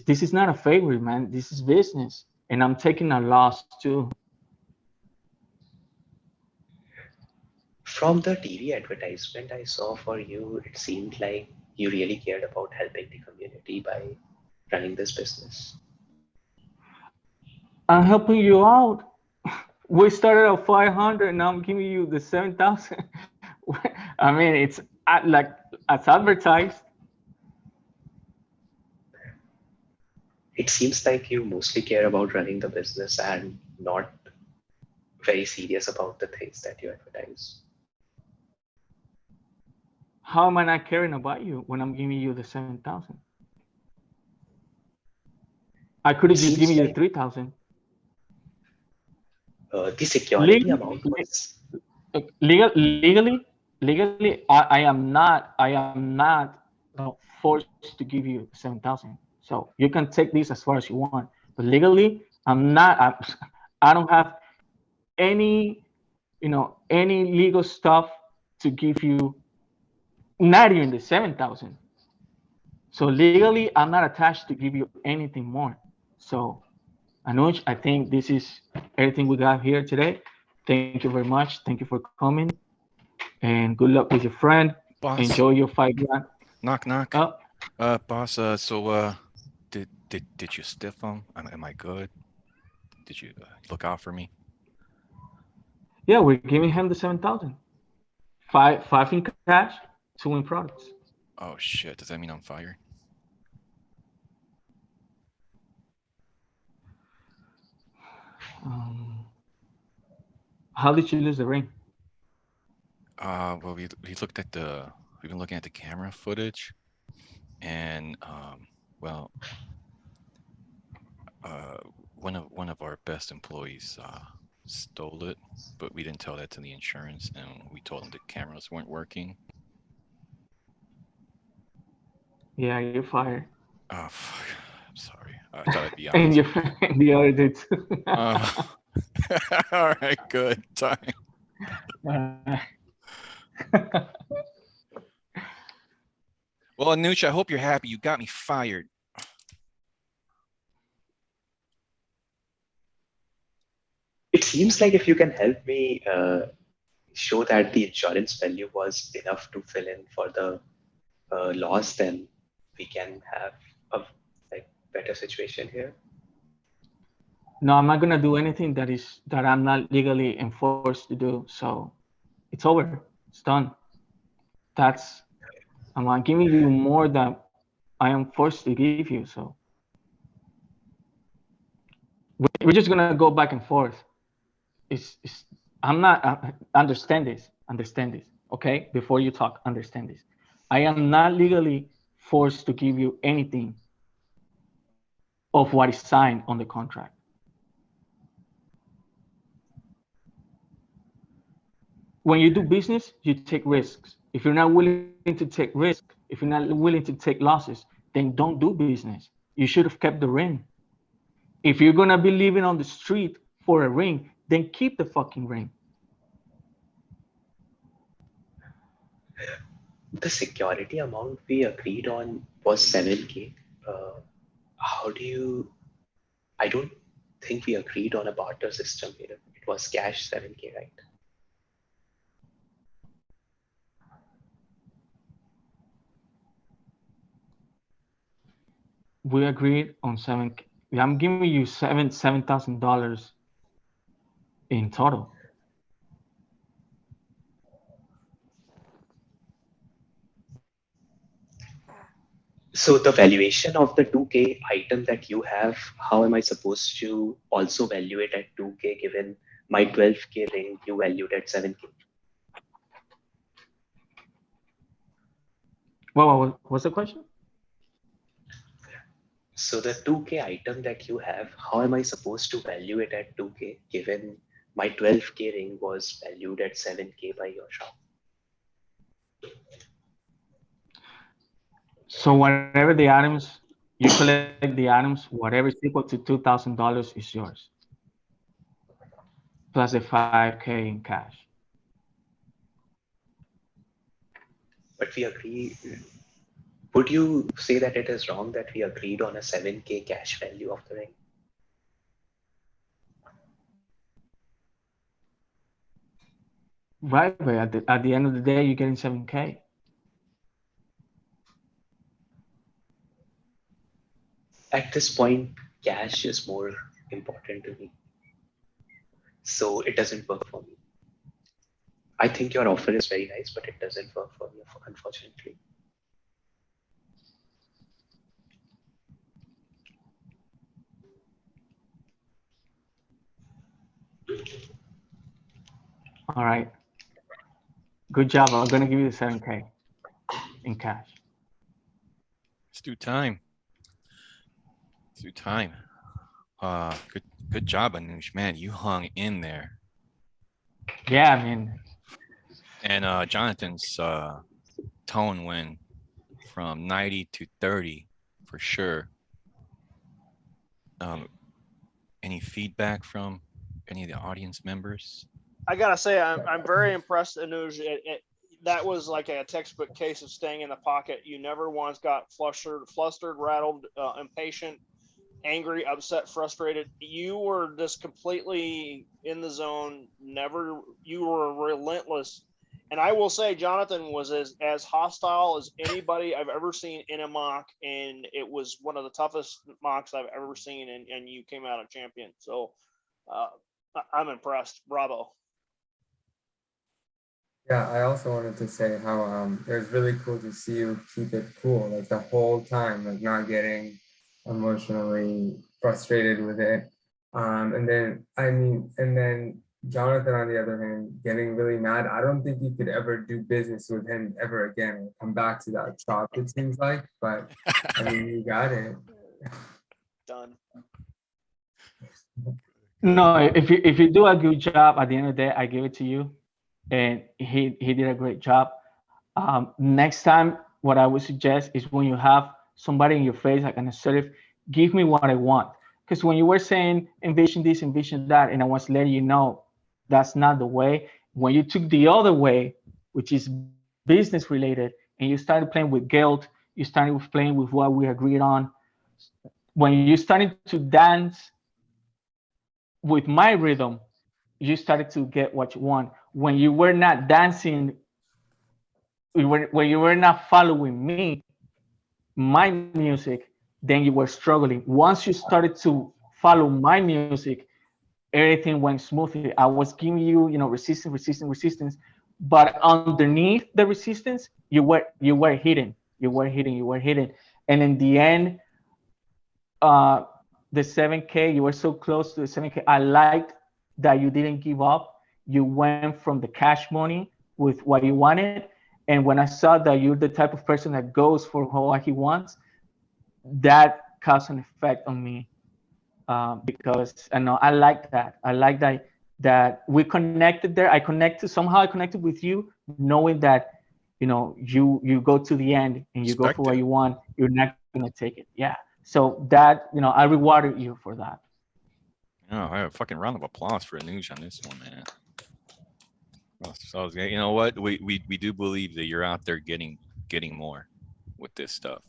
This is not a favor, man. This is business, and I'm taking a loss too. From the TV advertisement I saw for you, it seemed like you really cared about helping the community by running this business. I'm helping you out. We started at 500, now I'm giving you the 7,000. I mean, it's like as advertised. It seems like you mostly care about running the business and not very serious about the things that you advertise. How am I not caring about you when I'm giving you the 7,000? I could have just given you the 3,000. The security amount was legally, I am not forced to give you 7,000. So you can take this as far as you want, but legally, I don't have any legal stuff to give you, not even the 7,000. So legally, I'm not attached to give you anything more. So Anuj, I think this is everything we got here today. Thank you very much. Thank you for coming, and good luck with your friend. Boss. Enjoy your 5 grand. Knock knock. Oh. Boss. Did you stiff him? Am I good? Did you look out for me? Yeah, we're giving him the 7,000. 5 in cash, 2 in products. Oh shit! Does that mean I'm fired? How did you lose the ring? Well, we looked at we've been looking at the camera footage, and well, one of our best employees stole it, but we didn't tell that to the insurance, and we told them the cameras weren't working. Yeah, you're fired. Oh, fuck. I'm sorry. I thought I'd be And honest. the other did too. All right, good time. Well, Anuj, I hope you're happy. You got me fired. It seems like if you can help me show that the insurance value was enough to fill in for the loss, then we can have a better situation here. No, I'm not gonna do anything that I'm not legally enforced to do. So it's over. It's done. That's I'm not giving you more than I am forced to give you. So we're just gonna go back and forth. It's I'm not understand this. Understand this. Okay, before you talk, understand this. I am not legally forced to give you anything of what is signed on the contract. When you do business, you take risks. If you're not willing to take risks, if you're not willing to take losses, then don't do business. You should have kept the ring. If you're gonna be living on the street for a ring, then keep the fucking ring. The security amount we agreed on was 7K. How do you? I don't think we agreed on a barter system here. It was cash 7K, right? We agreed on 7K. I'm giving you $7,000 in total. So the valuation of the 2K item that you have, how am I supposed to also value it at 2K given my 12K ring you valued at 7K? Well, what's the question? So the 2K item that you have, how am I supposed to value it at 2K given my 12K ring was valued at 7K by your shop? So whatever the items, you collect the items, whatever is equal to $2,000 is yours. Plus the 5K in cash. But we agree. Would you say that it is wrong that we agreed on a 7K cash value of the ring? Right, but at the end of the day, you're getting 7K. At this point, cash is more important to me. So it doesn't work for me. I think your offer is very nice, but it doesn't work for me, unfortunately. All right. Good job. I'm gonna give you the 7K in cash. Let's do time. Let's do time. Good job, Anush. Man, you hung in there. Yeah, I mean, And Jonathan's tone went from 90 to 30 for sure. Any feedback from any of the audience members? I gotta say, I'm very impressed, Anuj. That was like a textbook case of staying in the pocket. You never once got flustered, rattled, impatient, angry, upset, frustrated. You were just completely in the zone. You were relentless. And I will say, Jonathan was as hostile as anybody I've ever seen in a mock, and it was one of the toughest mocks I've ever seen. And you came out a champion. So I'm impressed. Bravo. Yeah, I also wanted to say how it was really cool to see you keep it cool, like the whole time, like not getting emotionally frustrated with it. And then Jonathan, on the other hand, getting really mad. I don't think you could ever do business with him ever again. We'll come back to that chop, it seems like, but I mean, you got it. Done. no, if you do a good job at the end of the day, I give it to you. And he did a great job. Next time, what I would suggest is when you have somebody in your face, like an assertive, give me what I want. Because when you were saying envision this, envision that, and I was letting you know that's not the way. When you took the other way, which is business related, and you started playing with guilt, you started playing with what we agreed on. When you started to dance with my rhythm, you started to get what you want. When you were not dancing, when you were not following me, my music, then you were struggling. Once you started to follow my music, everything went smoothly. I was giving you, resistance, but underneath the resistance, you were hitting, and in the end, the 7K, you were so close to the 7K. I liked that you didn't give up. You went from the cash money with what you wanted, and when I saw that you're the type of person that goes for what he wants, that caused an effect on me. Because I know I like that. I like that we connected there. I connected with you, knowing that you go to the end and you go for what you want. You're not gonna take it. Yeah. So that I rewarded you for that. Oh, I have a fucking round of applause for Anuj on this one, man. So you know what? We do believe that you're out there getting more with this stuff.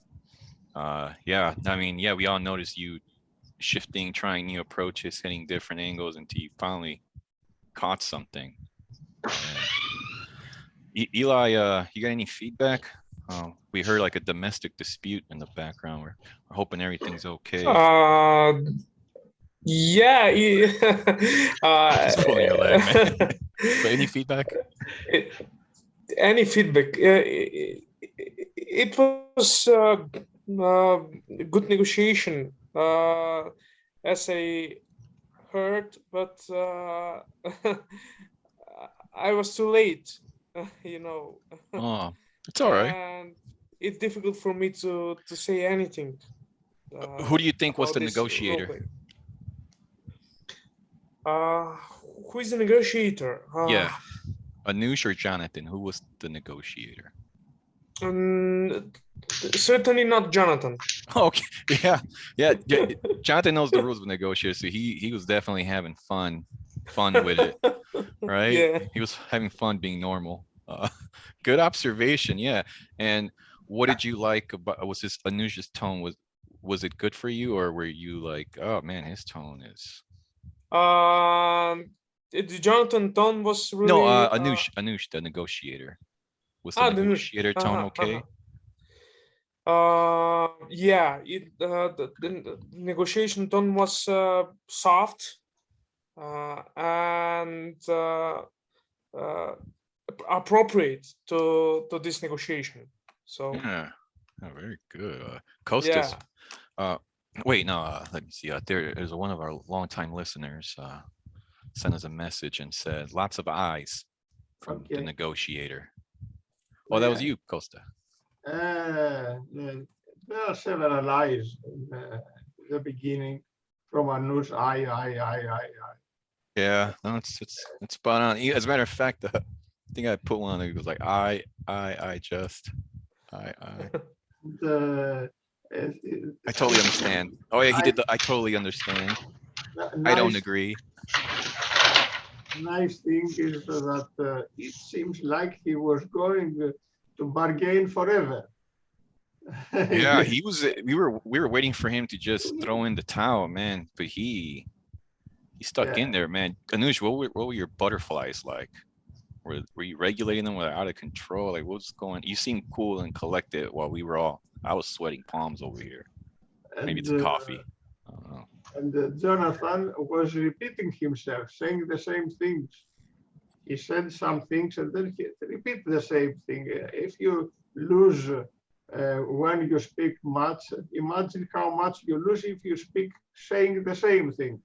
Yeah. I mean, yeah, we all noticed you shifting, trying new approaches, hitting different angles until you finally caught something. Eli, you got any feedback? We heard like a domestic dispute in the background. We're hoping everything's okay. Yeah. Just pulling your leg, man. But any feedback? Any feedback? It was good negotiation, as I heard, but I was too late, Oh, it's all right. And it's difficult for me to say anything. Who do you think was the about this negotiator? roleplay. Who is the negotiator? Yeah, Anush or Jonathan? Who was the negotiator? Certainly not Jonathan. Okay, yeah. Jonathan knows the rules of negotiator, so he was definitely having fun with it, right? Yeah. He was having fun being normal. Good observation, yeah. And what did you like about? Was this Anush's tone? Was it good for you, or were you like, oh man, his tone is? The Jonathan tone was really No, Anush, the negotiator. Was the negotiator tone okay? Yeah, the negotiation tone was soft and appropriate to this negotiation. So yeah, oh, very good. Kostas. Yeah. Wait, no. Let me see. There's one of our longtime listeners sent us a message and said, "Lots of eyes from the negotiator." Oh, that was you, Costa. There are several eyes in the beginning from Anush. I. Yeah, no, it's spot on. As a matter of fact, I think I put one. It was like I just. I totally understand. Oh yeah, he did the I totally understand. I don't agree. Nice thing is that it seems like he was going to bargain forever. Yeah, he was. We were waiting for him to just throw in the towel, man. But he stuck in there, man. Anush, what were your butterflies like? Were you regulating them? Were they out of control? Like what's going? You seemed cool and collected while I was sweating palms over here. Maybe it's coffee. I don't know. And Jonathan was repeating himself, saying the same things. He said some things and then he repeat the same thing. If you lose when you speak much, imagine how much you lose if you speak saying the same thing.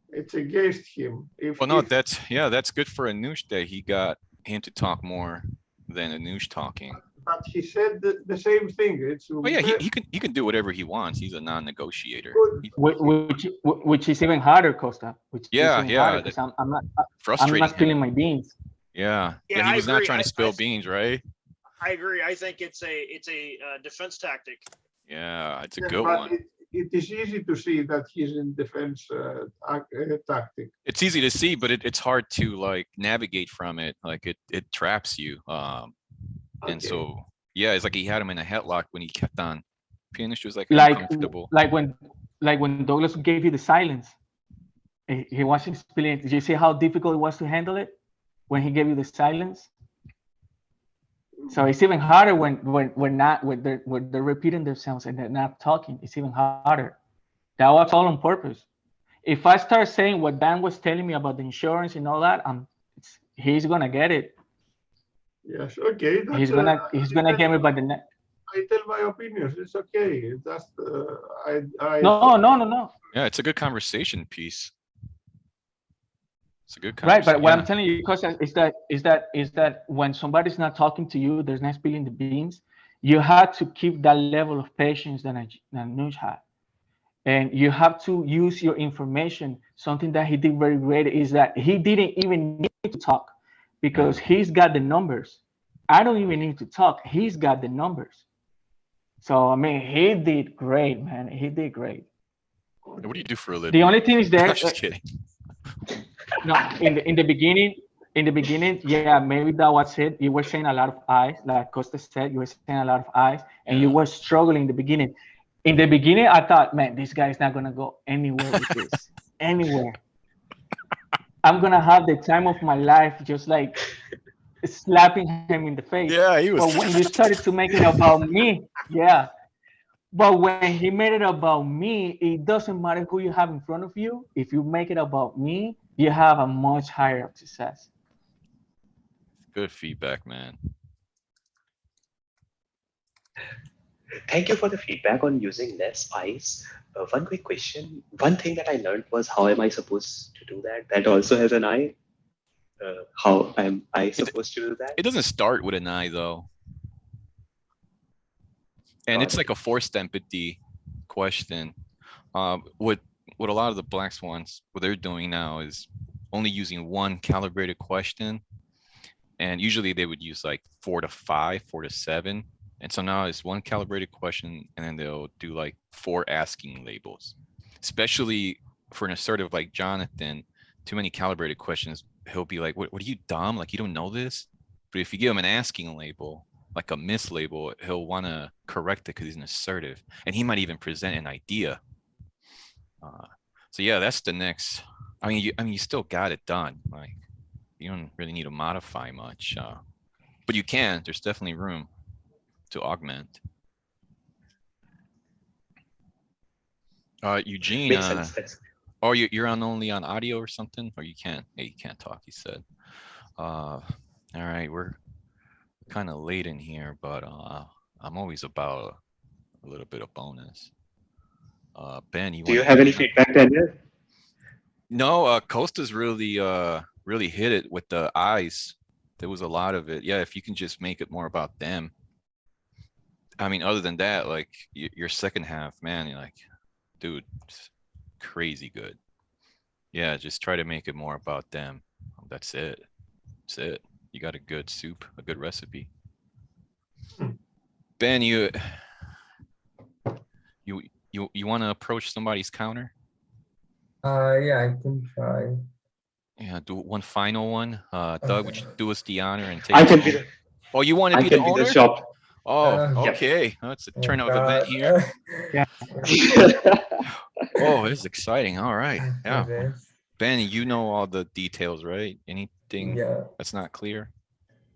It's against him. That's good for Anush that he got him to talk more than Anush talking. But he said the same thing. He can do whatever he wants. He's a non-negotiator. Which is even harder, Costa. Because I'm not spilling my beans. Yeah, he was not trying to spill beans, right? I agree. I think it's a defense tactic. Yeah, it's a good one. It is easy to see that he's in defense tactic. It's easy to see, but it's hard to like navigate from it. Like it traps you. And so yeah, it's like he had him in a headlock when he kept on. Pianist was like uncomfortable. Like when Douglas gave you the silence, he wasn't spilling. Did you see how difficult it was to handle it when he gave you the silence? So it's even harder when they're repeating themselves and they're not talking. It's even harder. That was all on purpose. if I start saying what Dan was telling me about the insurance and all that, he's gonna get it. Yes, okay. He's gonna get me by the neck. I tell my opinions. It's okay. Just I No. Yeah, it's a good conversation piece. It's a good Right, conversation. but what I'm telling you, because is that when somebody's not talking to you, there's not spilling the beans. You have to keep that level of patience that Anuj had, and you have to use your information. Something that he did very great is that he didn't even need to talk because he's got the numbers. I don't even need to talk. He's got the numbers. So I mean, he did great, man. He did great. What do you do for a living? The only thing is that I'm just kidding. no, in the beginning, yeah, maybe that was it. You were saying a lot of eyes, like Costa said, you were saying a lot of eyes, and you were struggling in the beginning. In the beginning, I thought, man, this guy's not gonna go anywhere with this, anywhere. I'm gonna have the time of my life, just like slapping him in the face. Yeah, he was. But when you started to make it about me, yeah. But when he made it about me, it doesn't matter who you have in front of you. If you make it about me, you have a much higher success. Good feedback, man. Thank you for the feedback on using less ice. One quick question. One thing that I learned was how am I supposed to do that? That also has an eye. How am I supposed to do that? It doesn't start with an I though. And it's like a forced empathy question. What a lot of the Black Swans, what they're doing now is only using one calibrated question. And usually they would use like 4 to 5, 4 to 7. And so now it's one calibrated question, and then they'll do like 4 asking labels. Especially for an assertive like Jonathan, too many calibrated questions, he'll be like, what are you, dumb? Like, you don't know this? But if you give him an asking label, like a mislabel, he'll want to correct it because he's an assertive. And he might even present an idea. So yeah, that's the next. I mean, you still got it done. Like, you don't really need to modify much, but you can. There's definitely room to augment. Eugene, Makes sense. oh, you're only on audio or something, or you can't? Hey, you can't talk. You said. All right, we're kind of late in here, but I'm always about a little bit of bonus. Ben, Do you have any feedback, Daniel? No, Costa's really hit it with the eyes. There was a lot of it. Yeah, if you can just make it more about them. I mean, other than that, like your second half, man, you're like, dude, crazy good. Yeah, just try to make it more about them. That's it. That's it. You got a good soup, a good recipe. Ben, you want to approach somebody's counter? Yeah, I can try. Yeah, do one final one. Doug, Okay. would you do us the honor and take I it can home? be the, Oh, you want to I be can the be owner? the shop. Oh, Yep. okay. That's a Oh, turn of God. event here. Yeah. Oh, this is exciting. All right. Yeah. It is. Ben, you know all the details, right? Anything Yeah. that's not clear?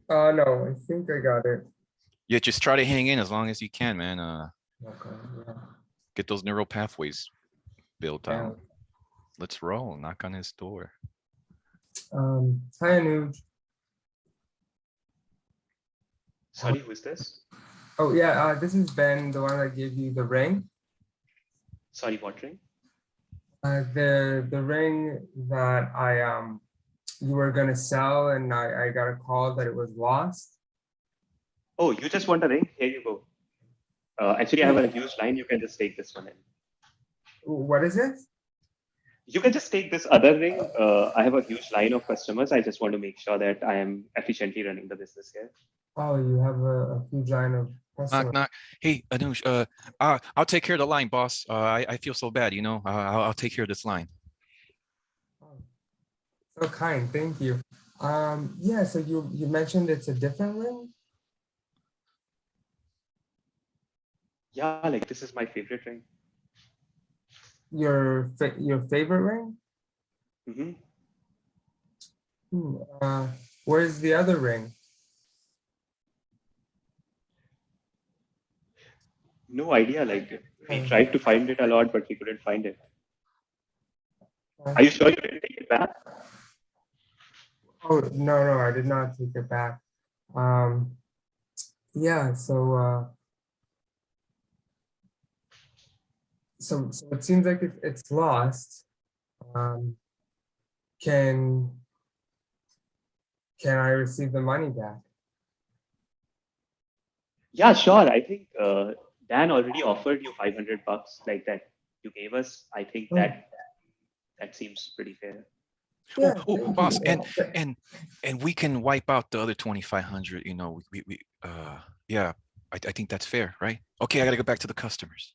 No, I think I got it. Yeah, just try to hang in as long as you can, man. Okay. Yeah. Get those neural pathways built Yeah. out. Let's roll. Knock on his door. Hi, Anuj. Sorry, who's this? Oh, yeah, this is Ben, the one that gave you the ring. Sorry, what ring? The ring that you were gonna sell, and I got a call that it was lost. Oh, you just want a ring? Here you go. Actually, I have a huge line. You can just take this one in. What is it? You can just take this other ring. I have a huge line of customers. I just want to make sure that I am efficiently running the business here. Oh, you have a huge line of customers. Knock, knock. Hey, Anuj, I'll take care of the line, boss. I feel so bad, you know. I'll take care of this line. Oh, so kind, thank you. Yeah, so you mentioned it's a different ring? Yeah, like this is my favorite ring. Your favorite ring? Mm-hmm. Where's the other ring? No idea. Like we tried to find it a lot, but we couldn't find it. Are you sure you didn't take it back? Oh, no, I did not take it back. Yeah, so it seems like if it's lost, can I receive the money back? Yeah, sure. I think Dan already offered you $500 like that you gave us. I think Oh. that seems pretty fair. Yeah, Oh, thank boss, you. and we can wipe out the other 2,500. Yeah, I think that's fair, right? Okay, I gotta go back to the customers.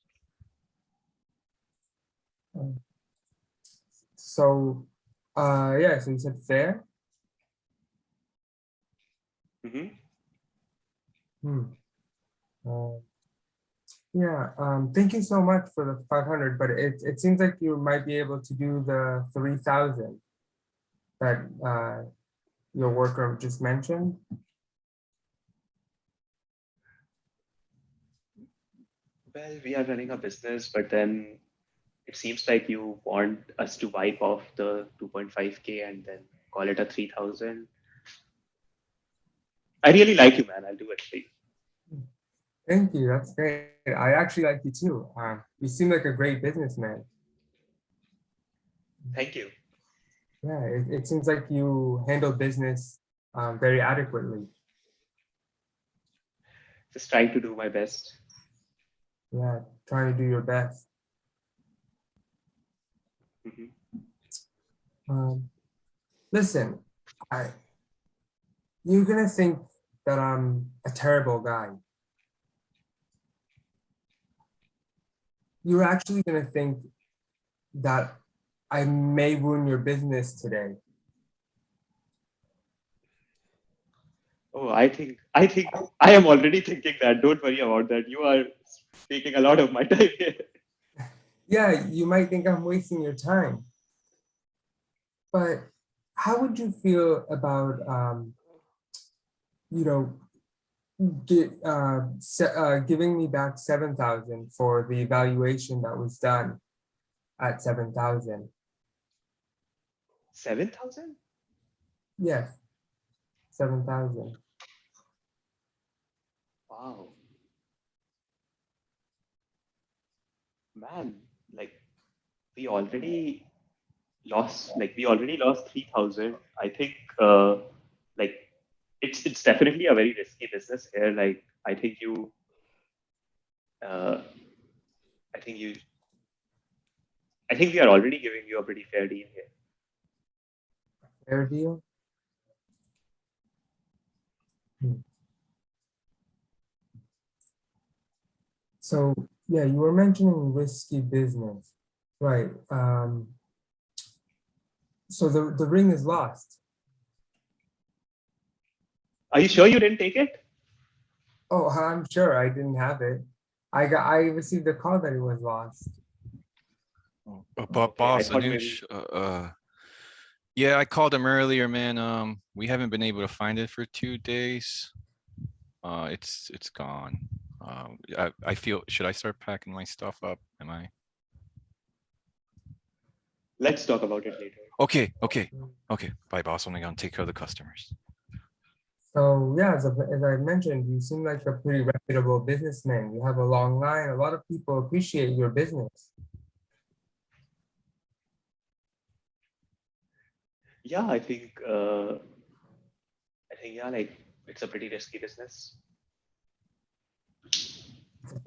So, yeah, so you said fair? Mm-hmm. Yeah, thank you so much for the 500, but it seems like you might be able to do the 3,000 that your worker just mentioned. Well, we are running a business, but then it seems like you want us to wipe off the 2.5K and then call it a 3,000. I really like you, man. I'll do it for you. Thank you, that's great. I actually like you too. You seem like a great businessman. Thank you. Yeah, it seems like you handle business very adequately. Just trying to do my best. Yeah, trying to do your best. Listen, you're gonna think that I'm a terrible guy. You're actually gonna think that I may ruin your business today. Oh, I think I am already thinking that. Don't worry about that. You are taking a lot of my time here. Yeah, you might think I'm wasting your time. But how would you feel about, giving me back 7,000 for the evaluation that was done at 7,000? 7,000? Yes, 7,000. Wow. Man, like we already lost 3,000. I think like it's definitely a very risky business here. Like I think we are already giving you a pretty fair deal here. Fair deal? So yeah, you were mentioning risky business, right? So the ring is lost. Are you sure you didn't take it? Oh, I'm sure I didn't have it. I received a call that it was lost. But boss, thought Anush, yeah, I called him earlier, man. We haven't been able to find it for 2 days. It's gone. I feel, should I start packing my stuff up? Am I? Let's talk about it later. Okay. Bye, boss. I'm gonna take care of the customers. So yeah, as I mentioned, you seem like a pretty reputable businessman. You have a long line. A lot of people appreciate your business. Yeah, I think yeah, like it's a pretty risky business.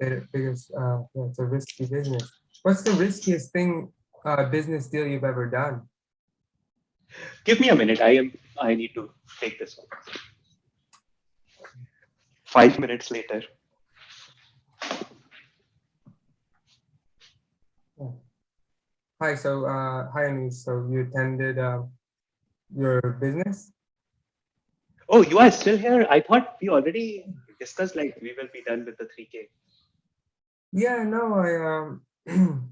It's it's a risky business. What's the riskiest business deal you've ever done? Give me a minute. I need to take this one. 5 minutes later. Hi, hi Anish. So you attended your business? Oh, you are still here? I thought we already discussed like we will be done with the 3K. Yeah, no, you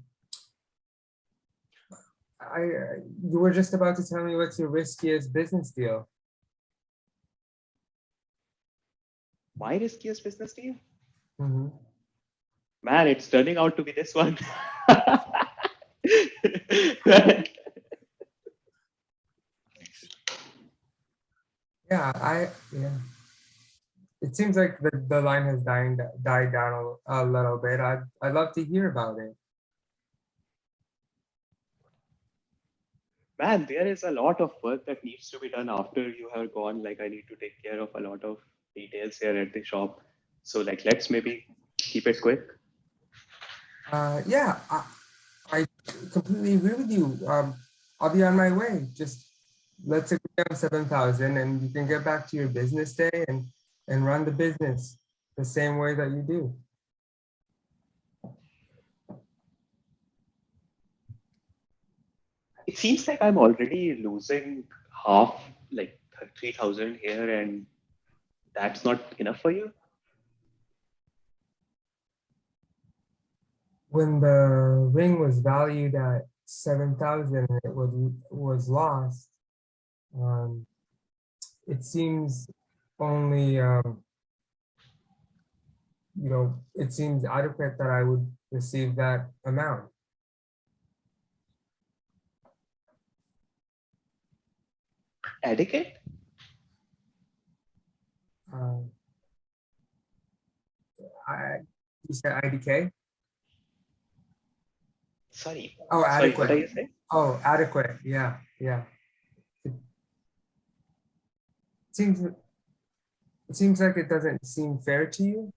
were just about to tell me what's your riskiest business deal. My riskiest business deal? Mm-hmm. Man, it's turning out to be this one. Yeah. It seems like the line has died down a little bit. I'd love to hear about it. Man, there is a lot of work that needs to be done after you have gone. Like I need to take care of a lot of details here at the shop. So like, let's maybe keep it quick. Yeah, I completely agree with you. I'll be on my way. Just let's agree on 7,000 and you can get back to your business day and run the business the same way that you do. It seems like I'm already losing half, like 3,000 here, and that's not enough for you. When the ring was valued at 7,000 and it was lost, it seems only it seems adequate that I would receive that amount. Adequate? You said IDK? Sorry. Oh, Sorry, adequate. what are you saying? Oh, adequate. Yeah. It seems like it doesn't seem fair to you.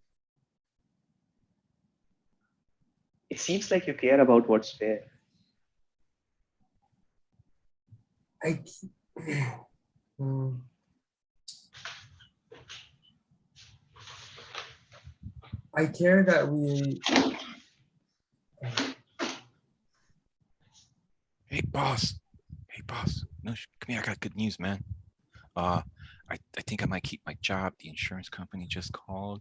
It seems like you care about what's fair. I care that we. Hey, boss. No, come here. I got good news, man. I think I might keep my job. The insurance company just called.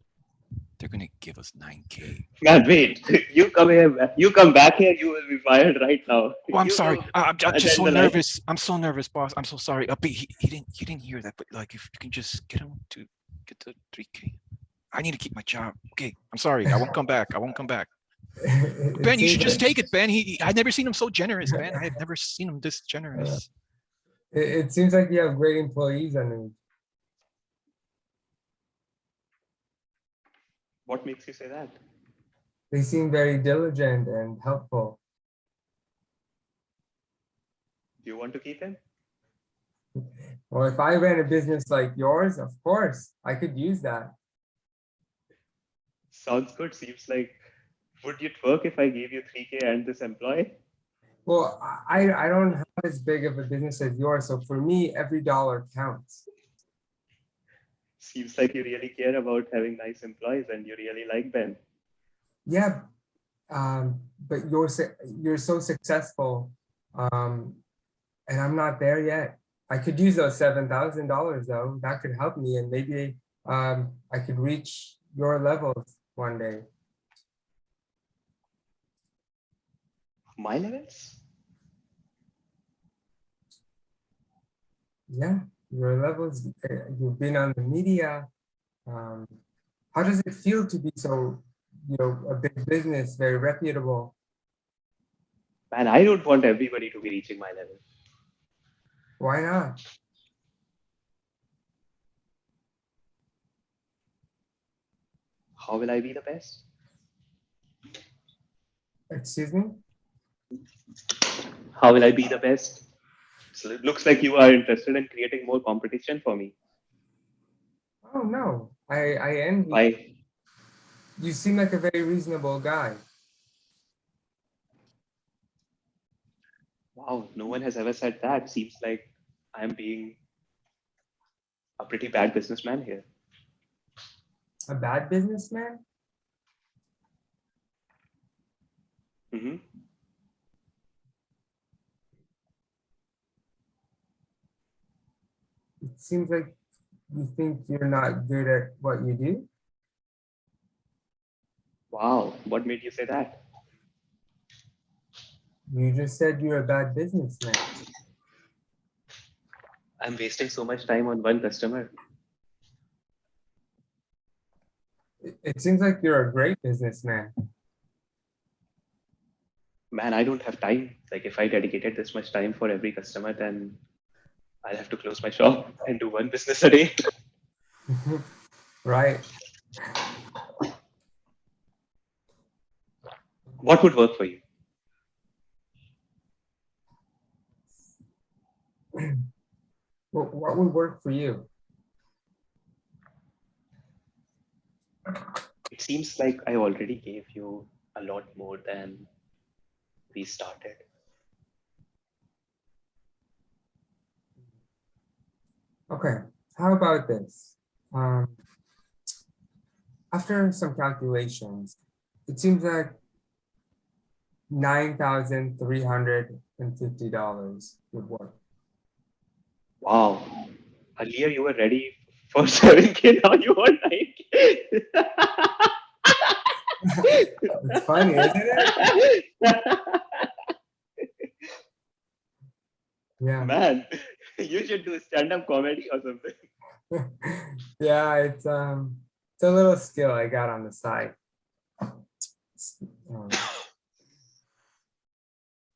They're gonna give us 9K. Man, wait. You come here. You come back here. You will be fired right now. Oh, I'm You sorry. go I'm just so attend the line. nervous. I'm so nervous, boss. I'm so sorry. But he didn't hear that. But like, if you can just get him to get the 3K. I need to keep my job. Okay, I'm sorry. I won't come back. Ben, you should just take it, Ben. I'd never seen him so generous, Ben. I had never seen him this generous. It seems like you have great employees underneath. What makes you say that? They seem very diligent and helpful. Do you want to keep him? Well, if I ran a business like yours, of course, I could use that. Sounds good. Seems like, would it work if I gave you 3K and this employee? Well, I don't have as big of a business as yours, so for me, every dollar counts. Seems like you really care about having nice employees and you really like them. Yeah, but you're so successful, and I'm not there yet. I could use those $7,000 though. That could help me, and maybe I could reach your levels one day. My levels? Yeah, your levels. You've been on the media. How does it feel to be so, a big business, very reputable? Man, I don't want everybody to be reaching my level. Why not? How will I be the best? Excuse me? How will I be the best? So it looks like you are interested in creating more competition for me. Oh no, I envy. Why? You seem like a very reasonable guy. Wow, no one has ever said that. Seems like I'm being a pretty bad businessman here. A bad businessman? Mm-hmm. It seems like you think you're not good at what you do. Wow, what made you say that? You just said you're a bad businessman. I'm wasting so much time on one customer. It seems like you're a great businessman. Man, I don't have time. Like if I dedicated this much time for every customer, then I'll have to close my shop and do one business a day. Right. What would work for you? Well, what would work for you? It seems like I already gave you a lot more than we started. Okay, how about this? After some calculations, it seems like $9,350 would work. Wow. Earlier you were ready for 7K, now you want 9K. It's funny, isn't it? Yeah. Man, you should do stand-up comedy or something. Yeah, it's a little skill I got on the side.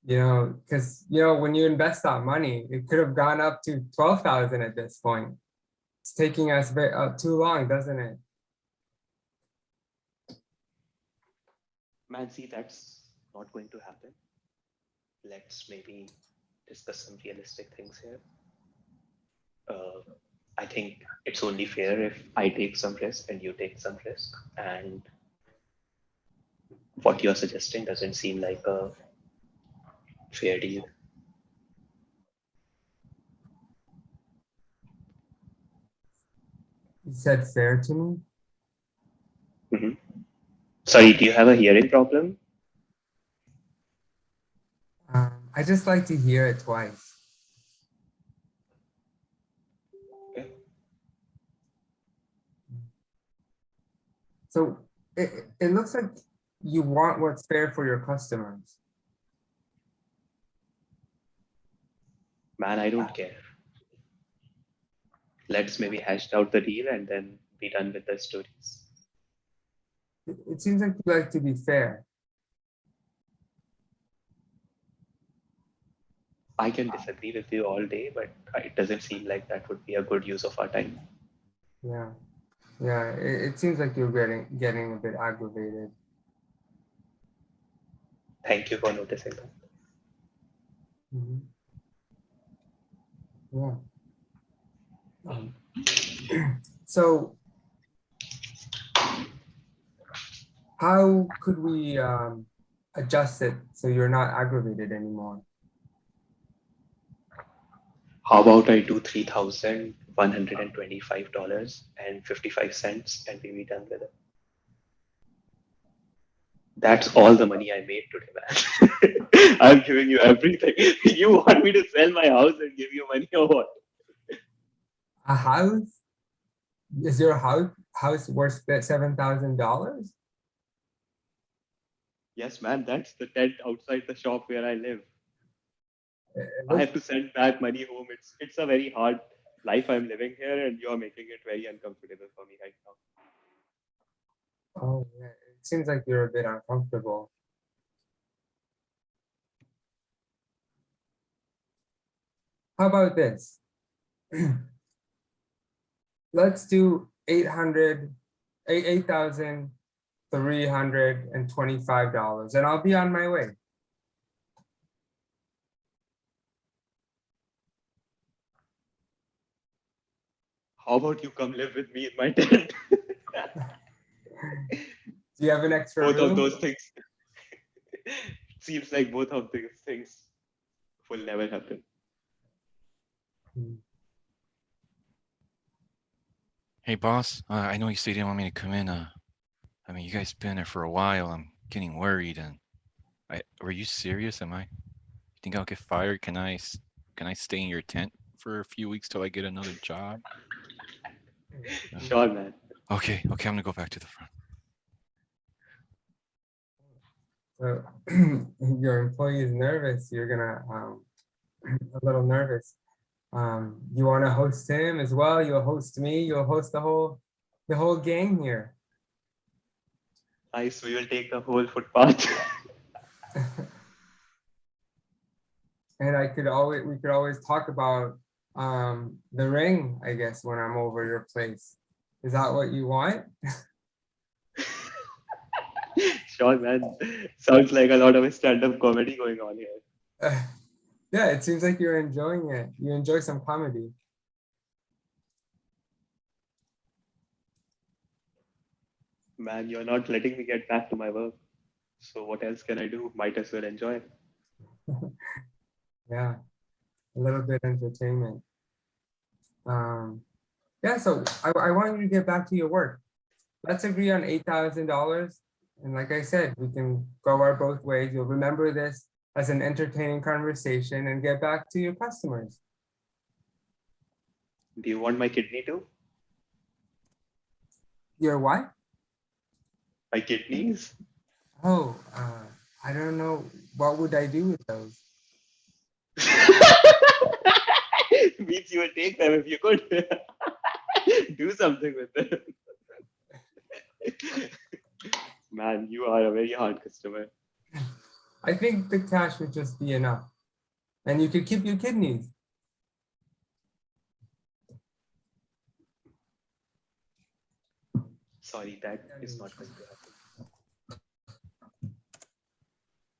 Because when you invest that money, it could have gone up to 12,000 at this point. It's taking us too long, doesn't it? Man, see, that's not going to happen. Let's maybe discuss some realistic things here. I think it's only fair if I take some risk and you take some risk. And what you're suggesting doesn't seem like a fair deal. You said fair to me? Mm-hmm. Sorry, do you have a hearing problem? I just like to hear it twice. Okay. So it looks like you want what's fair for your customers. Man, I don't care. Let's maybe hash out the deal and then be done with the stories. It seems like you like to be fair. I can disagree with you all day, but it doesn't seem like that would be a good use of our time. Yeah. Yeah, it seems like you're getting a bit aggravated. Thank you for noticing that. Mm-hmm. Yeah. So how could we adjust it so you're not aggravated anymore? How about I do $3,125.55 and we be done with it? That's all the money I made today, man. I'm giving you everything. You want me to sell my house and give you money or what? A house? Is your house worth $7,000? Yes, man, that's the tent outside the shop where I live. I have to send back money home. It's a very hard life I'm living here, and you're making it very uncomfortable for me right now. Oh, yeah. It seems like you're a bit uncomfortable. How about this? Let's do $8,325, and I'll be on my way. How about you come live with me in my tent? Do you have an extra Both room? of those things. Seems like both of these things will never happen. Hey, boss. I know you said you didn't want me to come in. I mean, you guys been there for a while. I'm getting worried. And were you serious? You think I'll get fired? Can I stay in your tent for a few weeks till I get another job? Sure, man. Okay. I'm gonna go back to the front. So your employee is nervous. You're gonna a little nervous. You want to host him as well? You'll host me. You'll host the whole gang here. Nice. We will take the whole footpath. And we could always talk about The ring, I guess, when I'm over your place. Is that what you want? Sure, man. Sounds like a lot of stand-up comedy going on here. Yeah, it seems like you're enjoying it. You enjoy some comedy. Man, you're not letting me get back to my work. So what else can I do? Might as well enjoy. Yeah, a little bit entertainment. Yeah, so I want you to get back to your work. Let's agree on $8,000. And like I said, we can go our both ways. You'll remember this as an entertaining conversation and get back to your customers. Do you want my kidney too? Your what? My kidneys? Oh, I don't know. What would I do with those? Means you would take them if you could. Do something with them. Man, you are a very hard customer. I think the cash would just be enough. And you could keep your kidneys. Sorry, that is not going to happen.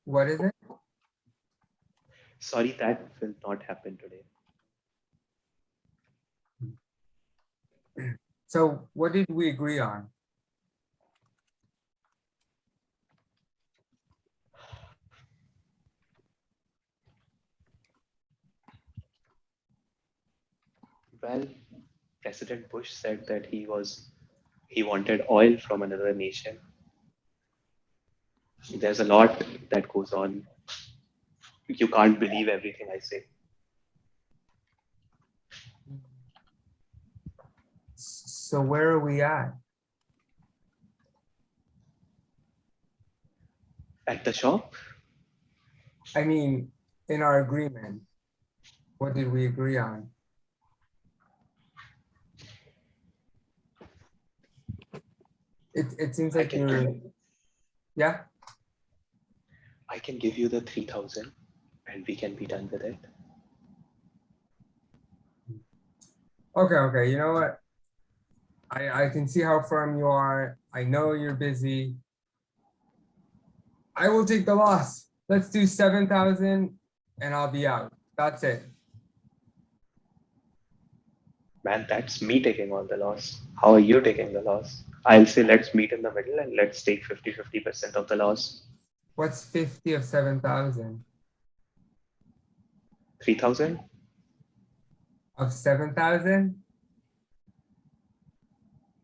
What is it? Sorry, that will not happen today. So what did we agree on? Well, President Bush said that he wanted oil from another nation. There's a lot that goes on. You can't believe everything I say. So where are we at? At the shop? I mean, in our agreement, what did we agree on? It seems like you're, yeah? I can give you the 3,000 and we can be done with it. Okay, you know what? I can see how firm you are. I know you're busy. I will take the loss. Let's do 7,000 and I'll be out. That's it. Man, that's me taking all the loss. How are you taking the loss? I'll say let's meet in the middle and let's take 50% of the loss. What's 50 of 7,000? 3,000? Of 7,000?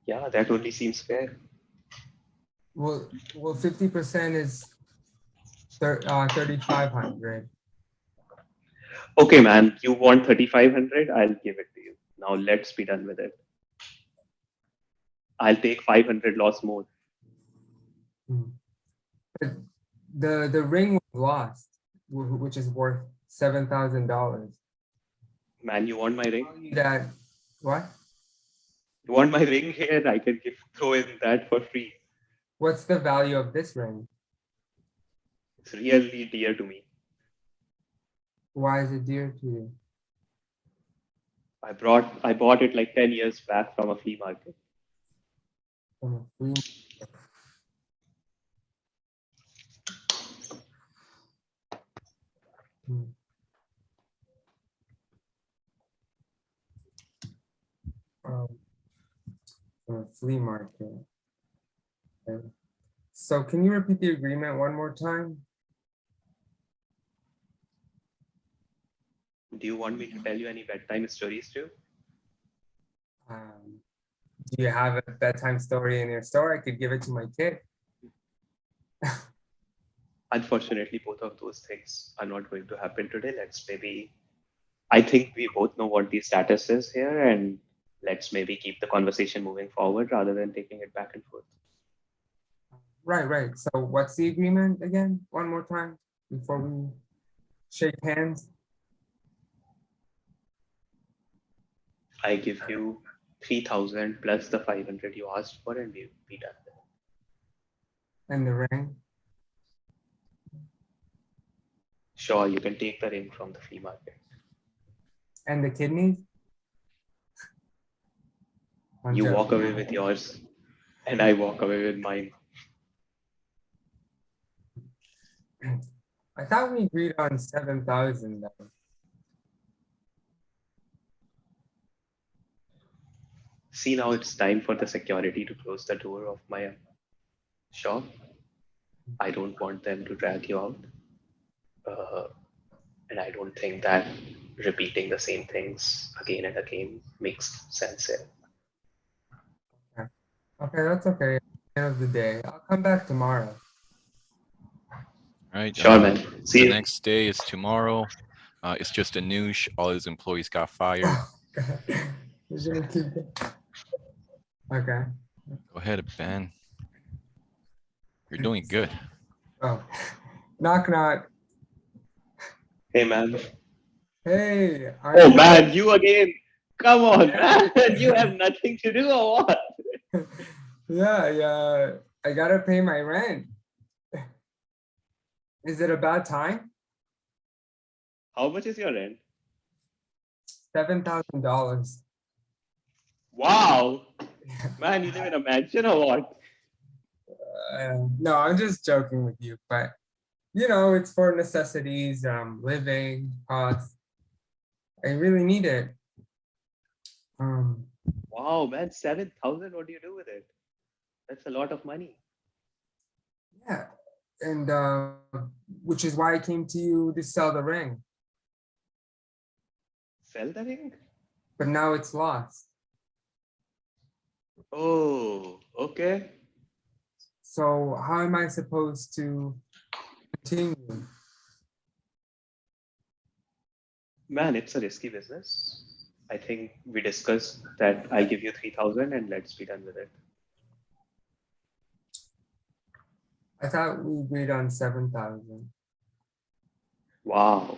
Yeah, that only seems fair. Well, 50% is 3,500. Okay, man, you want 3,500? I'll give it to you. Now let's be done with it. I'll take 500 loss more. The ring was lost, which is worth $7,000. Man, you want my ring? That what? You want my ring here? I can throw in that for free. What's the value of this ring? It's really dear to me. Why is it dear to you? I bought it like 10 years back from a flea market. From a flea market. From a flea market. Okay. So can you repeat the agreement one more time? Do you want me to tell you any bedtime stories too? Do you have a bedtime story in your store? I could give it to my kid. Unfortunately, both of those things are not going to happen today. I think we both know what the status is here, and let's maybe keep the conversation moving forward rather than taking it back and forth. Right. So what's the agreement again? One more time before we shake hands. I give you 3,000 plus the 500 you asked for, and we'll be done. And the ring? Sure, you can take the ring from the flea market. And the kidneys? I'm You walk joking. away with yours, and I walk away with mine. I thought we agreed on 7,000 though. See, now it's time for the security to close the door of my shop. I don't want them to drag you out. And I don't think that repeating the same things again and again makes sense here. Okay, that's okay. At the end of the day, I'll come back tomorrow. Right. Sure, man. See The you. next day is tomorrow. It's just a noosh. All his employees got fired. You're gonna keep it. Okay. Go ahead, Ben. You're doing good. Oh, knock knock. Hey, man. Hey. Oh, man, you again. Come on, man. You have nothing to do or what? Yeah. I gotta pay my rent. Is it a bad time? How much is your rent? $7,000. Wow. Man, you live in a mansion or what? No, I'm just joking with you, but you know, it's for necessities, living costs. I really need it. Wow, man, 7,000. What do you do with it? That's a lot of money. Yeah, and which is why I came to you to sell the ring, Sell the ring? but now it's lost. Oh, okay. So how am I supposed to continue? Man, it's a risky business. I think we discussed that I'll give you 3,000 and let's be done with it. I thought we agreed on 7,000. Wow.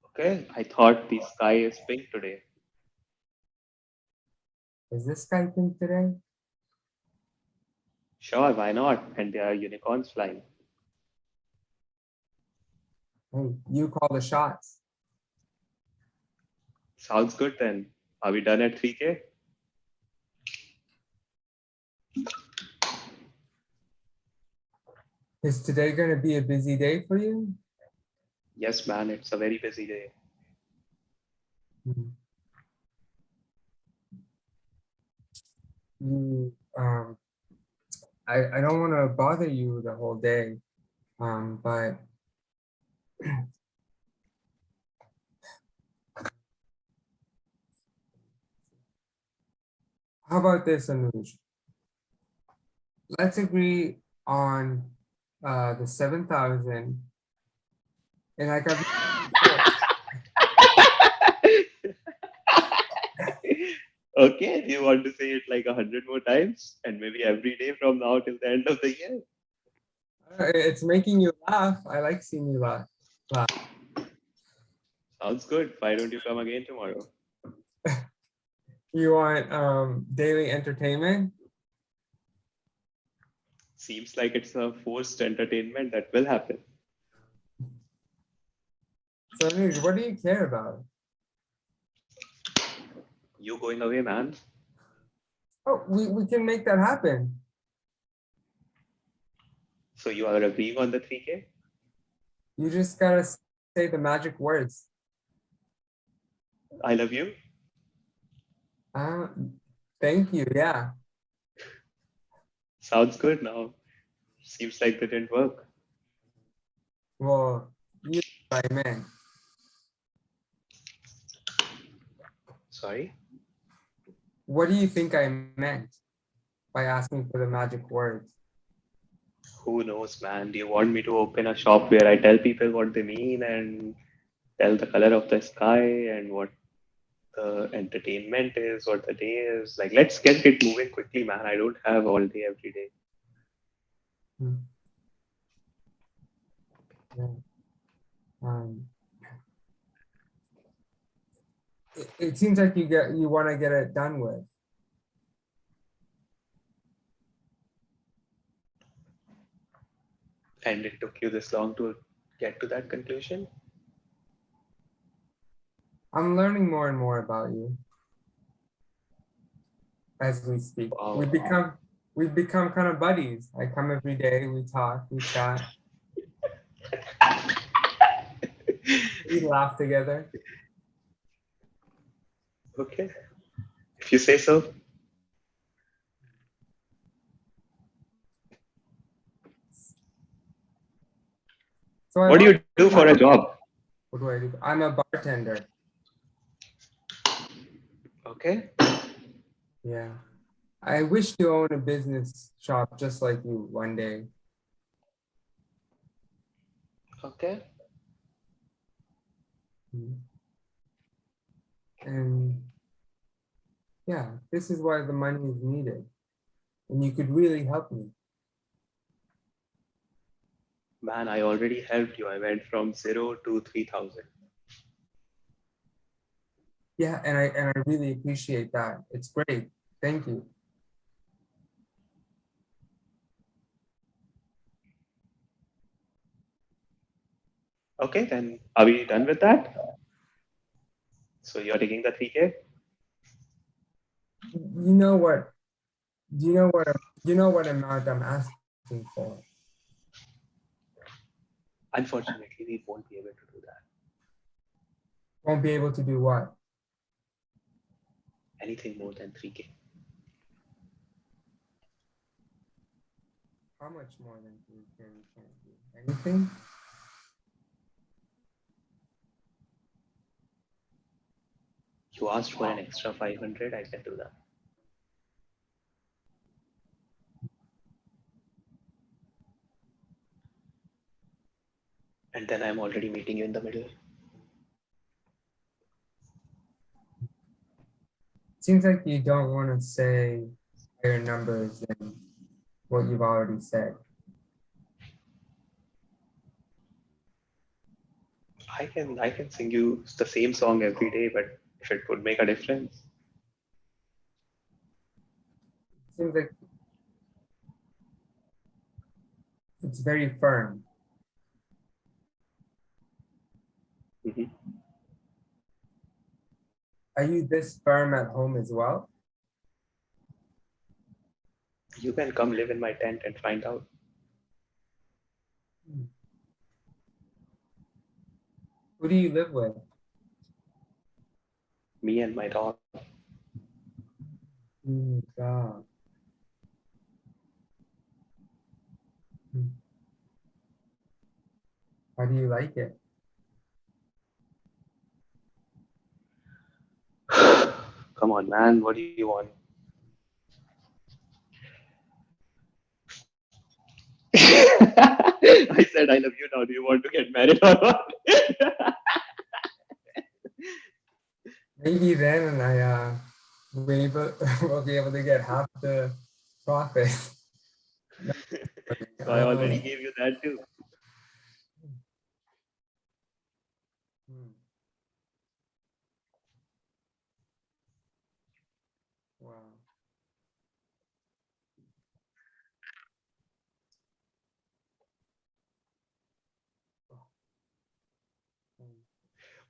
Okay, I thought the sky is pink today. Is this guy pink today? Sure, why not? And there are unicorns flying. Hey, you call the shots. Sounds good then. Are we done at 3K? Is today going to be a busy day for you? Yes, man, it's a very busy day. You, I don't want to bother you the whole day, but how about this, Anuj? Let's agree on the 7,000, and I got. Okay, do you want to say it like 100 more times? And maybe every day from now till the end of the year? It's making you laugh. I like seeing you laugh. Sounds good. Why don't you come again tomorrow? You want daily entertainment? Seems like it's a forced entertainment that will happen. So, Anuj, what do you care about? You going away, man? Oh, we can make that happen. So you are agreeing on the 3K? You just gotta say the magic words. I love you. Thank you. Yeah. Sounds good now. Seems like that didn't work. Well, you I meant. Sorry? What do you think I meant by asking for the magic words? Who knows, man? Do you want me to open a shop where I tell people what they mean and tell the color of the sky and what the entertainment is, what the day is? Like, let's get it moving quickly, man. I don't have all day every day. Yeah. It seems like you want to get it done with. And it took you this long to get to that conclusion? I'm learning more and more about you as we speak. Wow. We've become kind of buddies. I come every day, we talk, we chat, we laugh together. Okay. If you say so. So I What do you want- do for a job? What do I do? I'm a bartender. Okay. Yeah. I wish to own a business shop just like you one day. Okay. And yeah, this is why the money is needed. And you could really help me. Man, I already helped you. I went from 0 to 3,000. Yeah, and I really appreciate that. It's great. Thank you. Okay, then are we done with that? So you're taking the 3K? You know what? Do you know what amount I'm asking for? Unfortunately, we won't be able to do that. Won't be able to do what? Anything more than 3K. How much more than you can do? Anything? You asked for an extra 500, I can do that. And then I'm already meeting you in the middle. Seems like you don't want to say higher numbers than what you've already said. I can sing you the same song every day, but if it would make a difference. Seems like it's very firm. Mhm. Are you this firm at home as well? You can come live in my tent and find out. Who do you live with? Me and my dog. God. How do you like it? Come on, man. What do you want? I said I love you now. Do you want to get married or not? Maybe then will be able to get half the profit. So I already gave you that too. Wow.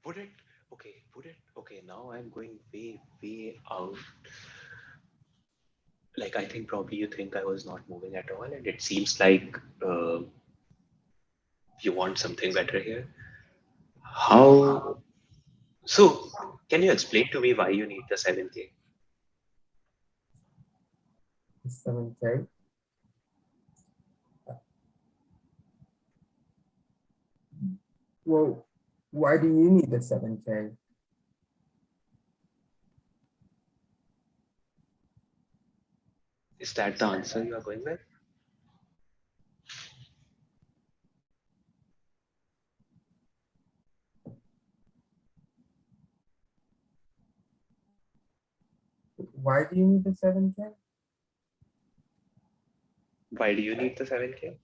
Would it, okay, now I'm going way out. Like, I think probably you think I was not moving at all, and it seems like you want something better here. How? So, can you explain to me why you need the 7K? 7K. Well, why do you need the 7K? Is that the answer you are going with? Why do you need the 7K? Why do you need the 7K?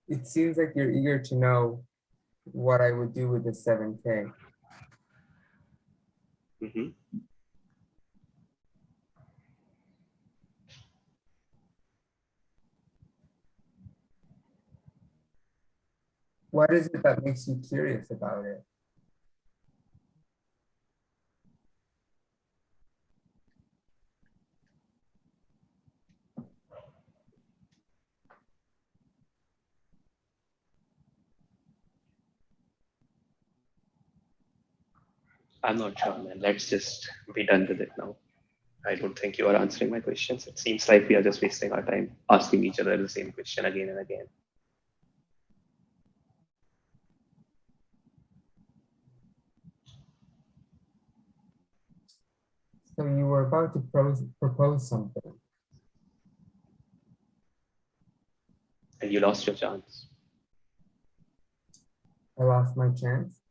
it seems like you're eager to know what I would do with the 7K. Mhm. What is it that makes you curious about it? I'm not sure, man. Let's just be done with it now. I don't think you are answering my questions. It seems like we are just wasting our time asking each other the same question again and again. So you were about to propose something. And you lost your chance. I lost my chance.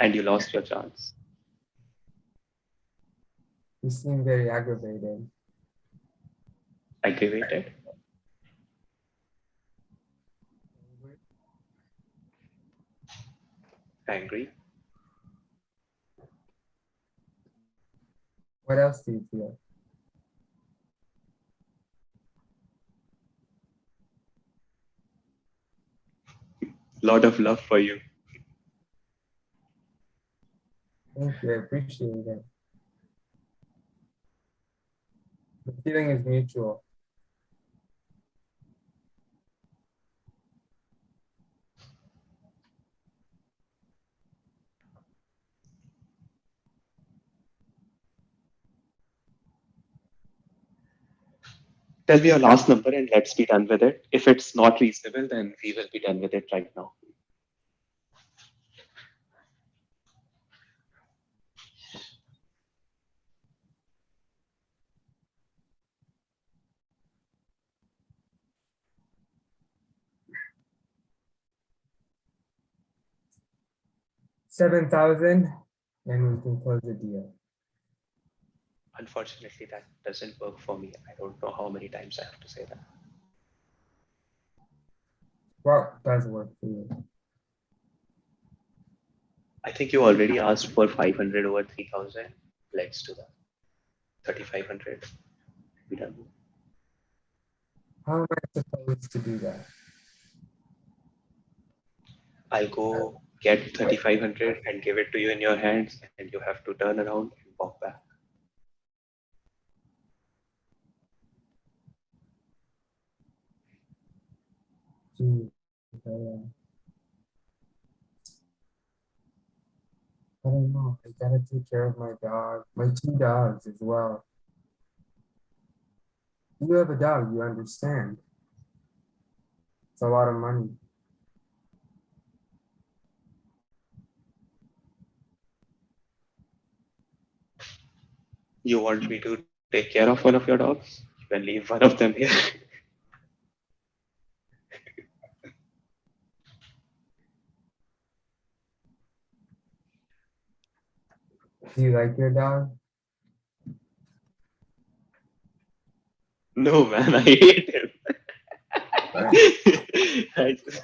And you lost your chance. You seem very aggravated. Aggravated? Angry? What else do you feel? Lot of love for you. Thank you, I appreciate it. The feeling is mutual. Tell me your last number and let's be done with it. If it's not reasonable, then we will be done with it right now. $7,000 and we can close the deal. Unfortunately, that doesn't work for me. I don't know how many times I have to say that. What does work for you? I think you already asked for 500 over 3,000. Let's do that. 3,500. Be done. How am I supposed to do that? I'll go get 3,500 and give it to you in your hands, and you have to turn around and walk back. Gee, I don't know. I gotta take care of my dog, my 2 dogs as well. You have a dog, you understand. It's a lot of money. You want me to take care of one of your dogs? You can leave one of them here. Do you like your dog? No, man, I hate him. I just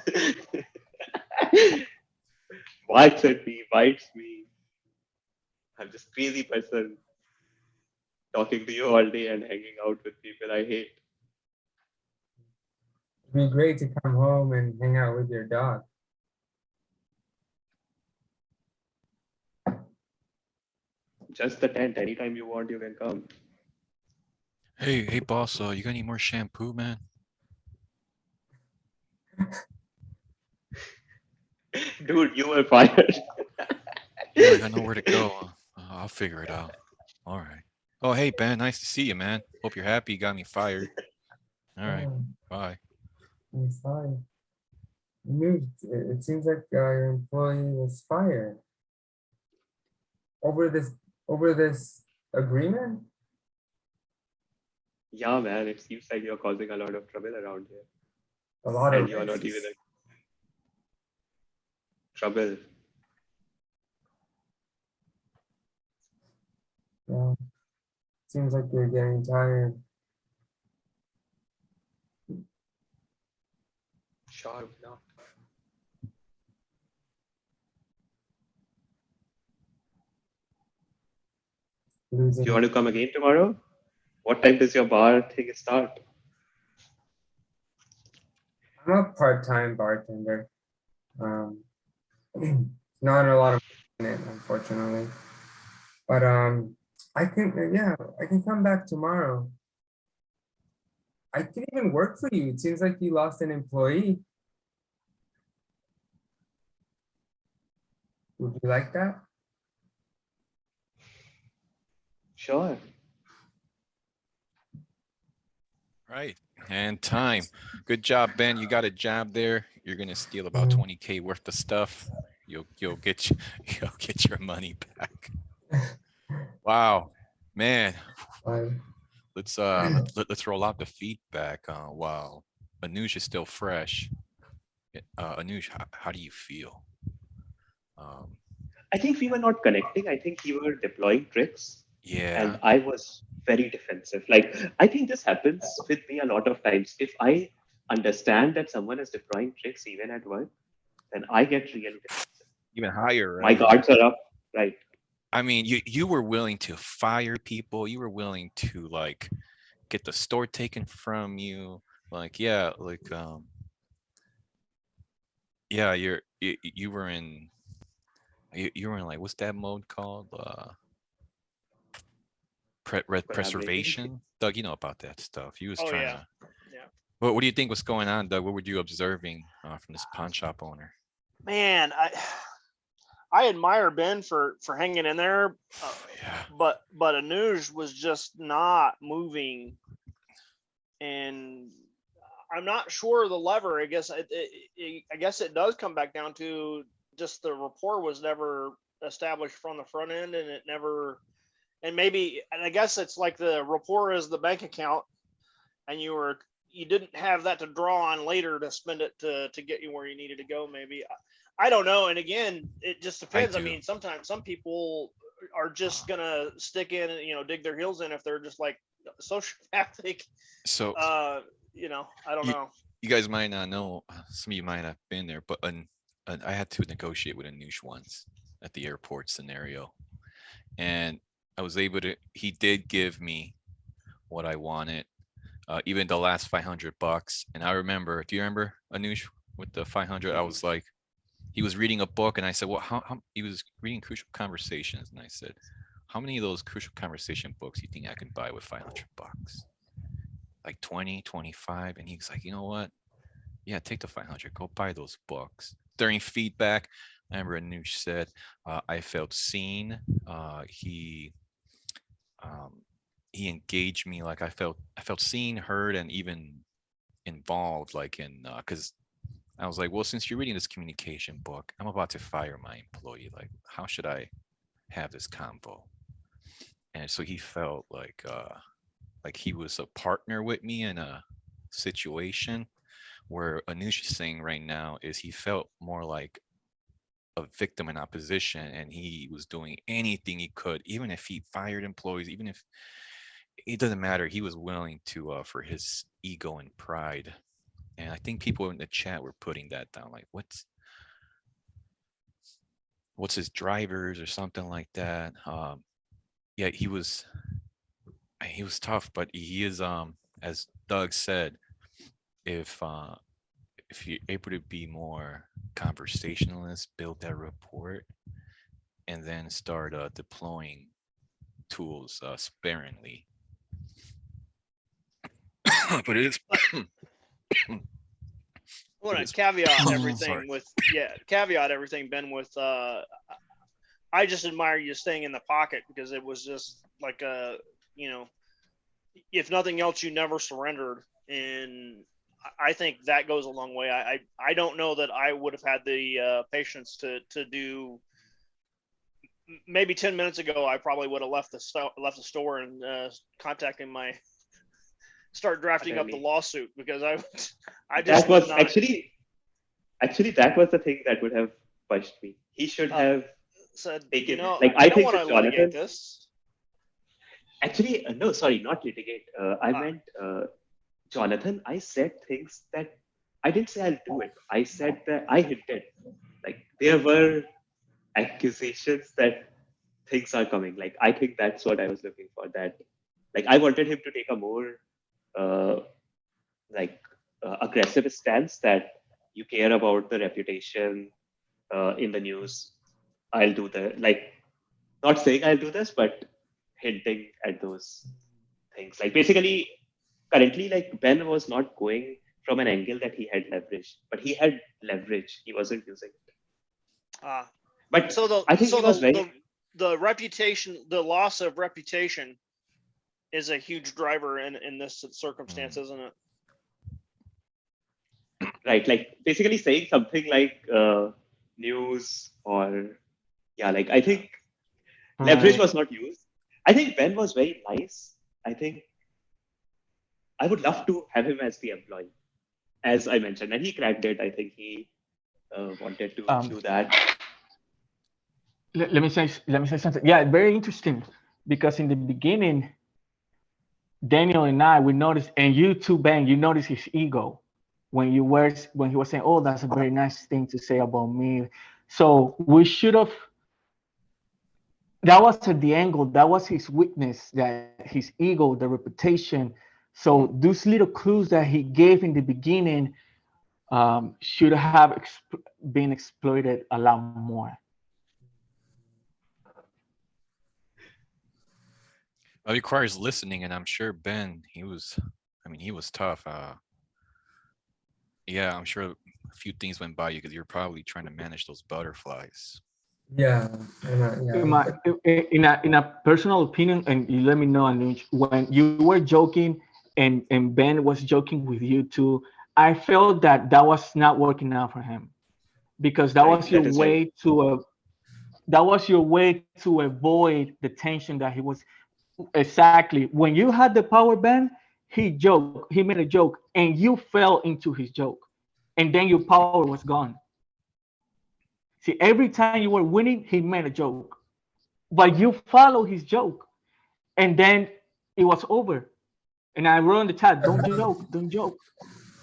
barks at me, bites me. I'm just crazy person talking to you all day and hanging out with people I hate. It'd be great to come home and hang out with your dog. Just the tent. Anytime you want, you can come. Hey, boss, you got any more shampoo, man? Dude, you were fired. Yeah, I got nowhere to go. I'll figure it out. All right. Oh, hey, Ben, nice to see you, man. Hope you're happy you got me fired. All right, Oh, bye. it's fine. It seems like your employee was fired over this agreement. Yeah, man, it seems like you're causing a lot of trouble around here. A lot And of you're not even a trouble. Yeah. Seems like you're getting tired. Sure, why not? Do you want to come again tomorrow? What time does your bar thing start? I'm a part-time bartender. Not a lot of money in it, unfortunately. But I can come back tomorrow. I can even work for you. It seems like you lost an employee. Would you like that? Sure. Right. And time. Good job, Ben. You got a job there. You're gonna steal about 20K worth of stuff. You'll get you'll get your money back. Wow, man. Let's roll out the feedback. While Anuj is still fresh. Anuj, how do you feel? I think we were not connecting. I think you were deploying tricks. Yeah. And I was very defensive. Like, I think this happens with me a lot of times. If I understand that someone is deploying tricks even at work, then I get really defensive. Even higher, right? My guards are up, right? I mean, you were willing to fire people. You were willing to like get the store taken from you. Like, yeah, like yeah, you were in you were in like, what's that mode called? Preservation. Doug, you know about that stuff. He was trying to. Yeah. What do you think was going on, Doug? What were you observing from this pawn shop owner? Man, I admire Ben for hanging in there, but Anuj was just not moving, and I'm not sure the lever. I guess it does come back down to just the rapport was never established from the front end, and it never. And I guess it's like the rapport is the bank account, and you didn't have that to draw on later to spend it to get you where you needed to go. Maybe. I don't know. And again, it just depends. I mean, sometimes some people are just gonna stick in and, dig their heels in if they're just like sociopathic. So, I don't know. You guys might not know, some of you might have been there, but I had to negotiate with Anush once at the airport scenario. And I was able to, he did give me what I wanted, even the last $500. And I remember, do you remember Anush with the 500? I was like, he was reading a book and I said, well, how he was reading Crucial Conversations. And I said, how many of those Crucial Conversation books do you think I can buy with $500? Like 20, 25. And he was like, you know what? Yeah, take the 500, go buy those books. During feedback, I remember Anush said, I felt seen. He engaged me. Like I felt seen, heard, and even involved, like in, cause I was like, well, since you're reading this communication book, I'm about to fire my employee. Like, how should I have this convo? And so he felt like he was a partner with me in a situation where Anush is saying right now is he felt more like a victim in opposition, and he was doing anything he could, even if he fired employees, even if it doesn't matter, he was willing to for his ego and pride. And I think people in the chat were putting that down, like what's his drivers or something like that. Yeah, he was tough, but he is, as Doug said, if you're able to be more conversationalist, build that rapport, and then start deploying tools sparingly. But it is. I want to caveat everything caveat everything, Ben, with I just admire you staying in the pocket, because it was just like if nothing else, you never surrendered, and I think that goes a long way. I don't know that I would have had the patience to do. Maybe 10 minutes ago, I probably would have left the store and start drafting up the lawsuit, because I just that was actually that was the thing that would have pushed me. He should have said, taken, I I don't think want to litigate this. Actually, no, sorry, not litigate. I meant Jonathan. I said things that I didn't say I'll do it. I said that I hinted. Like there were accusations that things are coming. Like I think that's what I was looking for. That like I wanted him to take a more uh, aggressive stance that you care about the reputation in the news. I'll do the like not saying I'll do this, but hinting at those things. Like basically, currently, like Ben was not going from an angle that he had leverage, but he had leverage. He wasn't using it. But So I think he was very. the reputation, the loss of reputation, is a huge driver in this circumstance, isn't it? Right, like basically saying something like news or yeah, like I think leverage was not used. I think Ben was very nice. I think I would love to have him as the employee, as I mentioned, and he cracked it. I think he wanted to do that. Let me say something. Yeah, very interesting, because in the beginning, Daniel and I, we noticed, and you too, Ben, you noticed his ego when he was saying, "Oh, that's a very nice thing to say about me." So we should have. That was at the angle. That was his weakness. That his ego, the reputation. So those little clues that he gave in the beginning should have been exploited a lot more. It requires listening, and I'm sure Ben, he was tough. Yeah, I'm sure a few things went by you because you're probably trying to manage those butterflies. Yeah, In a personal opinion, and you let me know, Anuj, when you were joking and Ben was joking with you too, I felt that was not working out for him, because that was your way to avoid the tension that he was. Exactly. When you had the power, Ben, he made a joke, and you fell into his joke, and then your power was gone. See, every time you were winning, he made a joke, but you follow his joke, and then it was over. And I wrote in the chat, "Don't joke, don't joke."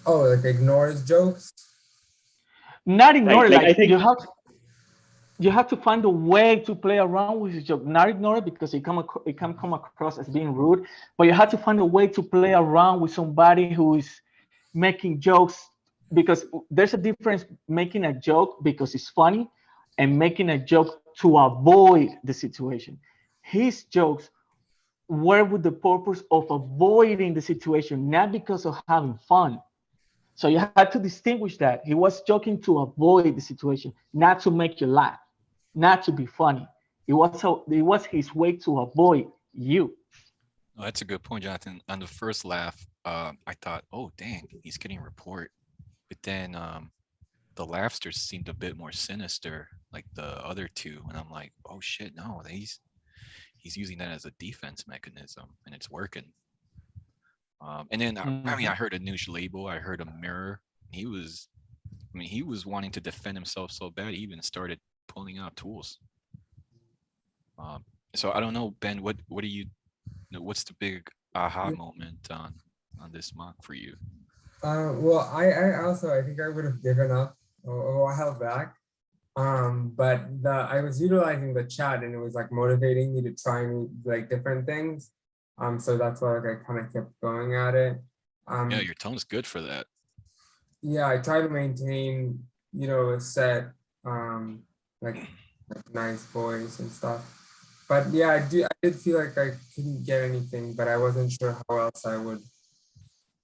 Oh, like ignore his jokes? Not ignore Right, it. like I Like think you have to find a way to play around with his joke. Not ignore it, because it can come across as being rude. But you have to find a way to play around with somebody who is making jokes, because there's a difference making a joke because it's funny and making a joke to avoid the situation. His jokes were with the purpose of avoiding the situation, not because of having fun. So you had to distinguish that. He was joking to avoid the situation, not to make you laugh, not to be funny. It was his way to avoid you. Oh, that's a good point, Jonathan. On the first laugh, I thought, oh, dang, he's getting a report. But then the laughsters seemed a bit more sinister, like the other two. And I'm like, oh, shit, no, he's using that as a defense mechanism, and it's working. And then, I mean, I heard a news label. I heard a mirror. He was wanting to defend himself so bad, he even started pulling out tools. So I don't know, Ben, what do you what's the big aha moment on this mock for you? Well, I also, I think I would have given up a while back. But I was utilizing the chat, and it was like motivating me to try like different things. So that's why like, I kind of kept going at it. Yeah, your tone's good for that. Yeah, I try to maintain, a set, like nice voice and stuff. But yeah, I did feel like I couldn't get anything, but I wasn't sure how else I would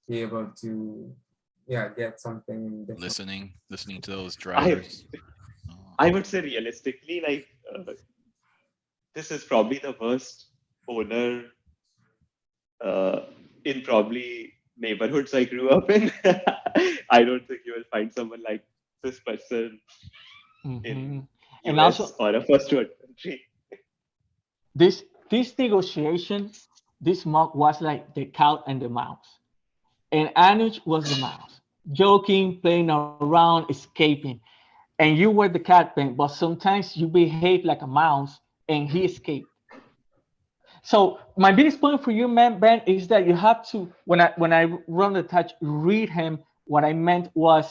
be able to, get something different. Listening to those drivers. I would say realistically, like this is probably the worst owner in probably neighborhoods I grew up in. I don't think you will find someone like this person in And US also, or a first world country. this negotiation, this mock was like the cat and the mouse, and Anuj was the mouse, joking, playing around, escaping, and you were the cat, Ben. But sometimes you behave like a mouse, and he escaped. So my biggest point for you, man, Ben, is that you have to, when I run the touch, read him what I meant was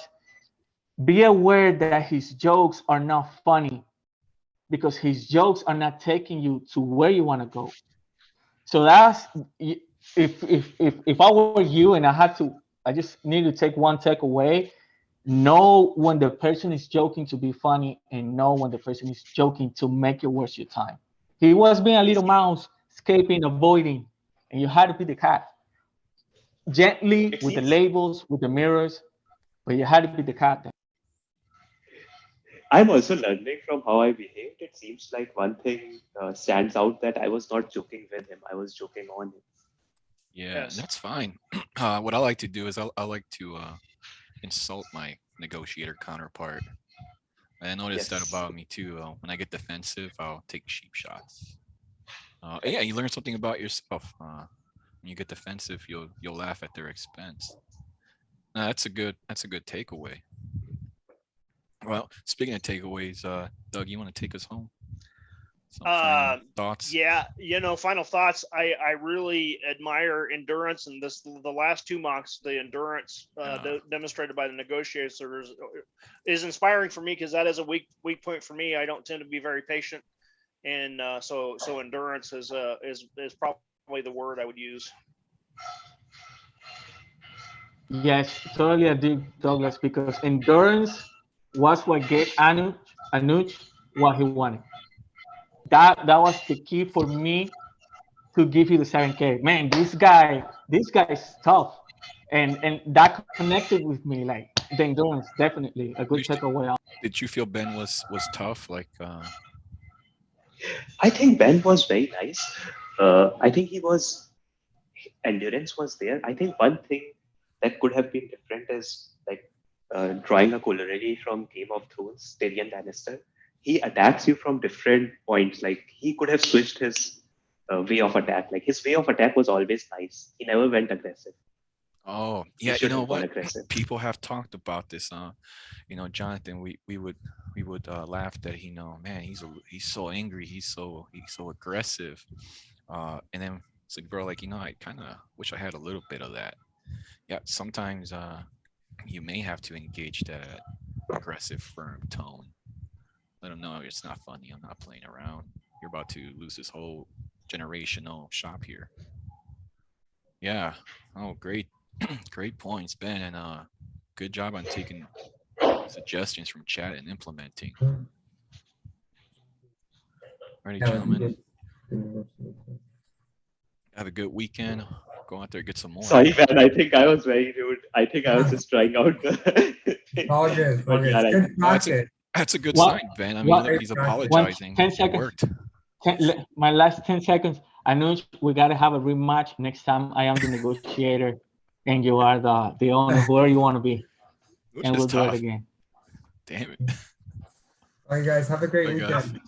be aware that his jokes are not funny because his jokes are not taking you to where you want to go. So that's if I were you and I just need to take one takeaway. Know when the person is joking to be funny, and know when the person is joking to make it worth your time. He was being a little mouse, escaping, avoiding, and you had to be the cat. Gently It with the seems labels, with the mirrors, but you had to be the cat. I'm also learning from how I behaved. It seems like one thing stands out that I was not joking with him. I was joking on him. Yeah, Yes. that's fine. What I like to do is I like to insult my negotiator counterpart. I noticed that Yes. about me too. When I get defensive, I'll take cheap shots. Yeah, you learn something about yourself. When you get defensive, you'll laugh at their expense. That's a good takeaway. Well, speaking of takeaways, Doug, you want to take us home? Some final thoughts? Yeah, final thoughts. I really admire endurance, and the last two mocks, the endurance demonstrated by the negotiators is inspiring for me, because that is a weak point for me. I don't tend to be very patient, and so endurance is probably the word I would use. Yes, totally agree, Douglas, because endurance was what gave Anuj what he wanted. That was the key for me to give you the 7K. Man, this guy is tough. And that connected with me, like the endurance, definitely a good takeaway. Did you feel Ben was tough? Like I think Ben was very nice. I think endurance was there. I think one thing that could have been different is like drawing a corollary from Game of Thrones, Tyrion Lannister. He attacks you from different points. Like he could have switched his way of attack. Like his way of attack was always nice. He never went aggressive. oh He yeah, you should know have gone what? aggressive. People have talked about this. Jonathan, we would laugh that man, he's so angry, he's so aggressive. And then it's like, bro, like I kind of wish I had a little bit of that. Yeah, sometimes you may have to engage that aggressive, firm tone. Let them know it's not funny. I'm not playing around. You're about to lose this whole generational shop here. Yeah. Oh, great, great points, Ben, and good job on taking suggestions from chat and implementing. Alrighty, gentlemen. Have a good weekend. Go out there, get some more. Sorry, man. I think I was very rude. I think I was just trying out the. All good. All good. It's good practice. That's a good sign, Ben. I mean, look, he's apologizing. 10 It seconds. worked. My last 10 seconds. Anuj, we gotta have a rematch next time. I am the negotiator, and you are the owner, whoever you want to be, and we'll do it again. Damn it. All right, guys. Have a great weekend.